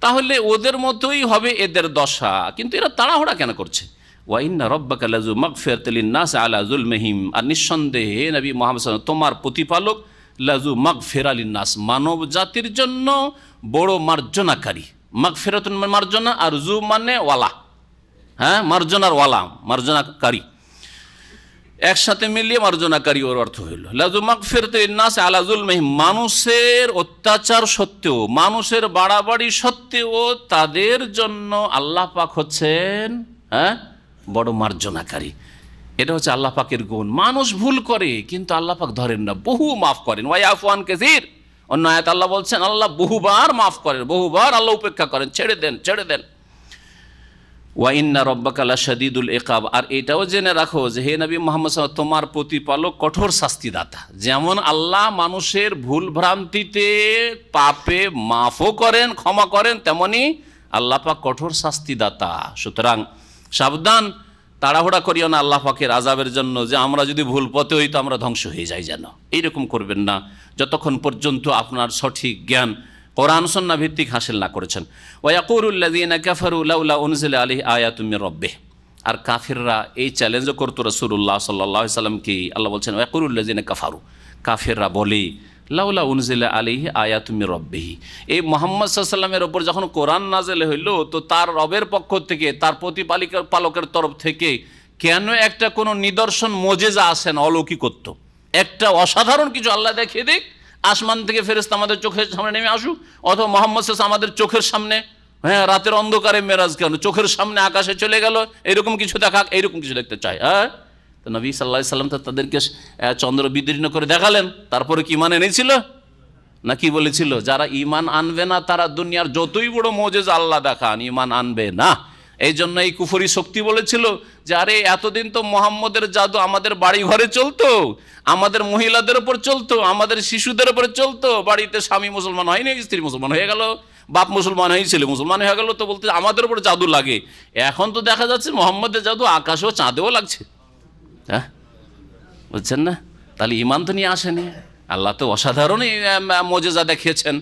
তাহলে ওদের মতোই হবে এদের দশা, কিন্তু এরা তাড়াহুড়া কেন করছে? ওয়া ইন্না রাব্বাকা লাযু মাগফিরাতিন লিন-নাস আলা যুলমিহিম, আর নিঃসন্দেহে নবী মুহাম্মদ সাল্লাল্লাহু আলাইহি ওয়াসাল্লাম তোমার প্রতিপালক লাযু মাগফিরা লিন-নাস, মানব জাতির জন্য বড় মার্জনাকারী। মাগফিরাতুন মার্জনা, আর জু মানে ওয়ালা, হ্যাঁ, মার্জনার ওয়ালা, মার্জনাকারী, একসাথে মিলিয়ে মার্জনাকারী ওর অর্থ হইল। লাযু মাগফিরাতিন লিন-নাস আলা যুলমিহিম, মানুষের অত্যাচার সত্ত্বেও, মানুষের বাড়াবাড়ি সত্ত্বেও তাদের জন্য আল্লাহ পাক হচ্ছেন হ্যাঁ বড় মার্জনাকারী। এটা হচ্ছে আল্লাহ পাকের গুণ। মানুষ ভুল করে কিন্তু আল্লাহ পাক ধরেন না, বহু মাফ করেন। ওয়া ইয়াফু আন কাসীর, অন্য আয়াত আল্লাহ বলছেন আল্লাহ বহুবার মাফ করেন, বহুবার আল্লাহ উপেক্ষা করেন, ছেড়ে দেন, ছেড়ে দেন। ওয়া ইন্না রাব্বাকা লাশাদীদুল ইকাব, আর এটাও জেনে রাখো যে হে নবী মুহাম্মদ সাল্লাল্লাহু আলাইহি ওয়াসাল্লাম, তোমার প্রতিপালক কঠোর শাস্তিদাতা। যেমন আল্লাহ মানুষের ভুল ভ্রান্তিতে পাপে মাফও করেন, ক্ষমা করেন, তেমনি আল্লাহ পাক কঠোর শাস্তিদাতা। সুতরাং সাবধান, তাড়াহুড়া করিও না আল্লাহ পাকের আযাবের জন্য, যে আমরা যদি ভুল পথে হই তো আমরা ধ্বংস হয়ে যাই, যেন এইরকম করবেন না যতক্ষণ পর্যন্ত আপনার সঠিক জ্ঞান কোরআন সুন্নাহ ভিত্তিক হাসিল না করেছেন। ওয়া ইয়াকুলুল্লাযীনা কাফারু লাউলা উনজিলা আলাইহি আয়াতুম মির রাব্বিহ, আর কাফিররা এই চ্যালেঞ্জও করতো রাসূলুল্লাহ সাল্লাল্লাহু আলাইহি সাল্লামকে। আল্লাহ বলছেন ওয়া ইয়াকুলুল্লাযীনা কাফারু, কাফিররা বলে লাউলা উনজিলা আলাইহি আয়াতুম মির রাব্বিহ, এই মুহাম্মদ সাল্লাল্লাহু আলাইহি সাল্লামের উপর যখন কোরআন নাযিল হইল তো তার রবের পক্ষ থেকে, তার প্রতিপালকের তরফ থেকে কেন একটা কোনো নিদর্শন মুজিজা আসেন, অলৌকিকত্ব, একটা অসাধারণ কিছু আল্লাহ দেখিয়ে দিক, আসমান থেকে ফেরেশতা আমাদের চোখের সামনে নেমে আসুক, অথবা মুহাম্মদ সাল্লাল্লাহু আলাইহি ওয়াসাল্লাম আমাদের চোখের সামনে, হ্যাঁ রাতের অন্ধকারে মেরাজ কেন, চোখের সামনে আকাশে চলে গেল, এরকম কিছু দেখাক, এইরকম কিছু দেখতে চায়। হ্যাঁ, তো নবী সাল্লাল্লাহু আলাইহি ওয়াসাল্লাম তো তাদেরকে চন্দ্র বিদীর্ণ করে দেখালেন, তারপরে কি মানে এনেছিল না কি বলেছিল? যারা ইমান আনবে না তারা দুনিয়ার যতই বড় মুজিজা আল্লাহ দেখান, ইমান আনবে না। এই জন্য এই কুফরি শক্তি বলেছিল যে আরে এতদিন তো মুহাম্মদের জাদু আমাদের বাড়ি ঘরে চলতো, আমাদের মহিলাদের উপর চলতো, আমাদের শিশুদের উপর চলতো, বাড়িতে স্বামী মুসলমান হয়নি, স্ত্রী মুসলমান হয়ে গেল, বাপ মুসলমান হয়ে ছেলে মুসলমান হয়ে গেল, তো বলতে আমাদের উপর জাদু লাগে। এখন তো দেখা যাচ্ছে মুহাম্মদের জাদু আকাশেও চাঁদেও লাগছে। হ্যাঁ, বুঝছেন না? তাহলে ইমান তো নিয়ে আসেনি। আল্লাহ তো অসাধারণ মুজিজা দেখিয়েছেন।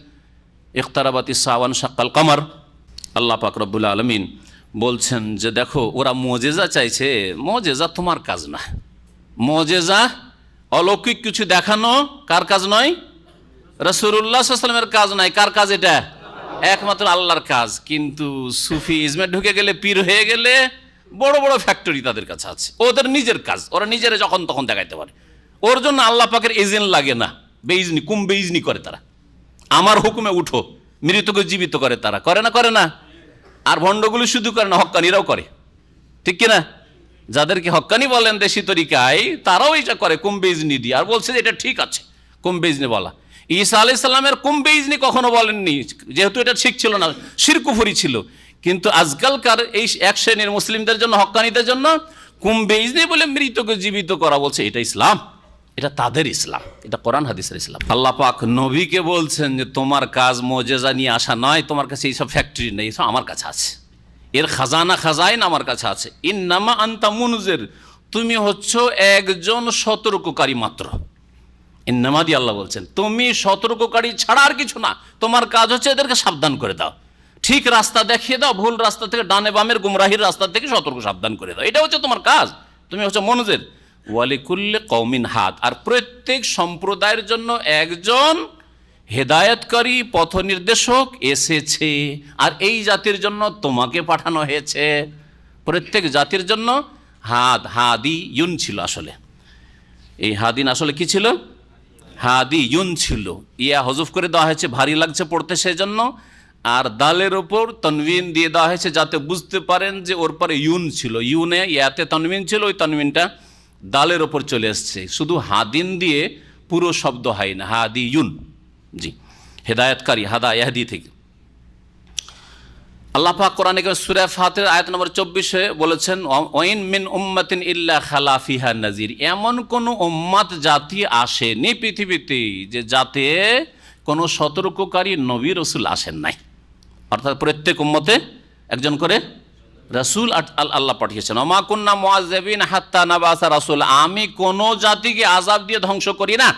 ইকতারাবাতিস সাআ ওয়ানশাক্কাল কমার, আল্লাহ পাক রব্বুল আলামিন বলছেন যে দেখো ওরা মুজিজা চাইছে, মুজিজা তোমার কাজ না। মুজিজা অলৌকিক কিছু দেখানো কার কাজ নয়? রাসূলুল্লাহ সাল্লাল্লাহু আলাইহি ওয়াসাল্লামের কাজ নয়। কার কাজ এটা? একমাত্র আল্লাহর কাজ। কিন্তু সুফি ইজমে ঢুকে গেলে, পীর হয়ে গেলে বড় বড় ফ্যাক্টরি তাদের কাছে আছে, ওদের নিজের কাজ, ওরা নিজেরা যখন তখন দেখাইতে পারে। ওর জন্য আল্লাহ পাকের এজেন্ট লাগে না, বেইজনি কুম বেইজনি করে তারা। আমার হুকুমে উঠো, মৃতকে জীবিত করে তারা, করে না? করে না? আর ভণ্ডগুলো শুধু করে না, হক্কানিরাও করে, ঠিক কিনা? যাদেরকে হক্কানি বলেন দেশি তরিকায়, তারাও এটা করে কুম্বেইজনি দিয়ে, আর বলছে যে এটা ঠিক আছে কুম্বেইজনি বলা। ঈসা আলাইহিস সালামের কুম্বেইজনি কখনো বলেননি, যেহেতু এটা ঠিক ছিল না, শিরক কুফরি ছিল। কিন্তু আজকালকার এই এক শ্রেণীর মুসলিমদের জন্য, হক্কানিদের জন্য কুম্বেইজনি বলে মৃতকে জীবিত করা, বলছে এটা ইসলাম, এটা তাদের ইসলাম, এটা কোরআন হাদিসের ইসলাম। আল্লাহ পাক নবীকে বলছেন যে তোমার কাজ মুজিজা নিয়ে আসা নয়, তোমার কাছে এইসব ফ্যাক্টরি নেই, সব আমার কাছে আছে, এর খাজাইন আমার কাছে আছে। ইন্নামা আনতা মুনজির, তুমি হচ্ছ একজন সতর্ককারী মাত্র। ইন্নামা দিয়ে আল্লাহ বলছেন তুমি সতর্ককারী ছাড়া আর কিছু না, তোমার কাজ হচ্ছে এদেরকে সাবধান করে দাও, ঠিক রাস্তা দেখিয়ে দাও, ভুল রাস্তা থেকে, ডানে বামের গুমরাহির রাস্তা থেকে সতর্ক সাবধান করে দাও, এটা হচ্ছে তোমার কাজ, তুমি হচ্ছে মুনজির। ওয়ালিকুল্লি কওমিন হাদ, আর প্রত্যেক সম্প্রদায়ের জন্য একজন হেদায়েতকারী, পথ নির্দেশক এসেছে, আর এই জাতির জন্য তোমাকে পাঠানো হয়েছে। প্রত্যেক জাতির জন্য হাদি ইউন ছিল। আসলে এই হাদিন আসলে কি ছিল? হাদি ইউন ছিল। ইয়া হজফ করে দেওয়া হয়েছে, ভারী লাগছে পড়তে সেই জন্য, আর দালের ওপর তনবিন দিয়ে দেওয়া হয়েছে যাতে বুঝতে পারেন যে ওর পরে ইউন ছিল, ইউনে ইয়াতে তনবিন ছিল, ওই তনবিনটা দালের ওপর চলে এসছে। শুধু হাদিন দিয়ে পুরো শব্দ হয় না, হাদি ইউন। জি, হেদায়তকারী, হাদা ইয়াহদি থেকে। আল্লাহ পাক কোরআনে সূরা ফাতির আয়াত নম্বর 24-এ বলেছেন, ওয়াইন মিন উম্মাতিন ইল্লা খালা ফিহা নাজির। এমন কোন উম্মাত জাতি আসেনি পৃথিবীতে যে জাতে কোনো সতর্ককারী নবী রাসূল আসেন নাই। অর্থাৎ প্রত্যেক উম্মতে একজন করে রাসূল আল্লাহ পাঠিয়েছেন। ওমা কুন্না মুআযযাবিন হাত্তা নাবাসা রাসূল। আমি কোন জাতিকে আযাব দিয়ে ধ্বংস করি না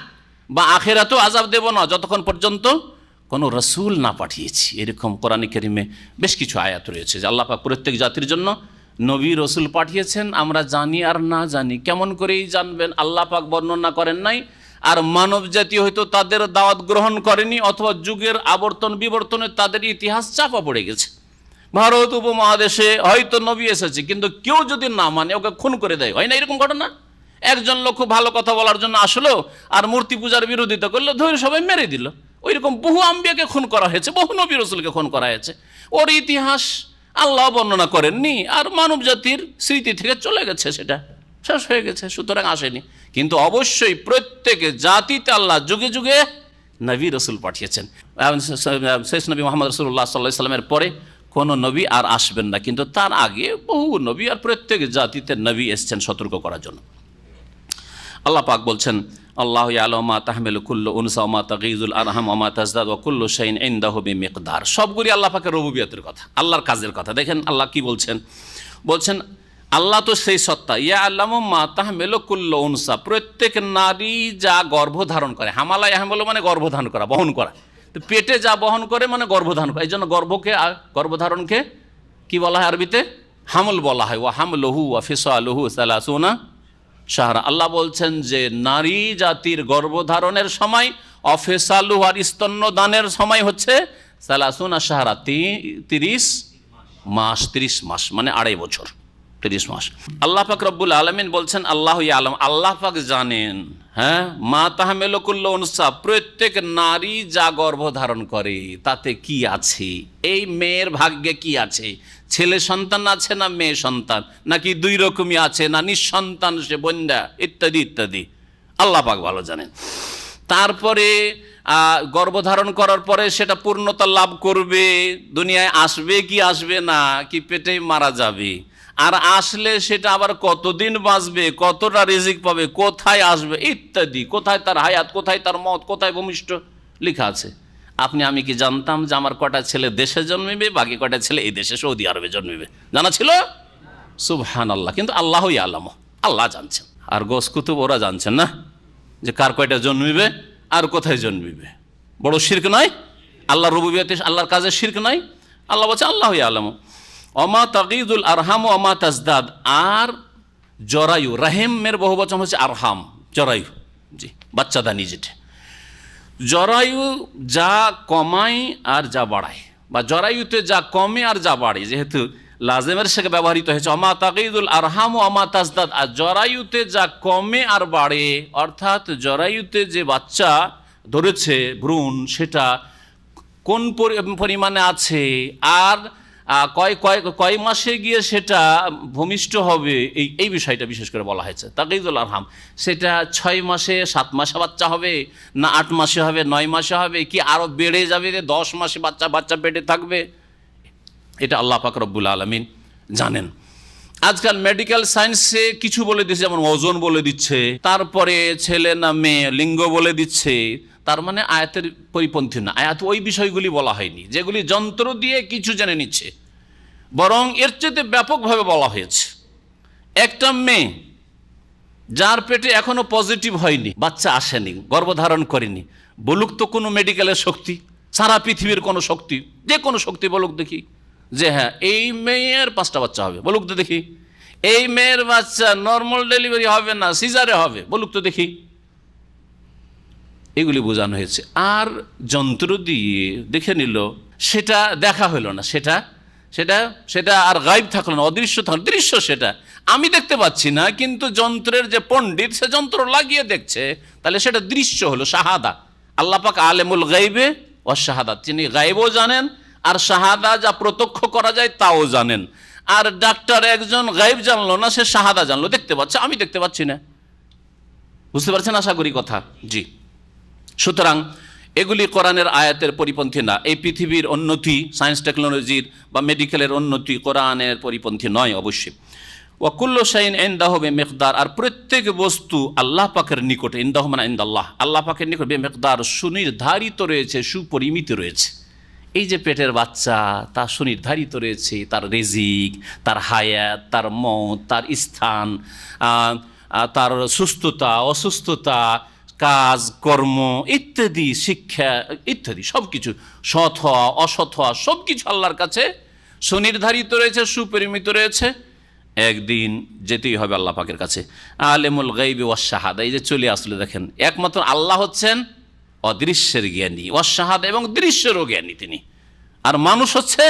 বা আখিরাতেও আযাব দেব না যতক্ষণ পর্যন্ত কোনো রসুল না পাঠিয়েছি। এরকম কোরআন কারীমে বেশ কিছু আয়াত রয়েছে যে আল্লাহ পাক প্রত্যেক জাতির জন্য নবী রসুল পাঠিয়েছেন। আমরা জানি আর না জানি, কেমন করেই জানবেন? আল্লাহ পাক বর্ণনা করেন নাই, আর মানব জাতি হয়তো তাদের দাওয়াত গ্রহণ করেনি, অথবা যুগের আবর্তন বিবর্তনে তাদের ইতিহাস চাপা পড়ে গেছে। ভারত উপমহাদেশে হয়তো নবী এসেছে, কিন্তু কেউ যদি না মানে ওকে খুন করে দেয়, হয় না এরকম ঘটনা? একজন লোক খুব ভালো কথা বলার জন্য আসলো আর মূর্তি পূজার বিরোধিতা করলো, ধরে সবাই মেরে দিল। ওইরকম বহু আম্বিয়াকে খুন করা হয়েছে, বহু নবী রসুলকে খুন করা হয়েছে। ওর ইতিহাস আল্লাহ বর্ণনা করেননি, আর মানব জাতির স্মৃতি থেকে চলে গেছে, সেটা শেষ হয়ে গেছে, সুতরাং আসেনি। কিন্তু অবশ্যই প্রত্যেক জাতিতে আল্লাহ যুগে যুগে নবী রসুল পাঠিয়েছেন। শেষ নবী মুহাম্মদ রাসূলুল্লাহ সাল্লাল্লাহু আলাইহি ওয়াসাল্লামের পরে কোনো নবী আর আসবেন না, কিন্তু তার আগে বহু নবী আর প্রত্যেক জাতিতে নবী এসেছেন সতর্ক করার জন্য। আল্লাহ পাক বলছেন, আল্লাহু ইয়ালামু মা তাহমিলু কুল্লু উনসা ওয়া মা তাগীযুল আরহাম ওয়া মা তাজদাদ ওয়া কুল্লু শাইইন ইনদাহু বিমিকদার। সবগুলি আল্লাহ পাকের রুবুবিয়তের কথা, আল্লাহর কাজের কথা। দেখেন আল্লাহ কি বলছেন, বলছেন আল্লাহ তো সেই সত্তা, ইয়ালামু মা তাহমিলু কুল্লু উনসা, প্রত্যেক নারী যা গর্ভধারণ করে। হামালা ইয়াহমিলু মানে গর্ভধারণ করা, বহন করা। তো পেটে যা বহন করে মানে গর্ভধারণ করে। এই জন্য গর্ভধারণকে কি বলা হয় আরবিতে? হামল বলা হয়। ওয়া হামলুহু ওয়া ফিসালুহু সালাসুনা শাহরা। আল্লাহ বলছেন যে নারী জাতির গর্ভধারণের সময়, অফেসালু আর স্তন্যদানের সময় হচ্ছে সালাসুনা শাহরা, 30 মাস। 30 মাস মানে 2.5 বছর, 30 মাস। আল্লাহ পাক রব্বুল আলামিন বলছেন, আল্লাহু ইয়ালাম, আল্লাহ পাক জানেন, হ্যাঁ, মা তাহমিলু কুল্লু উনসা, প্রত্যেক নারী যা গর্ভধারণ করে তাতে কি আছে, এই মেয়ের ভাগ্যে কি আছে, ছেলে সন্তান আছে না মেয়ে সন্তান, নাকি দুই রকমই আছে, না নিঃসন্তান সে বন্যা, ইত্যাদি ইত্যাদি আল্লাহ পাক ভালো জানেন। তারপরে গর্ভধারণ করার পরে সেটা পূর্ণতা লাভ করবে, দুনিয়ায় আসবে কি আসবে না, কি পেটেই মারা যাবে, আর আসলে সেটা আবার কতদিন বাঁচবে, কতটা রিজিক পাবে, কোথায় আসবে ইত্যাদি, কোথায় তার হায়াত, কোথায় তার মত, কোথায় ভূমিষ্ঠ লেখা আছে। আপনি আমি কি জানতাম যে আমার কটা ছেলে দেশে জন্মিবে, বাকি কটা ছেলে এই দেশে সৌদি আরবে জন্মিবে? জানা ছিল? সুবহানাল্লাহ। কিন্তু আল্লাহই আলাম, আল্লাহ জানছেন। আর গোস কুতুব ওরা জানছেন না যে কার কয়টা জন্মিবে আর কোথায় জন্মিবে। বড় শিরক নয়? আল্লাহর রুবুবিয়তে আল্লাহর কাজে শিরক নয়? আল্লাহ বলছে আল্লাহই আলাম। ওমা তাগীদুল আরহাম ওমা তাজদাদ। আর জরায়ু, রাহিমের বহু বচন হচ্ছে আরহাম, জরায়ু, জি, বাচ্চাদানি যেটা। জরায়ু যা কমায় আর যা বাড়ায়, বা জরায়ুতে যা কমে আর যা বাড়ে, যেহেতু লাজেমের সাথে ব্যবহৃত হয়েছে ওমা তাগীদুল আরহাম ওমা তাজদাদ। আর জরায়ুতে যা কমে আর বাড়ে, অর্থাৎ জরায়ুতে যে বাচ্চা ধরেছে ভ্রূণ, সেটা কোন পরিমাণে আছে, আর কয় মাসে গিয়ে সেটা ভূমিষ্ঠ হবে, এই বিষয়টা বিশেষ করে বলা হয়েছে। তাগীদুল আরহাম, সেটা 6 মাসে 7 মাসে বাচ্চা হবে, না 8 মাসে হবে, 9 মাসে হবে, কি আরও বেড়ে যাবে, 10 মাসে বাচ্চা পেটে থাকবে, এটা আল্লাহ পাক রব্বুল আলামিন জানেন। আজকাল মেডিকেল সায়েন্সে কিছু বলে দিচ্ছে, যেমন ওজন বলে দিচ্ছে, তারপরে ছেলে না মেয়ে লিঙ্গ বলে দিচ্ছে। তার মানে আয়াতের পরিপন্থী না, আয়াত ওই বিষয়গুলি বলা হয়নি যেগুলি যন্ত্র দিয়ে কিছু জেনে নিচ্ছে, বরং এর চেয়ে ব্যাপকভাবে বলা হয়েছে। একটা মেয়ে যার পেটে এখনো পজিটিভ হয়নি, বাচ্চা আসেনি, গর্ভধারণ করেনি, বলুক তো কোনো মেডিকেলের শক্তি, সারা পৃথিবীর কোনো শক্তি, যে কোনো শক্তি বলুক দেখি যে হ্যাঁ এই মেয়ের 5টা বাচ্চা হবে, বলুক তো দেখি। এই মেয়ের বাচ্চা নর্মাল ডেলিভারি হবে না, সিজারে হবে, বলুক তো দেখি। এগুলি বোঝানো হয়েছে। আর যন্ত্র দিয়ে দেখে নিল, সেটা দেখা হলো না, সেটা আর গায়েব থাকলো না, অদৃশ্য থাকলো, দৃশ্য সেটা আমি দেখতে পাচ্ছি না, কিন্তু যন্ত্রের যে পণ্ডিত সে যন্ত্র লাগিয়ে দেখছে, তাহলে সেটা দৃশ্য হলো, শাহাদা। আল্লাহ পাক আলেমুল গাইবে ও শাহাদা, তিনি গায়েবও জানেন আর শাহাদা যা প্রত্যক্ষ করা যায় তাও জানেন। আর ডাক্তার একজন গায়েব জানলো না, সে শাহাদা জানলো, দেখতে পাচ্ছে, আমি দেখতে পাচ্ছি না। বুঝতে পারছেন আশা করি কথা? জি। সুতরাং এগুলি কোরআনের আয়াতের পরিপন্থী না। এই পৃথিবীর উন্নতি, সায়েন্স টেকনোলজির বা মেডিকেলের উন্নতি কোরআনের পরিপন্থী নয় অবশ্যই। ওয়াকুল্লু শাইইন ইনদাহু বিমিকদার, আর প্রত্যেক বস্তু আল্লাহ পাকের নিকটে, ইনদাহু মানে ইনদাল্লাহ, আল্লাহ পাকের নিকট বিমিকদার, সুনির্ধারিত রয়েছে, সুপরিমিত রয়েছে। এই যে পেটের বাচ্চা, তা সুনির্ধারিত রয়েছে, তার রিজিক, তার হায়াত, তার মওত, তার স্থান, তার সুস্থতা, অসুস্থতা, কাজ কর্ম ইত্যাদি, শিক্ষা ইত্যাদি সব কিছু, সৎ হওয়া অসৎ হওয়া সব কিছু আল্লাহর কাছে সুনির্ধারিত রয়েছে, সুপরিমিত রয়েছে। একদিন যেতেই হবে আল্লাহ পাকের কাছে। আলেমুল গাইবি ওয়াস শাহাদা, এই যে চলে আসলে দেখেন, একমাত্র আল্লাহ হচ্ছেন অদৃশ্যের জ্ঞানী, ওয়াস শাহাদা এবং দৃশ্যেরও জ্ঞানী তিনি। আর মানুষ হচ্ছে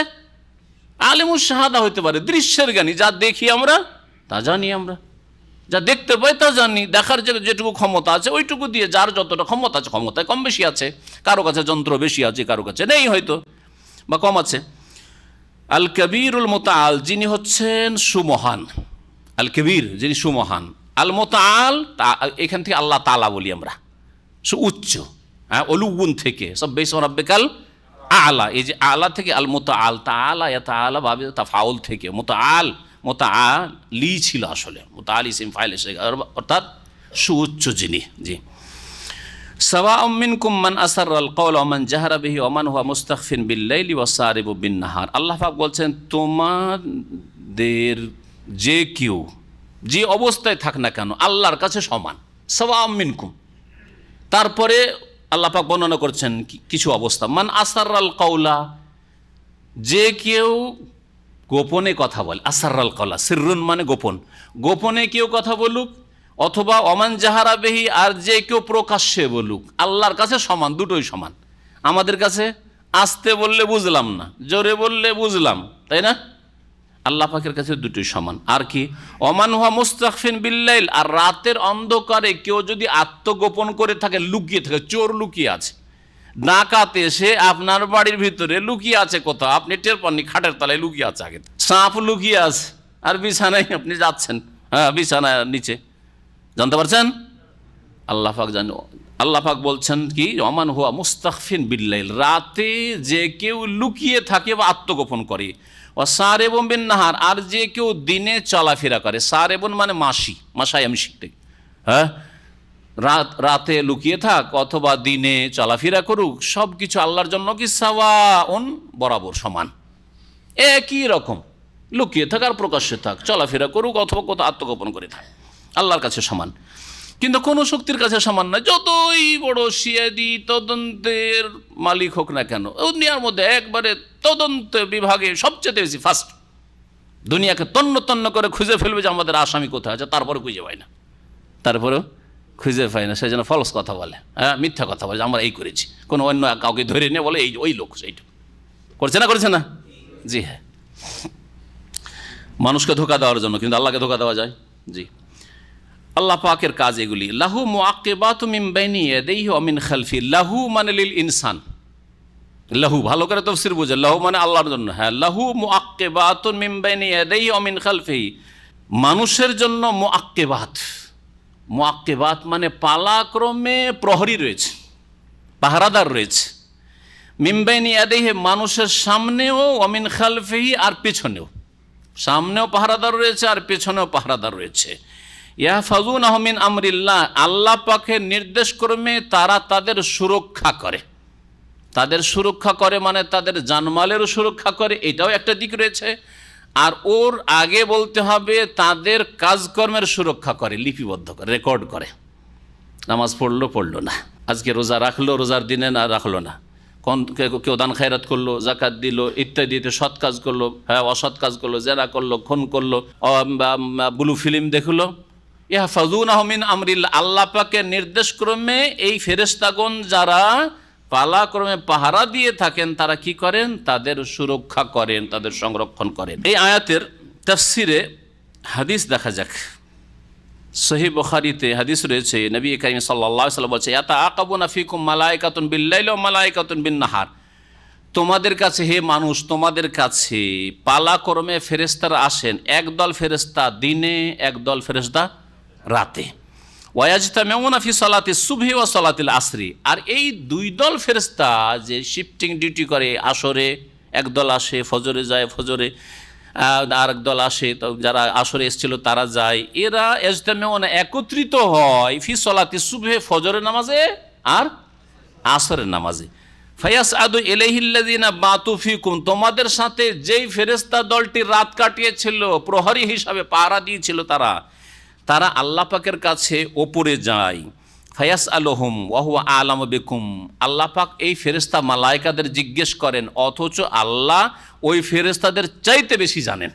আলেমুল শাহাদা হইতে পারে, দৃশ্যের জ্ঞানী, যা দেখি আমরা তা জানি, আমরা যা দেখতে পাই তা জানি। দেখার যেটুকু ক্ষমতা আছে ওইটুকু দিয়ে, যার যতটা ক্ষমতা আছে, ক্ষমতায় কম বেশি আছে, কারো কাছে যন্ত্র বেশি আছে, কারো কাছে নেই হয়তো বা কম আছে। আল কবিরুল মুতাআল, যিনি হচ্ছেন সুমহান, আল কবির যিনি সুমহান, আল মুতাআল এখান থেকে আল্লাহ তাআলা বলি আমরা, উচ্চ, হ্যাঁ, অলুগুন থেকে, সব বেশ রাব্বিকাল আলা, এই যে আলা থেকে আল মুতাআল, তাআলা ইয়াতাআলা বাবে তাফাউল থেকে, মুতাআলি ছিল আসলে, মুতাআলি ইসম ফাইল এসে, অর্থাৎ সুউচ্চ যিনি। জি, সাওয়াউম মিনকুম মান আসাররাল কওল ওয়া মান জাহারা বিহি ওয়া মান হুয়া মুস্তাখফিন বিল লাইলি ওয়া সারিবু বিন নাহার। আল্লাহ পাক বলছেন, তোমাদের যে কেউ যে অবস্থায় থাক না কেন আল্লাহর কাছে সমান, সাওয়াউম মিনকুম। তারপরে আল্লাহ পাক বর্ণনা করছেন কিছু অবস্থা, মান আসাররাল কওলা, যে কেউ গোপনে কথা বলে, আসাররাল কওলা, সিররুন মানে গোপন, গোপনে কেউ কথা বলুক, অথবা ওমান জাহারা বিহি, আর যে কেউ প্রকাশ্যে বলুক, আল্লাহর কাছে সমান, দুটোই সমান। আমাদের কাছে আস্তে বললে বুঝলাম না, জোরে বললে বুঝলাম, তাই না? আল্লাহ পাকের কাছে দুটোই সমান। আর কি, ওমান হুয়া মুস্তাখফিন বিল্লাইল, আর রাতের অন্ধকারে কেউ যদি আত্মগোপন করে থাকে, লুকিয়ে থাকে, চোর লুকিয়ে আছে, ডাকাত এসে আপনার বাড়ির ভিতরে লুকিয়ে আছে কোথাও, আপনি টের পাননি, খাটের তলায় লুকিয়ে আছে, আগে সাপ লুকিয়ে আছে, আর বিছানায় আপনি যাচ্ছেন, হ্যাঁ, বিছানায় নিচে, জানতে পারছেন? আল্লাহ পাক জানো। আল্লাহ পাক বলছেন কি, ওমান হুয়া মুস্তাখফিন বিল্লাইল, রাতে যে কেউ লুকিয়ে থাকে বা আত্মগোপন করে, ও সারেবুন বিন নাহার, আর যে কেউ দিনে চলাফেরা করে, সারেবুন মানে মাসি, মাসায় আমি শিখতে, হ্যাঁ, রাতে লুকিয়ে থাক অথবা দিনে চলাফেরা করুক, সব কিছু আল্লাহর জন্য কি সাওয়াউন, বরাবর সমান, একই রকম, লুকিয়ে থাক আর প্রকাশ্যে থাক, চলাফেরা করুক অথবা কোথাও আত্মগোপন করে থাক, আল্লাহর কাছে সমান। কিন্তু কোনো শক্তির কাছে সমান নয়, যতই বড় সিআইডি তদন্তের মালিক হোক না কেন, দুনিয়ার মধ্যে একবারে তদন্ত বিভাগে সবচেয়ে বেশি ফার্স্ট, দুনিয়াকে তন্ন তন্ন করে খুঁজে ফেলবে যে আমাদের আসামি কোথায় আছে, তারপরে খুঁজে পায় না, তারপরেও খুঁজে পায় না, সেই জন্য ফলস কথা বলে, হ্যাঁ, মিথ্যা কথা বলে, আমরা এই করেছি, কোনো অন্য কাউকে ধরে নিয়ে বলে এই ওই লোক সেইটা করছে না। জি হ্যাঁ, মানুষকে ধোকা দেওয়ার জন্য, কিন্তু আল্লাহকে ধোকা দেওয়া যায়? জি, আল্লাহ পাকের কাজ এগুলি। লাহু মুআক্কিবাতু মিন বাইনি ইয়াদাইহি ওয়া মিন খালফি, লাহু মানে লিল ইনসান, লাহু ভালো করে তাফসীর বুঝে, লাহু মানে আল্লাহর জন্য, হ্যাঁ, লাহু মুআক্কিবাতুন মিন বাইনি ইয়াদাইহি ওয়া মিন খালফিহি, মানুষের জন্য মুআক্কিবাত, মুআক্কিবাত মানে পালাক্রমে প্রহরী রয়েছে, পাহারাদার রয়েছে, মিন বাইনি ইয়াদাইহি মানুষের সামনেও, ওয়া মিন খালফিহি আর পেছনেও, সামনেও পাহারাদার রয়েছে আর পেছনেও পাহারাদার রয়েছে। ইয়াহফাজুনাহু মিন আমরিল্লাহ, আল্লাহ পাকের নির্দেশ ক্রমে তারা তাদের সুরক্ষা করে, তাদের সুরক্ষা করে মানে তাদের জানমালেরও সুরক্ষা করে, এটাও একটা দিক রয়েছে। আর ওর আগে বলতে হবে তাদের কাজকর্মের সুরক্ষা করে, লিপিবদ্ধ করে, রেকর্ড করে, নামাজ পড়লো না, আজকে রোজা রাখলো, রোজার দিনে না রাখলো না, কেউ দান খায়রাত করলো, জাকাত দিল ইত্যাদিতে, সৎ কাজ করলো, হ্যাঁ, অসৎ কাজ করলো, জেনা করলো, খুন করলো, ব্লু ফিল্ম দেখলো, ইয়াহফাজুনাহু মিন আমরিল্লাহ, আল্লাহ পাকের নির্দেশক্রমে এই ফেরেশতাগণ যারা পালাক্রমে পাহারা দিয়ে থাকেন, তারা কি করেন, তাদের সুরক্ষা করেন, তাদের সংরক্ষণ করেন। এই আয়াতের তাফসিরে হাদিস দেখা যাক। সহিহ বুখারীতে হাদিস রয়েছে, নবী কারীম সাল্লাল্লাহু আলাইহি ওয়াসাল্লাম বলেছে, ইয়াতাআকাবুনা ফীকুম মালায়েকাতুন বিল-লাইলি ওয়া মালায়েকাতুন বিন-নাহার, তোমাদের কাছে হে মানুষ, তোমাদের কাছে পালাক্রমে ফেরেশতারা আসেন, একদল ফেরেশতা দিনে, একদল ফেরেশতা রাতে। ওয়াজতামিউনা ফি সালাতিস সুবহি ওয়া সালাতিল আসরি। আর এই দুই দল ফেরেশতা যে শিফটিং ডিউটি করে, আসরে একদল আসে, ফজরে যায়, ফজরে আর একদল আসে, তো যারা আসরে এসেছিল তারা যায়, এরা ইজতামিউনা একত্রিত হয় ফি সালাতিস সুবহি ফজরের নামাজে আর আসরের নামাজে। ফায়াসআদু ইলাইহিল্লাযিনা বাতু ফিকুম, তোমাদের সাথে যেই ফেরেশতা দলটি রাত কাটিয়েছিল, প্রহরী হিসাবে পাহারা দিয়েছিল, তারা আল্লাহ পাকের কাছে ওপরে যায়। ফায়াসআলুহুম ওয়া হুয়া আ'লামু বিকুম, আল্লাহ পাক এই ফেরেশতা মালায়েকাদের জিজ্ঞেস করেন, অথচ আল্লাহ ওই ফেরেশতাদের চাইতে বেশি জানেন,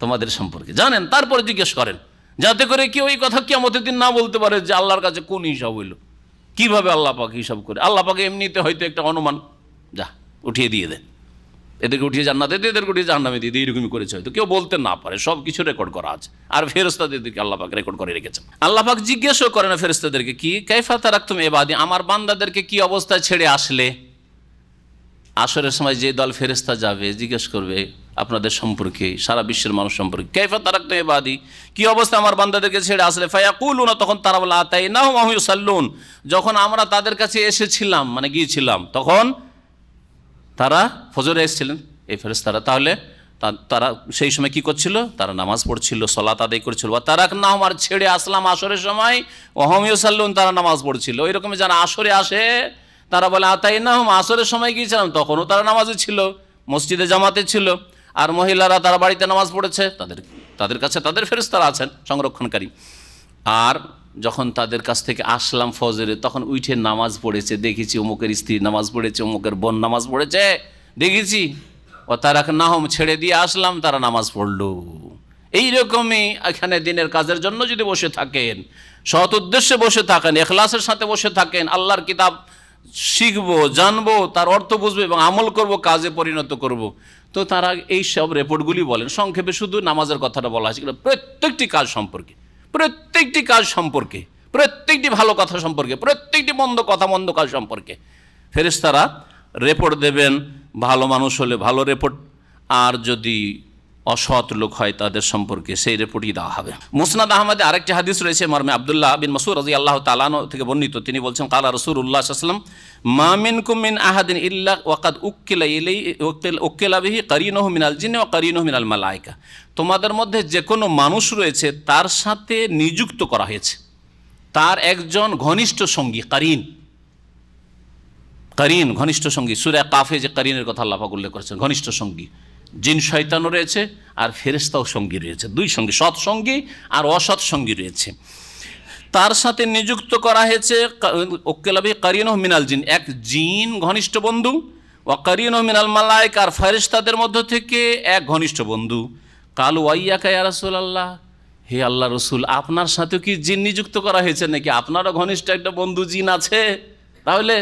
তোমাদের সম্পর্কে জানেন, তারপরে জিজ্ঞেস করেন, যাতে করে কেউ এই কথা কিয়ামতের দিন না বলতে পারে যে আল্লাহর কাছে কোন হিসাব হইল, কিভাবে আল্লাহ পাক হিসাব করে। আল্লাহ পাকে এমনিতে হয়তো একটা অনুমান, যা উঠিয়ে দিয়ে দেন, এদেরকে উঠিয়ে জান্নাতে দিয়ে, এদেরকে উঠিয়ে জাহান্নামে দিয়ে দিয়ে, এরকমই করেছে, হয়তো কেউ বলতে না পারে, সব কিছু রেকর্ড করা আছে। আর ফেরেশতাদেরকে আল্লাহ পাক রেকর্ড করে রেখেছেন। আল্লাহ পাক জিজ্ঞেসও করে না ফেরেশতাদেরকে, কি কাইফা তারাকতুম ইবাদি, আমার বান্দাদেরকে কি অবস্থায় ছেড়ে আসলে। আসরের সময় যে দল ফেরেশতা যাবে জিজ্ঞেস করবে আপনাদের সম্পর্কে, সারা বিশ্বের মানুষ সম্পর্কে, কাইফা তারাকতুম ইবাদি, কি অবস্থা আমার বান্দাদেরকে ছেড়ে আসলে। ফায়াকুলুনা, তখন তারা বলে আতাইনাহুম ওয়া হুম ইউসাল্লুন, যখন আমরা তাদের কাছে এসেছিলাম, মানে গিয়েছিলাম, তখন তারা ফজরে এসেছিলেন এই ফেরেশতারা, তাহলে তারা সেই সময় কি করছিল, তারা নামাজ পড়ছিল, সালাত আদায় করছিল। ওয়া তারাকনাহুম, আর ছেড়ে আসলাম আসরের সময়, ওয়া হুম ইউসাল্লুন, তারা নামাজ পড়ছিল। ওইরকমই যারা আসরে আসে তারা বলে আতাইনাহুম, আসরের সময় গিয়েছিলাম, তখনও তারা নামাজে ছিল, মসজিদে জামাতে ছিল। আর মহিলারা তারা বাড়িতে নামাজ পড়েছে, তাদের কাছে তাদের ফেরেশতারা আছেন সংরক্ষণকারী। আর যখন তাদের কাছ থেকে আসলাম ফজরে, তখন উঠে নামাজ পড়েছে, দেখেছি অমুকের স্ত্রী নামাজ পড়েছে, অমুকের বোন নামাজ পড়েছে, দেখেছি। ও তারাকনাহুম, ছেড়ে দিয়ে আসলাম, তারা নামাজ পড়ল। এইরকমই এখানে দিনের কাজের জন্য যদি বসে থাকেন, সৎ উদ্দেশ্যে বসে থাকেন, ইখলাসের সাথে বসে থাকেন, আল্লাহর কিতাব শিখবো, জানবো, তার অর্থ বুঝবো এবং আমল করব, কাজে পরিণত করব, তো তারা এই সব রিপোর্টগুলি বলেন। সংক্ষেপে শুধু নামাজের কথাটা বলা হয়েছে, প্রত্যেকটি কাজ সম্পর্কে, প্রত্যেকটি কাজ সম্পর্কে, প্রত্যেকটি ভালো কথা সম্পর্কে, প্রত্যেকটি মন্দ কথা, মন্দ কাজ সম্পর্কে ফেরেশতারা রিপোর্ট দেবেন। ভালো মানুষ হলে ভালো রিপোর্ট, আর যদি অসৎ লোক হয় তাদের সম্পর্কে সেই রিপোর্টই দেওয়া হবে। মুসনাদ আহমদে আরেকটি হাদিস রয়েছে মর্মে আব্দুল্লাহ বিন মাসউদ রাদিয়াল্লাহু তাআলা আনহু থেকে বর্ণিত, তিনি বলছেন, কালা রাসূলুল্লাহ সাল্লাল্লাহু আলাইহি ওয়াসাল্লাম, মা মিনকুম মিন আহাদিন ইল্লা ওয়াকাদ উক্কিলা বিহি কারিনুহু মিনাল জিন্নি ওয়া কারিনুহু মিনাল মালায়েকা, তোমাদের মধ্যে যে কোনো মানুষ রয়েছে তার সাথে নিযুক্ত করা হয়েছে তার একজন ঘনিষ্ঠ সঙ্গী, কারিন ঘনিষ্ঠ সঙ্গী। সূরা কাফে যে কারিনের কথা আল্লাহ পাক উল্লেখ করেছেন, ঘনিষ্ঠ সঙ্গী, জিন শয়তানও রয়েছে আর ফেরেশতাও সঙ্গী রয়েছে, দুই সঙ্গী, সৎ সঙ্গী আর অসৎ সঙ্গী রয়েছে। তার সাথে নিযুক্ত করা হয়েছে উক্কিলাবি কারিনুহু মিনাল জিন, এক জিন ঘনিষ্ঠ বন্ধু, ওয়া কারিনুহু মিনাল মালায়েকা, আর ফেরেশতাদের মধ্য থেকে এক ঘনিষ্ঠ বন্ধু। কালু ওয়াইয়াকা ইয়া রাসূলুল্লাহ, হে আল্লাহ রসুল, আপনার সাথেও কি জিন নিযুক্ত করা হয়েছে নাকি? আপনারও ঘনিষ্ঠ একটা বন্ধু জিন আছে? তাহলে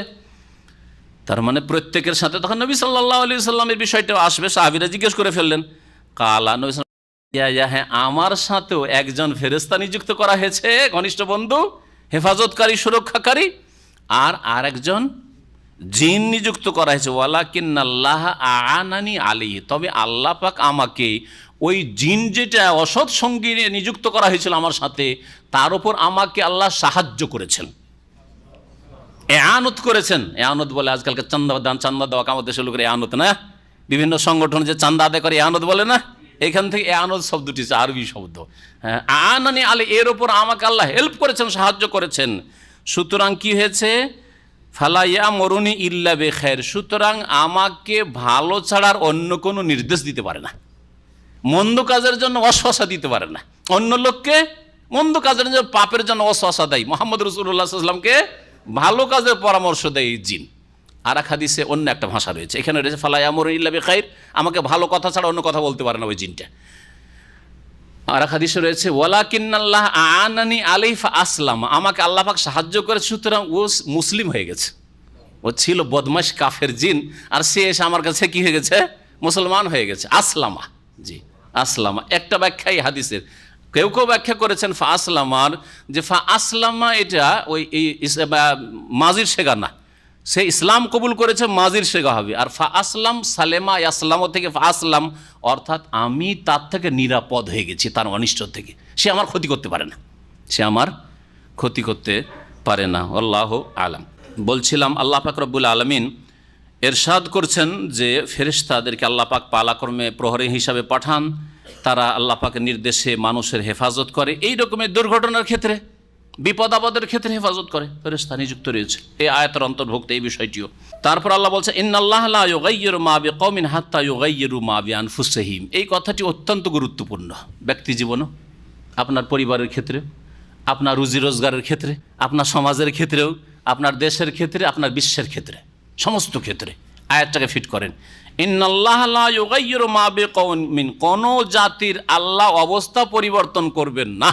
তার মানে প্রত্যেকের সাথে, তখন নবী সাল্লাল্লাহু আলাইহি সাল্লামের বিষয়টা আসবে। সাহাবীরা জিজ্ঞেস করে ফেললেন, কালা নবী সাল্লাল্লাহু, হ্যাঁ আমার সাথেও একজন ফেরেশতা নিযুক্ত করা হয়েছে, ঘনিষ্ঠ বন্ধু, হেফাজতকারী, সুরক্ষাকারী, আর আরেকজন জিন নিযুক্ত করা হয়েছে। ওয়ালাকিন্নাল্লাহ আ'আনানি আলাইহি, তবে আল্লাহ পাক আমাকে ওই জিন যেটা অসৎ সঙ্গী নিযুক্ত করা হয়েছিল আমার সাথে, তার উপর আমাকে আল্লাহ সাহায্য করেছেন, এআনত করেছেন। এআনত বলে আজকালকে চান্দা দেওয়া, আমাদের দেশের লোকের এআনত না, বিভিন্ন সংগঠন যে চান্দা আদায় করে এআনত বলে না, এখান থেকে এআনত শব্দটি আরবি শব্দ। হ্যাঁ, আ'আনানি আলাইহি, এর উপর আমাকে আল্লাহ হেল্প করেছেন, সাহায্য করেছেন। সুতরাং কি হয়েছে, ফালা ইয়ামুরুনি ইল্লা বিখাইর, সুতরাং আমাকে ভালো ছাড়ার অন্য কোনো নির্দেশ দিতে পারে না, মন্দ কাজের জন্য ওয়াসওয়াসা দিতে পারে না, অন্য লোককে মন্দ কাজের জন্য, পাপের জন্য ওয়াসওয়াসা দেয়। মুহাম্মদ রাসূলুল্লাহ সাল্লাল্লাহু আলাইহি ওয়াসাল্লামকে ভালো কাজের পরামর্শ দেয় এই জিন। আর এক হাদিসে অন্য একটা ভাষা রয়েছে, এখানে রয়েছে ফালা ইয়ামুরুনি ইল্লা বিখাইর, আমাকে ভালো কথা ছাড়া অন্য কথা বলতে পারে না ওই জিনটা। আর এক হাদিসে রয়েছে ওয়ালাকিন্নাল্লাহ আ'আনানি আলাইহি ফাআসলাম, আমাকে আল্লাহ পাক সাহায্য করে, সুতরাং ও মুসলিম হয়ে গেছে। ও ছিল বদমাশ কাফের জিন, আর সে এসে আমার কাছে কি হয়ে গেছে, মুসলমান হয়ে গেছে। আসলামা, জি আসলামা, একটা ব্যাখ্যা এই হাদিসের। কেউ কেউ ব্যাখ্যা করেছেন ফা আসলামার, যে ফা আসলামা এটা ওই মাজির শেগা না, সে ইসলাম কবুল করেছে, মাজির শেগা হবে। আর ফা আসলাম সালেমা ইয়াসলাম থেকে ফা আসলাম, অর্থাৎ আমি তার থেকে নিরাপদ হয়ে গেছি, তার অনিষ্ট থেকে, সে আমার ক্ষতি করতে পারে না, সে আমার ক্ষতি করতে পারে না। আল্লাহু আলাম। বলছিলাম আল্লাহ পাক রব্বুল আলামিন এরশাদ করছেন যে ফেরেশতাদেরকে আল্লাহ পাক পালাক্রমে প্রহরী হিসাবে পাঠান, তারা আল্লাহ পাকের নির্দেশে মানুষের হেফাজত করে। এই রকমের দুর্ঘটনার ক্ষেত্রে, বিপদ আপদের ক্ষেত্রে হেফাজত করে ফেরেশতা নিযুক্ত রয়েছে। এই আয়াতের অন্তর্ভুক্ত এই বিষয়টিও। তারপর আল্লাহ বলছে ইন্নাল্লাহা লা ইউগাইয়িরু মা বিকওমিন হাত্তা ইউগাইয়িরু মা বিআনফুসিহিম। এই কথাটি অত্যন্ত গুরুত্বপূর্ণ ব্যক্তি জীবনও, আপনার পরিবারের ক্ষেত্রে, আপনার রুজি রোজগারের ক্ষেত্রে, আপনার সমাজের ক্ষেত্রেও, আপনার দেশের ক্ষেত্রে, আপনার বিশ্বের ক্ষেত্রে, সমস্ত ক্ষেত্রে আয়াতটাকে ফিট করেন। ইন্নাল্লাহা লা ইউগাইয়িরু মা বিকওমিন, কোনো জাতির আল্লাহ অবস্থা পরিবর্তন করবেন না,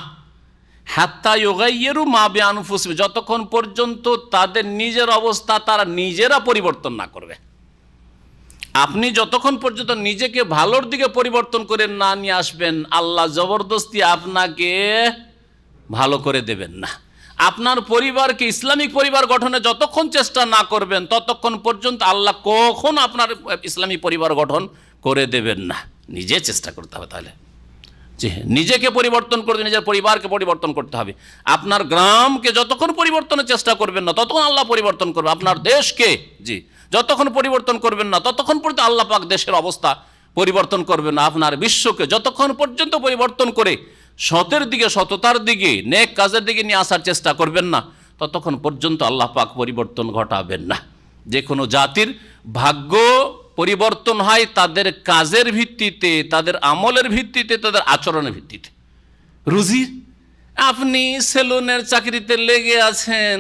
হাত্তা ইউগাইয়িরু মা বিআনফুসিহিম, যতক্ষণ পর্যন্ত তাদের নিজের অবস্থা তারা নিজেরা পরিবর্তন না করবে। আপনি যতক্ষণ পর্যন্ত নিজেকে ভালোর দিকে পরিবর্তন করে না নিয়ে আসবেন, আল্লাহ জবরদস্তি আপনাকে ভালো করে দেবেন না। আপনার পরিবারকে ইসলামিক পরিবার গঠনে যতক্ষণ চেষ্টা না করবেন, ততক্ষণ পর্যন্ত আল্লাহ কখন আপনার ইসলামিক পরিবার গঠন করে দেবেন না। নিজে চেষ্টা করতে হবে। তাহলে জি, নিজেকে পরিবর্তন করতে, নিজের পরিবারকে পরিবর্তন করতে হবে। আপনার গ্রামকে যতক্ষণ পরিবর্তনের চেষ্টা করবেন না, ততক্ষণ আল্লাহ পরিবর্তন করবে। আপনার দেশকে জি যতক্ষণ পরিবর্তন করবেন না, ততক্ষণ পর্যন্ত আল্লাহ পাক দেশের অবস্থা পরিবর্তন করবেন না। আপনার বিশ্বকে যতক্ষণ পর্যন্ত পরিবর্তন করে সতের দিকে, সততার দিকে, নেক কাজের দিকে নিয়ে আসার চেষ্টা করবেন না, ততক্ষণ পর্যন্ত আল্লাহ পাক পরিবর্তন ঘটাবেন না। যে কোনো জাতির ভাগ্য পরিবর্তন হয় তাদের কাজের ভিত্তিতে, তাদের আমলের ভিত্তিতে, তাদের আচরণের ভিত্তিতে। রুজি, আপনি সেলুনের চাকরিতে লেগে আছেন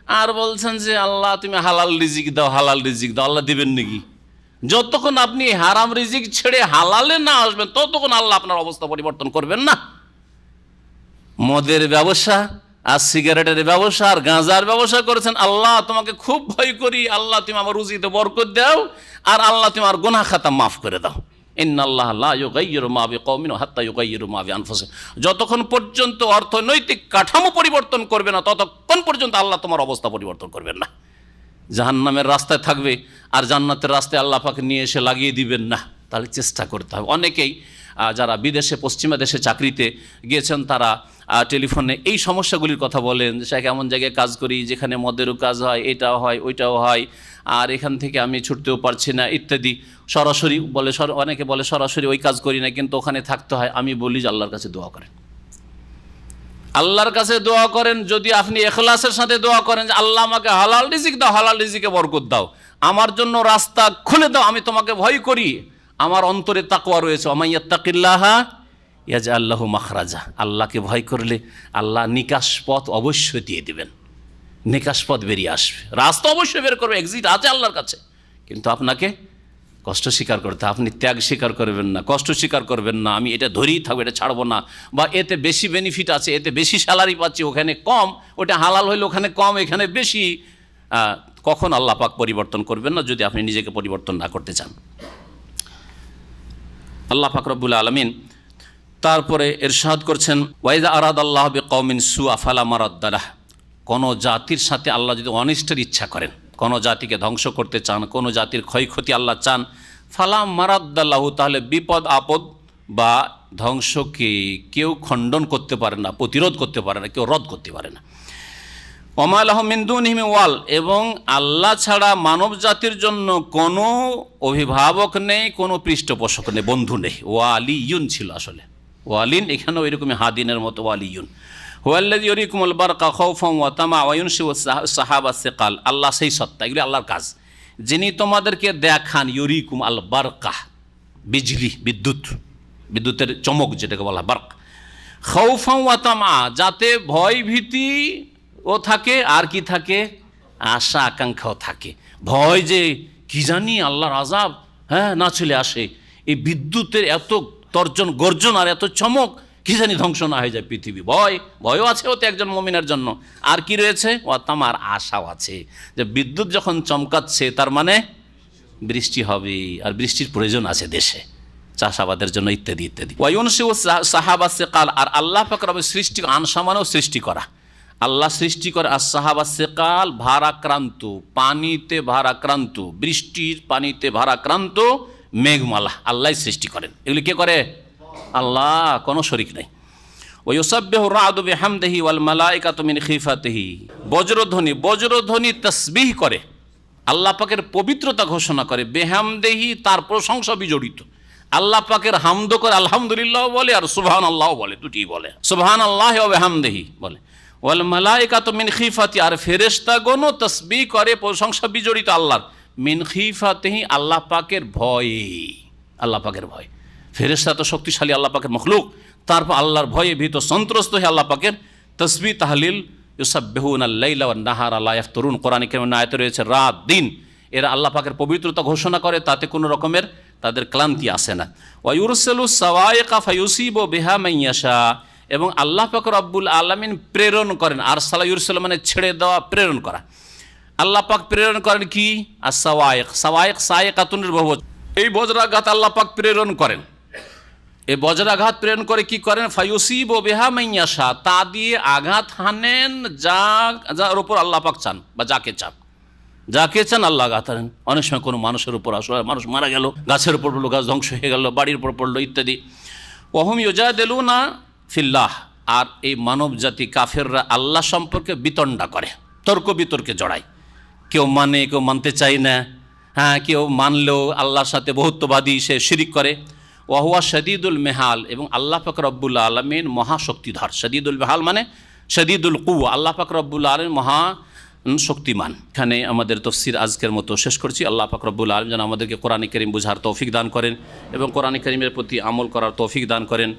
আর বলছেন যে আল্লাহ তুমি হালাল রিজিক দাও, হালাল রিজিক দাও, আল্লাহ দিবেন নাকি? যতক্ষণ আপনি হারাম রিজিক ছেড়ে হালালে না আসবেন, ততক্ষণ আল্লাহ আপনার অবস্থা পরিবর্তন করবেন না। মদের ব্যবসা আর সিগারেটের ব্যবসা আর গাঁজার ব্যবসা করেছেন, আল্লাহ তোমাকে খুব ভয় করি, আল্লাহ তুমি আমার রুজিতে বরকত দাও, আর আল্লাহ তুমি আমার গুনাহ খাতা মাফ করে দাও। ইন্নাল্লাহা লা ইউগাইয়িরু মা বিকওমিন হাত্তা ইউগাইয়িরু মা বিআনফুসিহিম। যতক্ষণ পর্যন্ত অর্থনৈতিক কাঠামো পরিবর্তন করবে না, ততক্ষণ পর্যন্ত আল্লাহ তোমার অবস্থা পরিবর্তন করবেন না। জাহান্নামের রাস্তায় থাকবে আর জান্নাতের রাস্তায় আল্লাহ পাক নিয়ে এসে লাগিয়ে দিবেন না। তাহলে চেষ্টা করতে হবে। অনেকেই যারা বিদেশে, পশ্চিমা দেশে চাকরিতে গিয়েছেন, তারা টেলিফোনে এই সমস্যাগুলির কথা বলেন যে সে এমন জায়গায় কাজ করি যেখানে মদেরও কাজ হয়, এটাও হয়, ওইটাও হয়, আর এখান থেকে আমি ছুটতেও পারছি না ইত্যাদি। সরাসরি বলে, অনেকে বলে সরাসরি ওই কাজ করি না, কিন্তু ওখানে থাকতে হয়। আমি বলি যে আল্লাহর কাছে দোয়া করেন, আল্লাহর কাছে দোয়া করেন। যদি আপনি ইখলাসের সাথে দোয়া করেন যে আল্লাহ আমাকে হালাল রিজিক দাও, হালাল রিজিকে বরকত দাও, আমার জন্য রাস্তা খুলে দাও, আমি তোমাকে ভয় করি, আমার অন্তরে তাকওয়া রয়েছে, ওমাইয়াত্তাকিল্লাহা ইয়াজআল লাহু মাখরাজা, আল্লাহকে ভয় করলে আল্লাহ নিকাশ পথ অবশ্যই দিয়ে দিবেন, নিকাশ পথ বেরিয়ে আসবে, রাস্তা অবশ্যই বের করবে, এক্সিট আছে আল্লাহর কাছে। কিন্তু আপনাকে কষ্ট স্বীকার করতে, আপনি ত্যাগ স্বীকার করবেন না, কষ্ট স্বীকার করবেন না, আমি এটা ধরেই থাকবো, এটা ছাড়বো না, বা এতে বেশি বেনিফিট আছে, এতে বেশি স্যালারি পাচ্ছি, ওখানে কম, ওটা হালাল হইলে ওখানে কম, এখানে বেশি। কখন আল্লাহ পাক পরিবর্তন করবেন না যদি আপনি নিজেকে পরিবর্তন না করতে চান। আল্লাহ পাক রব্বুল আলামিন তারপরে ইরশাদ করছেন ওয়াইযা আরাদাল্লাহু বিকওমিন সুআ ফালা মারাদ্দা লাহ, কোনো জাতির সাথে আল্লাহ যদি অনিষ্টের ইচ্ছা করেন, কোনো জাতিকে ধ্বংস করতে চান, কোনো জাতির ক্ষয়ক্ষতি আল্লাহ চান, ফালা মারাদ্দা লাহু, তাহলে বিপদ আপদ বা ধ্বংসকে কেউ খণ্ডন করতে পারে না, প্রতিরোধ করতে পারে না, কেউ রদ করতে পারে না। ওমা লাহু মিন দুনিহি ওয়াল, এবং আল্লাহ ছাড়া মানব জাতির জন্য কোনো অভিভাবক নেই, কোনো পৃষ্ঠপোষক নেই, বন্ধু নেই। ওয়ালিয়ুন ছিল আসলে, ওয়ালিন এখানেও এরকমই হাদিনের মতো ওয়ালিয়ুন। হুয়াল্লাযী ইউরিকুমুল বারকা খাউফান ওয়া তামা ওয়া ইউনশিউ সাহাবা সিকাল, আল্লাহ সেই সত্তা, এগুলি আল্লাহর কাজ, যিনি তোমাদেরকে দেখান, ইউরিকুম আল বারকা, বিজলি, বিদ্যুতের চমক যেটাকে বলা বারক, খাউফান ওয়া তামা, যাতে ভয় ভীতি ও থাকে, আর কি থাকে, আশা আকাঙ্ক্ষাও থাকে। ভয় যে কি জানি আল্লাহর আযাব না চলে আসে, এই বিদ্যুতের এত তর্জন গর্জন আর এত চমক, কি জানি ধ্বংস না হয়ে যায় পৃথিবী, ভয়ও আছে ওতে একজন মুমিনের জন্য। আর কি রয়েছে, ওয়াতামার আশাও আছে, যে বিদ্যুৎ যখন চমকাচ্ছে তার মানে বৃষ্টি হবে, আর বৃষ্টির প্রয়োজন আছে দেশে, চাষাবাদের জন্য ইত্যাদি ইত্যাদি। ওয়ায়ুনশিউ সাহাবা সিকাল, আর আল্লাহ পাক রব্বুল সৃষ্টি, আনসামানেও সৃষ্টি করা, আল্লাহ সৃষ্টি করে। আর সাহাবা সিকাল, ভারাক্রান্ত, পানিতে ভারাক্রান্ত, বৃষ্টির পানিতে ভারাক্রান্ত মেঘমালা আল্লাহ সৃষ্টি করেন। এগুলি কে করে? আল্লাহ, কোনো শরিক নেই। ওয়ুসাব্বিহু রা'দু বিহামদিহি ওয়াল মালাইকাতু মিন খিফাতিহি। বজ্রধ্বনি তাসবিহ করে, আল্লাহ পাকের পবিত্রতা ঘোষণা করে, বেহামদেহি তার প্রশংসা বিজড়িত। আল্লাহ পাকের হামদ করে, আলহামদুলিল্লাহ বলে, আর সুবহানাল্লাহ বলে, দুটিই বলে, সুবহানাল্লাহি ওয়া বিহামদিহি বলে। ওয়াল মালাইকাতু মিন খিফাতি, আর ফেরেশতাগণও তাসবিহ করে প্রশংসা বিজড়িত আল্লাহর, মিন খিফাতিহি আল্লাহ পাকের ভয়ে। আল্লাহ পাকের ভয়, ফেরেশতা তো শক্তিশালী আল্লাহ পাকের মখলুক, তারপর আল্লাহর ভয়ে ভীত সন্ত্রস্ত হয়ে আল্লাহ পাকের তাসবিহ তাহলিল, ইউসাব্বিহুনাল লাইলা ওয়ান নাহারা লা ইয়াফতুরুন। কোরআনে কারিমে আয়াতে রয়েছে রাত দিন এরা আল্লাহ পাকের পবিত্রতা ঘোষণা করে, তাতে কোনো রকমের তাদের ক্লান্তি আসে না। ওয়া ইউরসিলুস সাওয়াইকা ফায়ুসিবু বিহা মান ইয়াশা, এবং আল্লাহ পাক রব্বুল আলামিন প্রেরণ করেন, আরসালা ইউরসিলু মানে ছেড়ে দেওয়া, প্রেরণ করা। আল্লাহ পাক প্রেরণ করেন কি? as-সাওয়াইক, সাওয়াইক সায়কাতুনের বহুবচন। এই বজ্রাঘাত আল্লাহ পাক প্রেরণ করেন। এই বজ্রাঘাত প্রেরণ করে কি করেন? ফায়ুসিবু বিহা মান ইয়াশা, তা দিয়ে আঘাত হানেন যার উপর আল্লাহ পাক চান, বা যাকে চান আল্লাহ আঘাত হানেন। অনেক সময় কোনো মানুষের উপর আসলে মানুষ মারা গেল, গাছের উপর পড়লো, গাছ ধ্বংস হয়ে গেল, বাড়ির উপর পড়লো ইত্যাদি। ওয়াহুম ইউজাদিলুনা ফিল্লাহ, আর এই মানব জাতি কাফেররা আল্লাহ সম্পর্কে বিতণ্ডা করে, তর্ক বিতর্কে জড়ায়। কেউ মানে, কেউ মানতে চায় না, হ্যাঁ, কেউ মানলেও আল্লাহর সাথে বহুত্ববাদী, সে শিরিক করে। ওয়াহুয়া শদীদুল মেহাল, এবং আল্লাহ পাক রব্বুল আলামিন মহাশক্তিধর। শদীদুল মেহাল মানে শদীদুল কুওয়া, আল্লাহ পাক রব্বুল আলামিন মহা শক্তিমান। এখানে আমাদের তাফসীর আজকের মতো শেষ করছি। আল্লাহ পাক রব্বুল আলামিন যেন আমাদেরকে কোরআন কারীম বুঝার তৌফিক দান করেন এবং কোরআন কারীমের প্রতি আমল করার তৌফিক দান করেন।